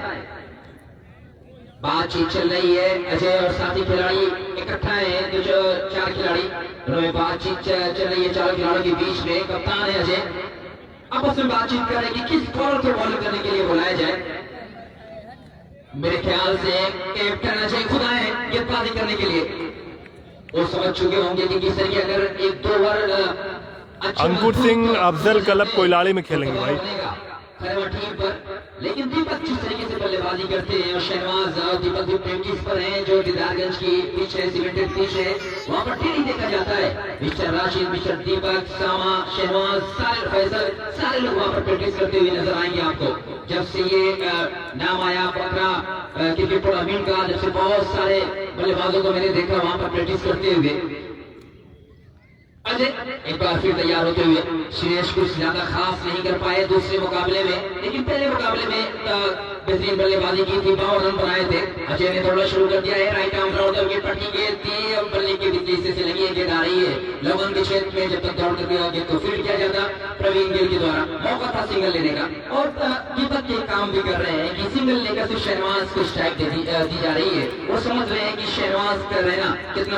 बातचीत चल रही है, अजय और साथी खिलाड़ी इकट्ठा है, तो जो 4 खिलाड़ी, उनमें बातचीत चल रही है 4 खिलाड़ियों के बीच में। कप्तान है अजय, आपस में बातचीत कर रहे हैं कि किस बॉलर को बॉल करने के लिए बुलाया जाए। मेरे ख्याल से कैप्टन अजय खुद आए गेंदबाजी करने के लिए। वो समझ चुके होंगे कि किस तरीके अगर 1-2 ओवर अंकुर सिंह अफजल क्लब कोयलाड़ी में खेलेंगे भाई टीम पर। लेकिन दीपक जिस तरीके से बल्लेबाजी करते हैं, और शहनवाज और दीपक भी प्रैक्टिस पर हैं, जो दीदारगंज की पिच है, सीमेंटेड पिच है, वहां पर ट्रेनिंग देखा जाता है। मिस्टर राशिद, मिस्टर दीपक, सामा, शहनवाज, सारे फैसल, सारे लोग वहां पर प्रैक्टिस करते हुए नजर आएंगे आपको। जब से ये नाम आया बकरा क्रिकेट टूर्नामेंट का, जब से बहुत सारे बल्लेबाजों को मैंने देखा वहां पर प्रैक्टिस करते हुए। अजय एक बार फिर तैयार होते हुए। श्रेयस कुछ ज्यादा खास नहीं कर पाए दूसरे मुकाबले में, लेकिन पहले मुकाबले में बेहतरीन बल्लेबाजी की थी, 52 रन बनाए थे। अजय ने दौड़ना शुरू कर दिया है, राइट आर्म राउंड करके पट्टी गेंद थी, अब बल्ले के हिस्से से लगी है, गेंद आ रही है लगन के क्षेत्र में। जब तक दौड़ करके गेंद को फील्ड किया जाता प्रवीण गिल के द्वारा, मौका था सिंगल लेने का। और दीपक के काम भी कर रहे हैं कि सिंगल लेकर से शहनवाज को स्ट्राइक दी जा रही है। वो समझ रहे हैं कि शहनवाज कर रहे ना कितना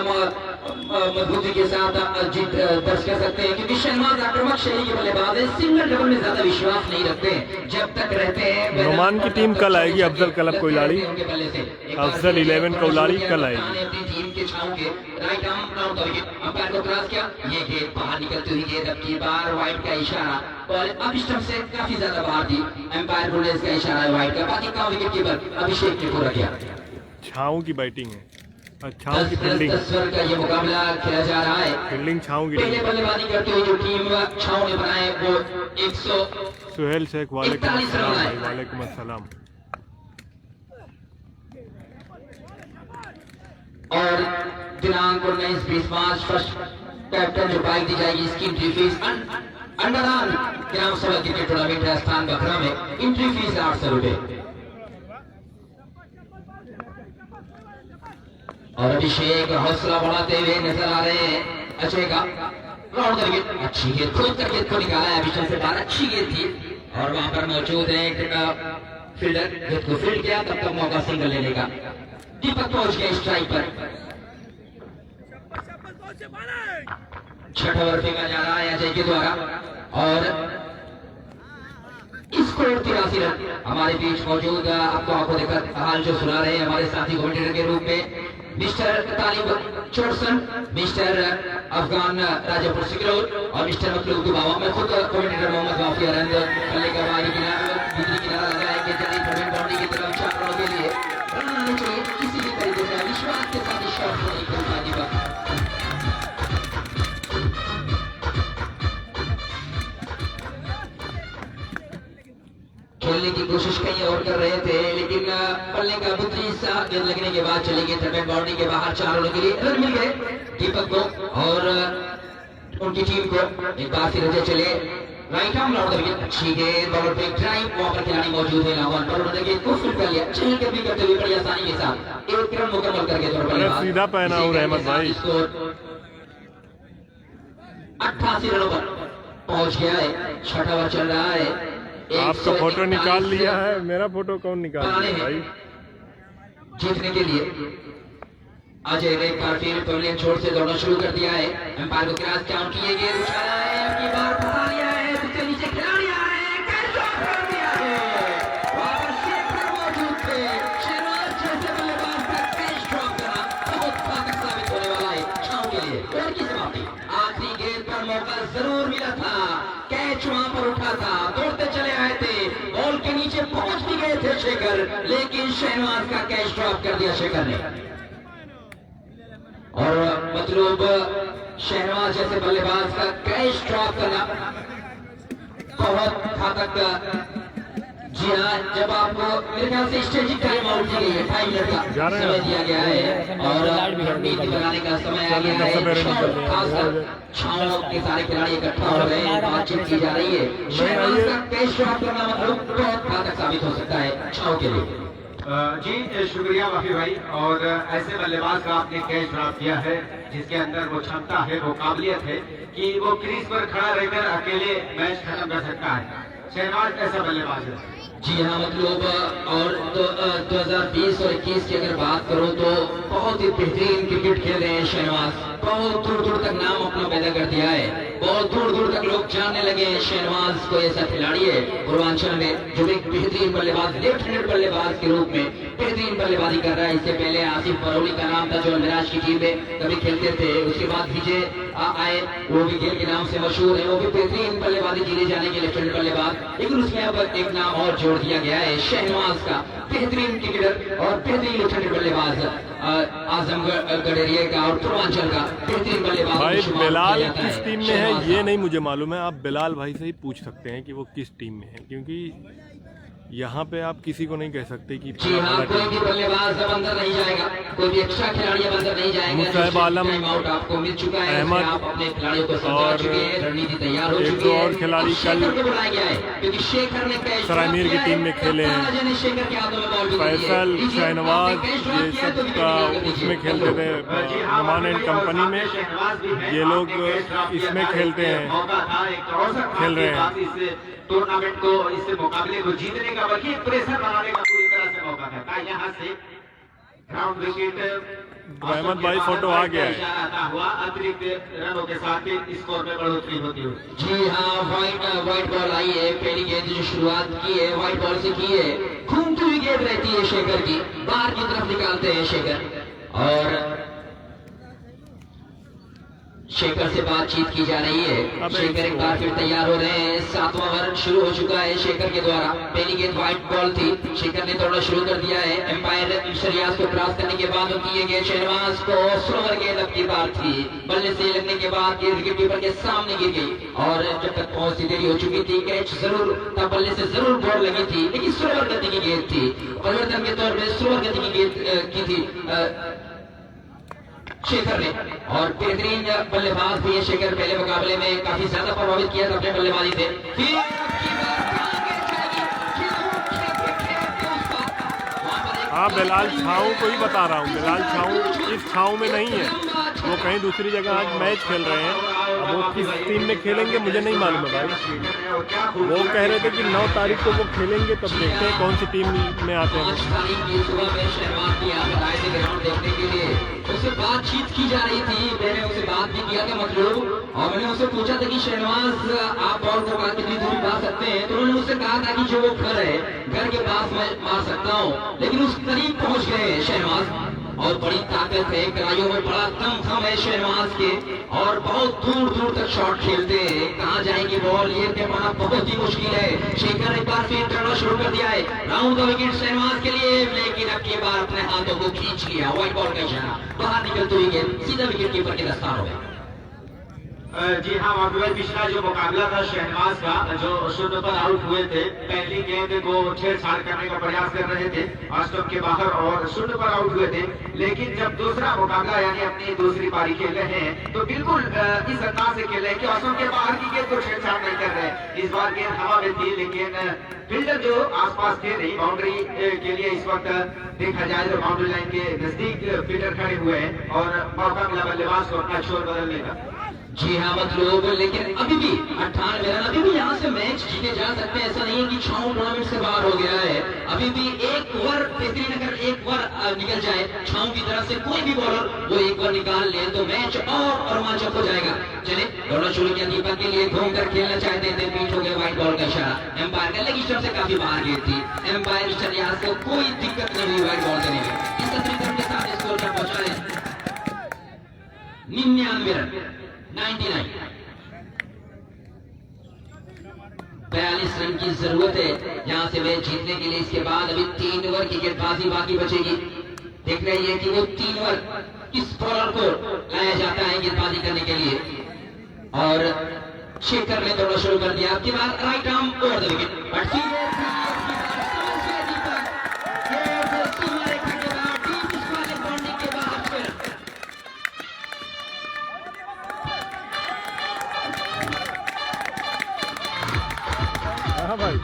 मजबूती के साथ जीत दर्ज कर सकते हैं, क्योंकि शहनवाज आक्रामक शैली के बल्लेबाज है, सिंगल डबल में ज्यादा विश्वास नहीं रखते हैं। जब तक रहते हैं नुमान की टीम कल आएगी, अफजल क्लब कोइलाड़ी, अफजल 11 कोइलाड़ी कल आएगी। अपनी टीम के छाव के राइट आर्म राउंड करके अंपायर को क्रॉस किया, ये गेंद बाहर निकलती हुई गेंद, अब की बार वाइड का इशारा, और अब स्टंप से काफी ज्यादा बाहर थी, अंपायर को इसका इशारा है वाइड का। बाकी का विकेट कीपर अभिषेक ने पूरा किया। छाऊ की बैटिंग है, छाऊ की फील्डिंग, 10 रन का ये मुकाबला खेला जा रहा है। फील्डिंग छाऊ की पहले बल्लेबाजी करते हुए जो टीम छाऊ ने बनाए वो 100 सुहेल शेख वालेकुम अस्सलाम भाई, वालेकुम अस्सलाम। और दिनांक 19-20 मार्च फर्स्ट कैप्टन जो बाइक दी जाएगी, इसकी एंट्री फीस अंडरआर्म ग्राम सभा क्रिकेट टूर्नामेंट राजस्थान बखरा में एंट्री फीस 800 रुपए। और अभिषेक हौसला बढ़ाते हुए नजर आ रहे हैं। अजय का राउंड करके अच्छी गेंद खोद कर गेंद को निकाला है अभिषेक से बाहर, अच्छी गेंद थी और वहां पर मौजूद है एक फील्डर, गेंद को फील्ड किया, तब तक मौका सिंगल लेने का। दीपक पहुंच गया स्ट्राइक पर, छठा ओवर फेंका जा रहा है अजय के द्वारा और स्कोर 83 रन। हमारे बीच मौजूद आपको आंखों देखकर हाल जो सुना रहे हैं हमारे साथी कमेंटेटर के रूप में मिस्टर तालिब चोरसन, मिस्टर अफगान राजापुर सिकरौर और मिस्टर मखलूक दुबावा। मैं खुद कमेंटेटर मोहम्मद वाफी अरंद पल्ले का बारी किनारा लगाएंगे जल्दी बाउंड्री की तरफ 4 रनों के लिए रन आने चाहिए। किसी भी तरीके से विश्वास के साथ इस शॉट को नहीं खेलता दीपक। खेलने की कोशिश कहीं और कर रहे थे, लेकिन पल्ले का बुतरी सा गेंद लगने के बाद चले गए थर्ड बाउंड्री के बाहर। 4 रनों के लिए रन मिल गए दीपक को और उनकी टीम को। एक बार फिर रजे चले राइट आर्म राउंड करके अच्छी गेंद, बॉलर पे ड्राइव, वहां पर खिलाड़ी मौजूद है लाहौर पर, उन्होंने गेंद को फील्ड कर लिया, चल के भी करते हुए बड़ी आसानी के साथ 1 रन मुकम्मल करके सीधा पहना हूं रहमत भाई। 88 रनों पर पहुंच गया है। छठा ओवर चल रहा है। आपका फोटो निकाल लिया है, मेरा फोटो कौन निकाल लिया भाई? जीतने के लिए अजय ने एक बार फिर पवेलियन छोर से दौड़ना शुरू कर दिया है। एम्पायर को क्रॉस काउंट किए गए, उछाला है, अब की बार फंसा लिया है, उसके नीचे खिलाड़ी आ रहे हैं, कैच कर दिया है। वहां पर शेखर मौजूद थे, शहनाज जैसे बल्लेबाज का कैच ड्रॉप करना बहुत घातक साबित होने वाला है छाव के लिए। और की समाप्ति, आखिरी गेंद पर मौका जरूर मिला था, कैच वहां पर उठा था, दौड़ते चले आए थे, बॉल के नीचे पहुंच भी गए थे शेखर, लेकिन शहनाज का कैच ड्रॉप कर दिया शेखर ने। और मतलब शहनाज जैसे बल्लेबाज का कैच ड्रॉप करना बहुत घातक। जी हाँ, जब आपको मेरे ख्याल से स्ट्रेटेजिक टाइम आउट दी गई है, 2.5 मिनट का समय दिया गया है और रणनीति बनाने का समय आ गया है। खासकर छाव के सारे खिलाड़ी इकट्ठा हो रहे हैं, बातचीत की जा रही है। शहनाज का कैच ड्रॉप करना मतलब बहुत घातक साबित हो सकता है छाव के लिए। जी शुक्रिया वाफी भाई। और ऐसे बल्लेबाज का आपने कैच ड्रॉप किया है जिसके अंदर वो क्षमता है, वो काबिलियत है कि वो क्रीज पर खड़ा रहकर अकेले मैच खत्म कर सकता है। शहनाज ऐसा बल्लेबाज है। जी हाँ, मतलब और 2020 और 21 की अगर बात करो तो बहुत ही बेहतरीन क्रिकेट खेल रहे हैं शहनाज। बहुत दूर दूर तक नाम अपना पैदा कर दिया है, बहुत दूर दूर तक लोग जानने लगे हैं शहनाज को। ऐसा खिलाड़ी है पूर्वांचल में जो एक बेहतरीन बल्लेबाज, लेफ्ट हैंडेड बल्लेबाज के रूप में बेहतरीन बल्लेबाजी कर रहा है। इससे पहले आसिफ बरौली का नाम था जो मिराज की टीम में कभी खेलते थे, उसके बाद विजय आए, वो भी खेल के नाम से मशहूर है, वो भी बेहतरीन बल्लेबाजी जीने जाने के लेफ्ट हैंडेड बल्लेबाज। लेकिन उसमें अब एक नाम और जोड़ दिया गया है शहनाज का, बेहतरीन क्रिकेटर और बेहतरीन लेफ्ट हैंडेड बल्लेबाज आजमगढ़ एरिया का और पूर्वांचल का बेहतरीन बल्लेबाज। भाई बिलाल किस टीम में है ये नहीं मुझे मालूम है, आप बिलाल भाई से ही पूछ सकते हैं कि वो किस टीम में है, क्योंकि यहाँ पे आप किसी को नहीं कह सकते कि जी हाँ, कोई भी बल्लेबाज अब अंदर नहीं जाएगा, कोई भी एक्स्ट्रा खिलाड़ी अब अंदर नहीं जाएगा। मुस्तैब आलम, टाइम आउट आपको मिल चुका है, अहमद आप अपने खिलाड़ियों को समझा चुके हैं, रणनीति तैयार हो चुकी है। और खिलाड़ी कल शेखर को बुलाया गया है क्योंकि शेखर ने कैच सरायमीर की टीम में खेले हैं, शेखर के हाथों में बॉल भी दी है। फैसल, शहनवाज, ये सब का उसमें खेलते थे नुमान एंड कंपनी में, ये लोग इसमें खेलते हैं, खेल रहे हैं। टूर्नामेंट को, इस मुकाबले को जीतने का बल्कि प्रेशर बनाने का पूरी तरह से मौका था। यहाँ से ग्राउंड विकेट रहमत भाई फोटो आ गया है। आता हुआ अतिरिक्त रनों के साथ स्कोर में बढ़ोतरी होती हुई। जी हाँ, व्हाइट बॉल आई है। पहली गेंद जो शुरुआत की है व्हाइट बॉल से की है, घूमती हुई गेंद रहती है शेखर की, बाहर की तरफ निकालते हैं शेखर। और शेखर से बातचीत की जा रही है। शेखर एक बार फिर तैयार हो रहे हैं। 7वां ओवर शुरू हो चुका है शेखर के द्वारा। पहली गेंद व्हाइट बॉल थी, शेखर ने दौड़ना शुरू कर दिया है। एम्पायर शरियाज को क्रॉस करने के बाद किए गए शहनवाज को स्लोवर गेंद अब की बार थी, बल्ले से लगने के बाद गेंद विकेट कीपर के सामने गिर गई और जब तक पहुंचती देरी हो चुकी थी, कैच जरूर था, बल्ले से जरूर बॉल लगी थी, लेकिन स्लोवर गति की गेंद थी। परिवर्तन के तौर पर स्लोवर गति की गेंद की थी शेखर ने, और बेहतरीन बल्लेबाज भी है शेखर। पहले मुकाबले में काफी ज्यादा प्रभावित किया था अपने बल्लेबाजी से। हाँ, बिलाल छाऊ को ही बता रहा हूँ। बिलाल छाऊ इस छाऊ में नहीं है, वो कहीं दूसरी जगह आज मैच खेल रहे हैं। अब वो किस टीम में खेलेंगे मुझे नहीं मालूम है भाई। वो कह रहे थे कि 9 तारीख को वो खेलेंगे, तब देखते हैं कौन सी टीम में आते हैं। 5 तारीख की सुबह में शहनवाज की यहाँ पर आए थे ग्राउंड देखने के लिए। उससे बातचीत की जा रही थी, मैंने उससे बात भी किया था मतलब, और मैंने उससे पूछा था कि शहनवाज आप बॉल को कितनी दूरी पा सकते हैं, तो उन्होंने मुझसे कहा था कि जो वो घर है, घर के पास मैं मार सकता हूँ, लेकिन उस करीब पहुंच गए हैं शहनवाज। और बड़ी ताकत है, कलाइयों में बड़ा दम है शहनवाज के, और बहुत दूर दूर तक शॉट खेलते हैं। कहाँ जाएगी बॉल ये तय पाना बहुत ही मुश्किल है। शेखर एक बार फिर करना शुरू कर दिया है। राउंड द विकेट शहनवाज के लिए, लेकिन अब की बार अपने हाथों को खींच लिया। व्हाइट बॉल का इशारा, बाहर निकलते हुए गेंद सीधा विकेट कीपर के दस्तानों में। जी हाँ, वहाँ पिछला जो मुकाबला था शहनवाज का, जो शून्य पर आउट हुए थे, पहली गेंद को छेड़छाड़ करने का प्रयास कर रहे थे स्टंप के बाहर और शून्य पर आउट हुए थे। लेकिन जब दूसरा मुकाबला यानी अपनी दूसरी पारी खेल रहे हैं, तो बिल्कुल इस अंदाज से खेल रहे हैं कि स्टंप के बाहर की गेंद को छेड़छाड़ नहीं कर रहे। इस बार गेंद हवा में थी, लेकिन फील्डर जो आसपास थे नहीं, बाउंड्री के लिए इस वक्त देखा जाए तो बाउंड्री लाइन के नजदीक फील्डर खड़े हुए हैं और मौका मिला बल्लेबाज को अपना छोर बदलने का। जी हाँ मतलब, लेकिन अभी भी 98 रन, अभी भी यहाँ से मैच जीते जा सकते हैं। ऐसा नहीं है कि छाऊ टूर्नामेंट से बाहर हो गया है। अभी भी एक ओवर बेहतरीन, अगर एक ओवर निकल जाए छाऊ की तरफ से कोई भी बॉलर वो एक ओवर निकाल ले तो मैच और रोमांचक हो जाएगा। चले दौड़ना शुरू किया दीपक के लिए, घूमकर खेलना चाहते थे, बीट हो गया व्हाइट बॉल का इशारा। एम्पायर का लेग स्टंप से काफी बाहर गई थी। एम्पायर शरियाज को कोई दिक्कत नहीं हुई व्हाइट बॉल देने में। इस तरीके के साथ स्कोर पर पहुंचा है 99 रन, 99। 42 रन की जरूरत है यहां से मैच जीतने के लिए। इसके बाद अभी 3 ओवर की गेंदबाजी बाकी बचेगी। देख रही है कि वो 3 ओवर किस बॉलर को लाया जाता है गेंदबाजी करने के लिए। और शेखर ने दौड़ना शुरू कर दिया। आपके बाद right arm over the wicket, हाँ भाई।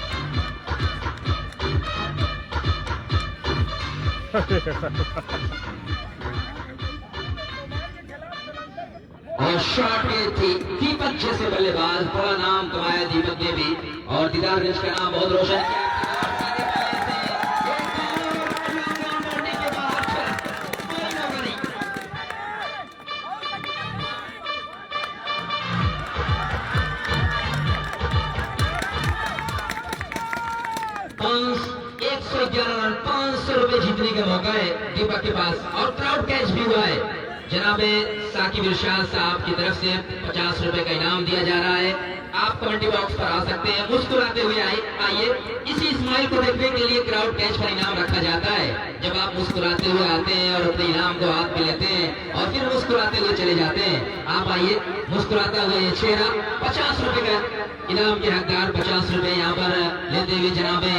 और शॉट थी दीपक जैसे बल्लेबाज, बड़ा नाम कमाया दीपक ने भी, और दीदारगंज का नाम बहुत रोशन किया। रन, 500 रुपए जीतने का मौका है दीपक के पास, और क्राउड कैच भी हुआ है। जनाबे साकिब इरशाद साहब की तरफ से 50 रुपए का इनाम दिया जा रहा है। आप कमेंटी बॉक्स पर आ सकते हैं, मुस्कुराते हुए आइए। इसी स्माइल को देखने के लिए क्राउड कैच का इनाम रखा जाता है। जब आप मुस्कुराते हुए आते हैं और अपने इनाम को हाथ में लेते हैं और फिर मुस्कुराते हुए चले जाते हैं। आप आइए, मुस्कुराता हुआ ये चेहरा। 50 रुपए का इनाम के हकदार 50 रुपए यहाँ पर लेते हुए जनाबे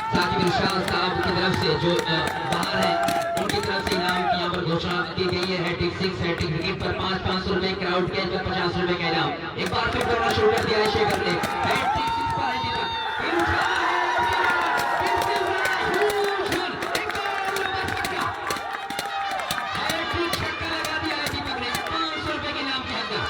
साकिब इरशाद साहब की तरफ से जो बाहर है, उनकी तरफ से इनाम की यहाँ पर घोषणा की गई है। हैट्रिक 6 हैट्रिक विकेट पर 500 रुपए, क्राउड कैच पर 50 रुपए का इनाम। एक बार फिर करना शुरू कर दिया है शेखर ने। हैट्रिक 6 पर है दीपक। हैट्रिक छक्का लगा दिया है दीपक ने, 500 रुपए के इनाम के हकदार।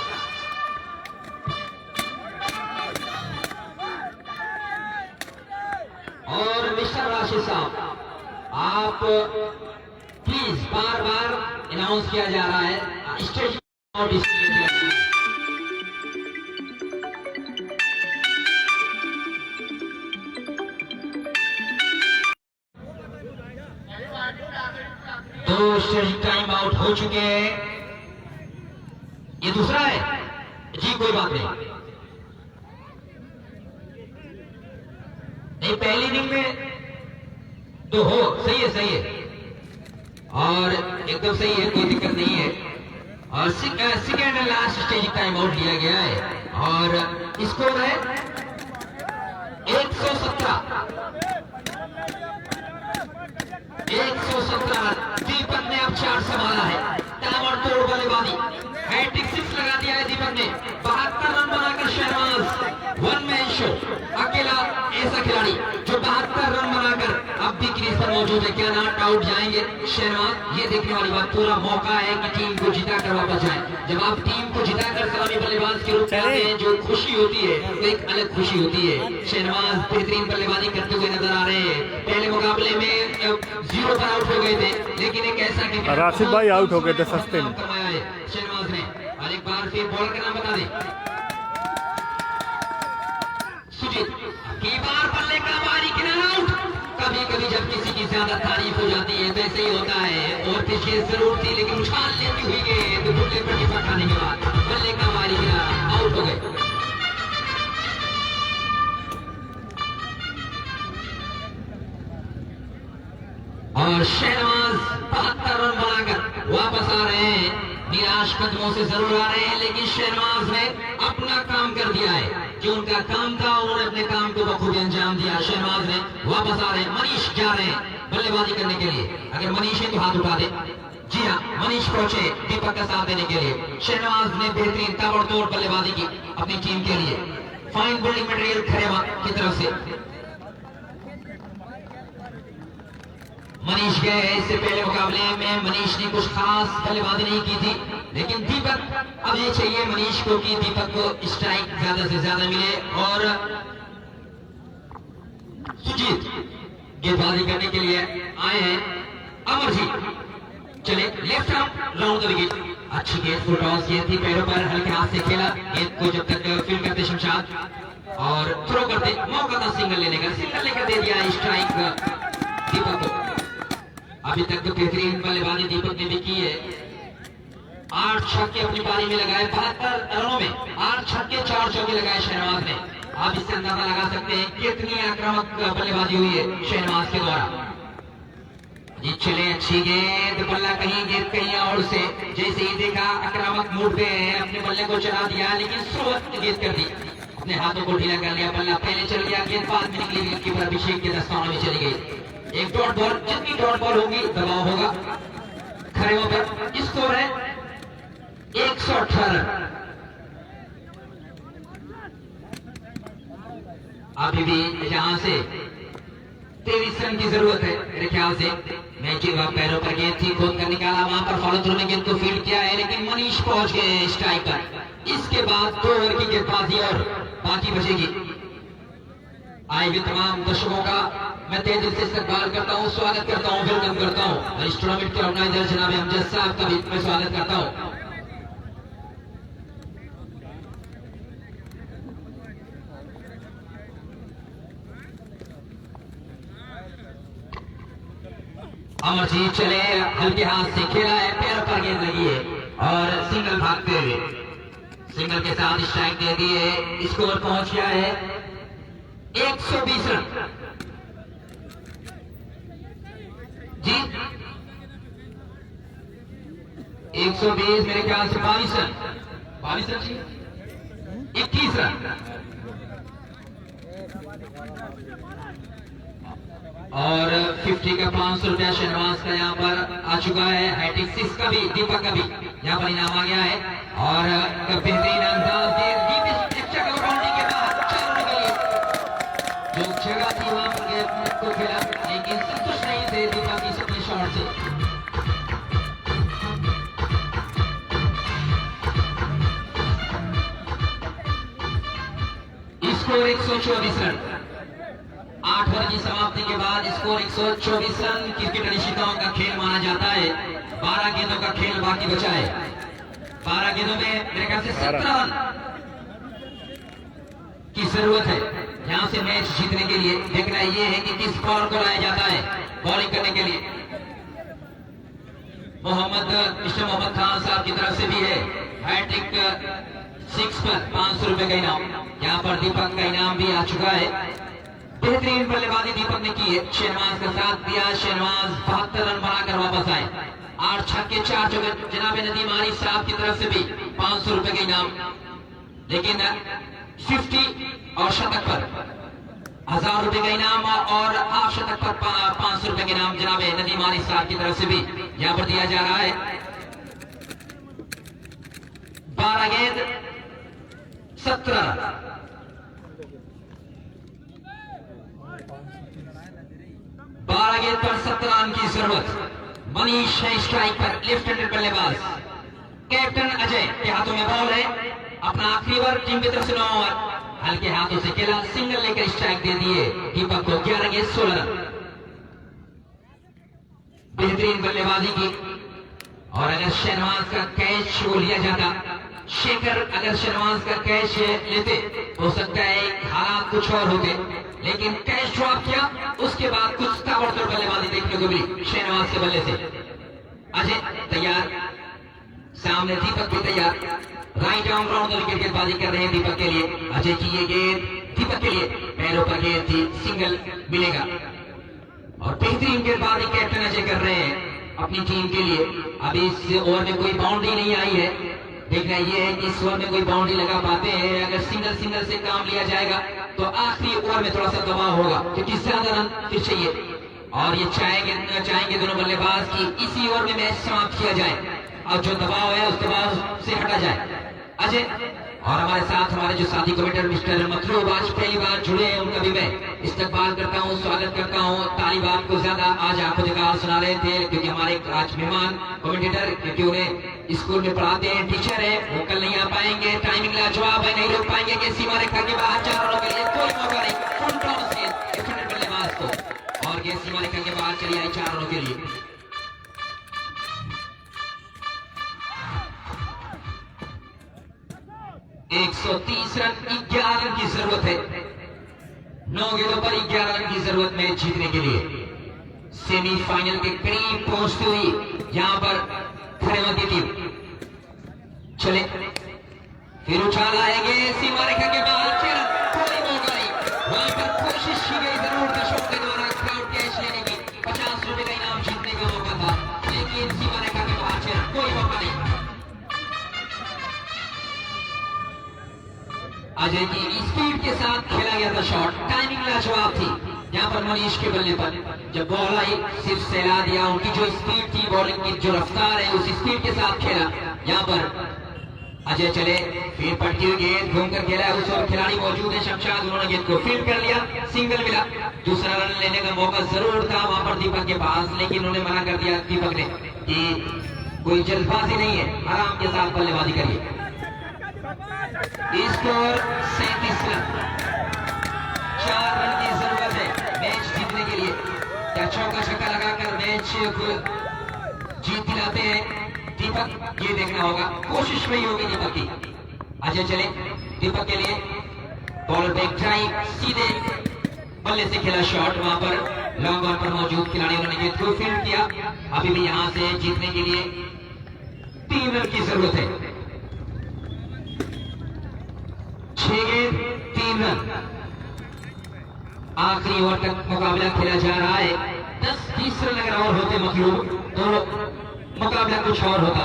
आप प्लीज बार बार अनाउंस किया जा रहा है स्टेज आउट इसलिए किया जा रहा है। दो स्टेज टाइम आउट हो चुके हैं, ये दूसरा है जी, कोई बात नहीं। नहीं, पहली इनिंग में तो हो, सही है और एकदम सही है, कोई दिक्कत नहीं है। और second and last stage time out लिया गया है और स्कोर है 117। दीपक ने अब 4 संभाला है, ताबड़तोड़ बल्लेबाजी, हैट्रिक 6 लगा दिया है दीपक ने। 72 रन बनाकर शहनाज वन मैन शो, अकेला ऐसा खिलाड़ी जो 72 रन बनाकर अब भी क्रीज पर मौजूद है। क्या नॉट आउट जाएंगे शहनाज, ये देखने वाली बात। पूरा मौका है कि टीम को जिता कर वापस जाए। जब आप टीम को जिता कर सलामी बल्लेबाज के रूप में आते हैं, जो खुशी होती है वो एक अलग खुशी होती है। शहनाज बेहतरीन बल्लेबाजी करते हुए नजर आ रहे हैं। पहले मुकाबले में 0 पर आउट हो गए थे, लेकिन एक ऐसा राशिद भाई आउट हो गए थे सस्ते में शहनाज ने। और एक बार फिर बॉलर का नाम बता दें, सुजीत की बार बल्ले का बारी किनारा आउट। कभी कभी जब किसी की ज्यादा तारीफ हो जाती है तो ऐसे ही होता है। और पिछले जरूर थी लेकिन उछाल लेती हुई गए तो बुल्ले पर टिपा खाने के बाद बल्ले का बारी किनारा आउट हो गए। और शहनाज 72 रन बनाकर वापस आ रहे हैं। निराश कदमों से जरूर आ रहे हैं, लेकिन शहनाज ने अपना काम कर दिया है। जो उनका काम था उन्होंने अपने काम को बखूबी अंजाम दिया। शहनाज ने वापस आ रहे हैं। मनीष जा रहे हैं बल्लेबाजी करने के लिए। अगर मनीष है तो हाथ उठा दे। जी हाँ, मनीष पहुंचे दीपक का साथ देने के लिए। शहनाज ने बेहतरीन ताबड़तोड़ बल्लेबाजी की अपनी टीम के लिए। फाइन बॉलिंग मटेरियल खरेवा की तरफ से मनीष गए। इससे पहले मुकाबले में मनीष ने कुछ खास बल्लेबाजी नहीं की थी, लेकिन दीपक अब ये चाहिए मनीष को कि दीपक को स्ट्राइक ज्यादा से ज्यादा मिले। और सुजीत गेंदबाजी करने के लिए आए हैं। अमरजीत चले left arm round the wicket. अच्छी गेंद फुल टॉस गेंद थी, पैरों पर हल्के हाथ से खेला गेंद को। जब तक फील्ड करते शमशाद और थ्रो करते, मौका था सिंगल लेने का, सिंगल लेकर दे दिया स्ट्राइक दीपक को। अभी तक तो बेहतरीन बल्लेबाजी दीपक ने भी की है। 8 छक्के अपनी पारी में लगाए। 72 रनों में 8 छक्के 4 चौके लगाए शहनाज ने। आप इससे अंदाजा लगा सकते हैं कितनी आक्रामक बल्लेबाजी हुई है शहनाज के द्वारा। जी चले, अच्छी गेंद, बल्ला कहीं गेंद कहीं और से। जैसे ही देखा आक्रामक मूड पे है, अपने बल्ले को चला दिया, लेकिन स्रोत गेंद कर दी। अपने हाथों को ढीला कर लिया, बल्ला पहले चल गया, गेंद बाद में निकली, विकेट कीपर अभिषेक के दस्तानों में चली गई। एक डॉट बॉल, जितनी डॉट बॉल होगी दबाव होगा खरेवा पर। स्कोर है 118। अभी भी जहां से 23 रन की जरूरत है मेरे ख्याल से। मैचिंग पैरों पर गेंद थी, खोद कर निकाला, वहां पर फॉलो थ्रू में गेंद को फील्ड किया है, लेकिन मनीष पहुंच गए स्ट्राइक पर। इसके बाद 2 ओवर की गेंदबाजी और बाकी बचेगी। आए हुए तमाम दर्शकों का मैं तहे दिल से इस्तकबाल करता हूं, स्वागत करता हूं, वेलकम करता हूं। और इस टूर्नामेंट के ऑर्गेनाइजर जनाब अमजद साहब का भी मैं स्वागत करता हूं। अमरजीत चले, हल्के हाथ से खेला है, पैर पर गेंद लगी है और सिंगल भागते हुए सिंगल के साथ स्ट्राइक दे दी है। स्कोर पहुंच गया है 120 रन। जी 120 मेरे ख्याल से 22 रन, 22 रन जी, 21 रन। और 50 का 500 रुपया शहनाज का यहाँ पर आ चुका है। हैट्रिक 6 का भी, दीपक का भी यहाँ पर इनाम आ गया है। और बेहतरीन अंदाज के बाद 4 रन के लिए जो जगह थी वहां पर गए को खेला, लेकिन संतुष्ट नहीं थे दीपक इस अपने शॉट से। Score 124 run. 8 ओवर की समाप्ति के बाद स्कोर 124 रन क्रिकेट निशिकाओं का खेल माना जाता है। 12 गेंदों का खेल बाकी बचा है। 12 गेंदों में मेरे ख्याल से 17 रन की जरूरत है यहां से मैच जीतने के लिए। देखना ये है कि किस बॉल को लाया जाता है बॉलिंग करने के लिए। मिस्टर मोहम्मद खान साहब की तरफ से भी है हैट्रिक 6 पर 500 रुपए का इनाम। यहाँ पर दीपक का इनाम भी आ चुका है। बेहतरीन बल्लेबाजी दीपक ने की है। शहनवाज का साथ दिया। शहनवाज 72 रन बनाकर वापस आए। 8 छक्के 4 चौके। जनाब नदीम आरिफ साहब की तरफ से भी 500 रुपए का इनाम। लेकिन 50 और शतक पर 1000 रुपए का इनाम और हाफ शतक पर 500 रुपए का इनाम जनाब नदीम आरिफ साहब की तरफ से भी यहाँ पर दिया जा रहा है। 12 गेंद 17 रन। 12 गेंद पर 17 रन की जरूरत। मनीष है स्ट्राइक पर, लेफ्ट हैंडेड बल्लेबाज। कैप्टन अजय के हाथों में बॉल है। अपना आखिरी ओवर टीम की तरफ से 9 ओवर हल्के हाथों से खेला, सिंगल लेकर स्ट्राइक दे दिए दीपक को। 11 गेंद 16 रन। बेहतरीन बल्लेबाजी की। और अगर शहनवाज का कैच वो लिया जाता, शेखर अगर शहनवाज का कैच लेते हो सकता है हालात कुछ और होते, लेकिन कैच ड्रॉप किया। उसके बाद कुछ ताबड़तोड़ बल्लेबाजी देखने को मिली शहनवाज के बल्ले से। अजय तैयार, सामने दीपक भी तैयार। राइट आर्म राउंड विकेट गेंदबाजी कर रहे हैं दीपक के लिए। अजय की ये गेंद दीपक के लिए पैरों पर गेंद थी, सिंगल मिलेगा। और बेहतरीन गेंदबाजी कैप्टन अजय कर रहे हैं अपनी टीम के लिए। अभी इस ओवर में कोई बाउंड्री नहीं आई है। देखना यह है कि इस ओवर में कोई बाउंड्री लगा पाते हैं। अगर सिंगल से काम लिया जाएगा तो आखिरी ओवर में थोड़ा सा दबाव होगा, क्योंकि ज्यादा रन फिर चाहिए। और ये चाहेंगे दोनों बल्लेबाज की इसी ओवर में मैच समाप्त किया जाए और जो दबाव है उस दबाव से हटा जाए। अजय और हमारे साथ हमारे जो साथी कमेंटर मिस्टर मतलूब आज पहली बार जुड़े हैं, उनका भी मैं इस्तकबाल करता हूं, स्वागत करता हूं। तालिब आपको ज्यादा आज आपको जगह सुना रहे थे, क्योंकि हमारे आज मेहमान कमेंटेटर, क्योंकि उन्हें स्कूल में पढ़ाते हैं, टीचर है, वो कल नहीं आ पाएंगे। टाइमिंग लाजवाब है, नहीं रोक पाएंगे कि सीमा रेखा के बाहर 4 रनों के लिए कोई मौका नहीं। फ्रंट टॉस से बल्लेबाज को और गेंद सीमा रेखा के बाहर चली आई 4 रनों के लिए। एक 130 रन, 11 रन की जरूरत है। 9 गेंदों पर 11 रन की जरूरत मैच जीतने के लिए। सेमीफाइनल के करीब पहुंचती हुई यहां पर खड़ेमती टीम। चले फिर उछाल आएंगे सीमा रेखा के बाहर, कोई मौका नहीं। वहां पर कोशिश की गई जरूर दर्शकों के द्वारा क्राउड कैच लेने की। 50 रुपए का इनाम जीतने का मौका था, लेकिन सीमा रेखा के बाहर कोई मौका नहीं। अजय की स्पीड के साथ खेला गया था शॉट, टाइमिंग लाजवाब थी। यहाँ पर मनीष के बल्ले पर जब बॉल आई सिर्फ सहला दिया। उनकी जो स्पीड थी, बॉलिंग की जो रफ्तार है, उस स्पीड के साथ खेला। यहाँ पर अजय चले, फिर पटकी हुई गेंद घूमकर खेला। उस और खिलाड़ी मौजूद है शमशाद, उन्होंने गेंद को फील्ड कर लिया, सिंगल मिला। दूसरा रन लेने का मौका जरूर था वहां पर दीपक के पास, लेकिन उन्होंने मना कर दिया दीपक ने कि कोई जल्दबाजी नहीं है, आराम के साथ बल्लेबाजी करिए। स्कोर 37 रन, 4 रन की जरूरत है मैच जीतने के लिए। क्या चौका छक्का लगाकर मैच जीत दिलाते हैं दीपक, ये देखना होगा। कोशिश वही होगी दीपक की। अजय चले दीपक के लिए, बॉलर बैक ड्राइव, सीधे बल्ले से खेला शॉट। वहां पर लॉन्ग ऑन पर मौजूद खिलाड़ी उन्होंने गेंद को फील्ड किया। अभी भी यहां से जीतने के लिए 3 रन की जरूरत है। 6 गेंद 3 रन। आखिरी ओवर तक मुकाबला खेला जा रहा है। 10-20 रन अगर और होते मखलूब तो मुकाबला कुछ और होता।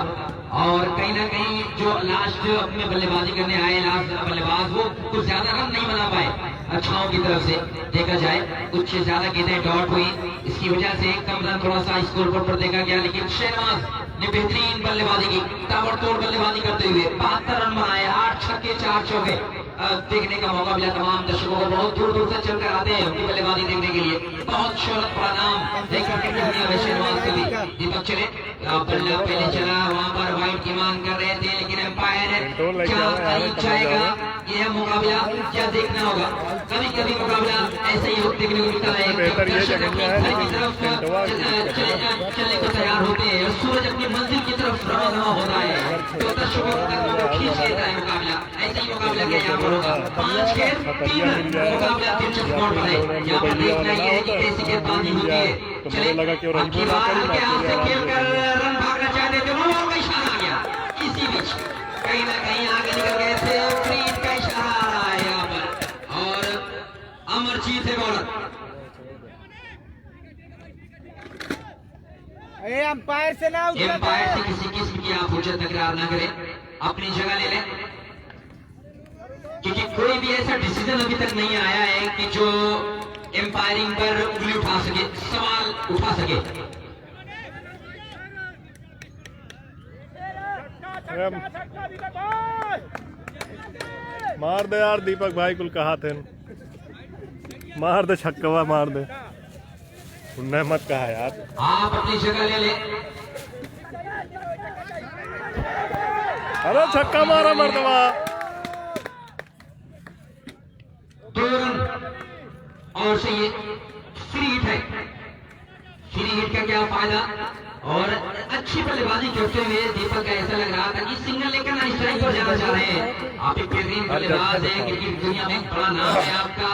और कहीं ना कहीं जो लास्ट अपने बल्लेबाजी करने आए लास्ट बल्लेबाज, वो कुछ ज्यादा रन नहीं बना पाए अच्छाओं की तरफ से देखा जाए। कुछ ज्यादा गेंदें डॉट हुई, इसकी वजह से कम रन थोड़ा सा स्कोर बोर्ड पर देखा गया। लेकिन शहनवाज ने बेहतरीन बल्लेबाजी की, ताबड़तोड़ बल्लेबाजी करते हुए 72 रन बनाए। 8 छक्के 4 चौके देखने का मौका मिला। तमाम दर्शकों को बहुत दूर दूर से चलकर आते हैं उनकी बल्लेबाजी देखने के लिए। बहुत शोहरत बड़ा नाम देखकर के दुनिया में शहनवाज कभी। दीपक चले, बल्ला पहले चला, वहां पर वाइट की मांग कर रहे थे, लेकिन एम्पायर क्या करीब जाएगा यह मुकाबला क्या देखना होगा। कभी कभी मुकाबला ऐसे ही देखने को मिलता है, दर्शक अपने घर की तरफ चलने को तैयार होते हैं और सूरज अपनी मंजिल की तरफ रवाना होता है तो दर्शकों को खींच लेता है मुकाबला। ऐसे ही मुकाबला क्या यहाँ पर होगा। 5 खेल 3 रन, मुकाबला दिलचस्प मोड़ पर है। यहाँ पर देखना ये है कि कैसी गेंदबाजी होती है। चले अब की बार हल्के हाथ से खेलकर रन भागना चाहते थे, वो का इशारा आ गया। इसी बीच कहीं ना कहीं आगे निकल गए थे, फ्रीड का इशारा आ रहा है यहाँ पर और अमरजीत है बॉलर। अंपायर से ना एम्पायर से किसी किस्म की आप उचित तकरार ना करें, अपनी जगह ले लें, क्योंकि कोई भी ऐसा डिसीजन अभी तक नहीं आया है कि जो एम्पायरिंग पर उंगली उठा सके, सवाल उठा सके। मार दे यार दीपक भाई, कुल कहा थे मार दे छक्का, मार दे, उन्हें मत कहा यार। आप अपनी जगह ले लें। अरे छक्का मारा मर्दवा। 2 रन और से ये फ्री हिट है। फ्री हिट का क्या फायदा और अच्छी बल्लेबाजी करते हुए दीपक का ऐसा लग रहा था कि सिंगल लेकर ना स्ट्राइक पर जाना चाह रहे हैं। आप एक बेहतरीन बल्लेबाज हैं, क्रिकेट दुनिया में बड़ा नाम है आपका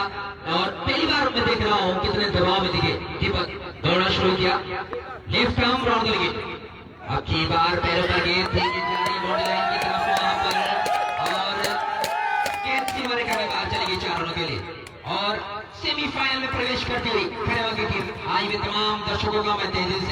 और पहली बार मैं देख रहा हूँ कितने दबाव में दिखे। दीपक दौड़ना शुरू किया, left arm round the wicket. अब की बार पैरों पर गेंद थी कि जा रही बॉडी लाइन की तरफ वहां पर और गेंद सीमारे का बाहर चलेगी 4 रनों के लिए और सेमीफाइनल में प्रवेश करती हुई खड़े की टीम आई में तमाम दर्शकों का मैं तेजी से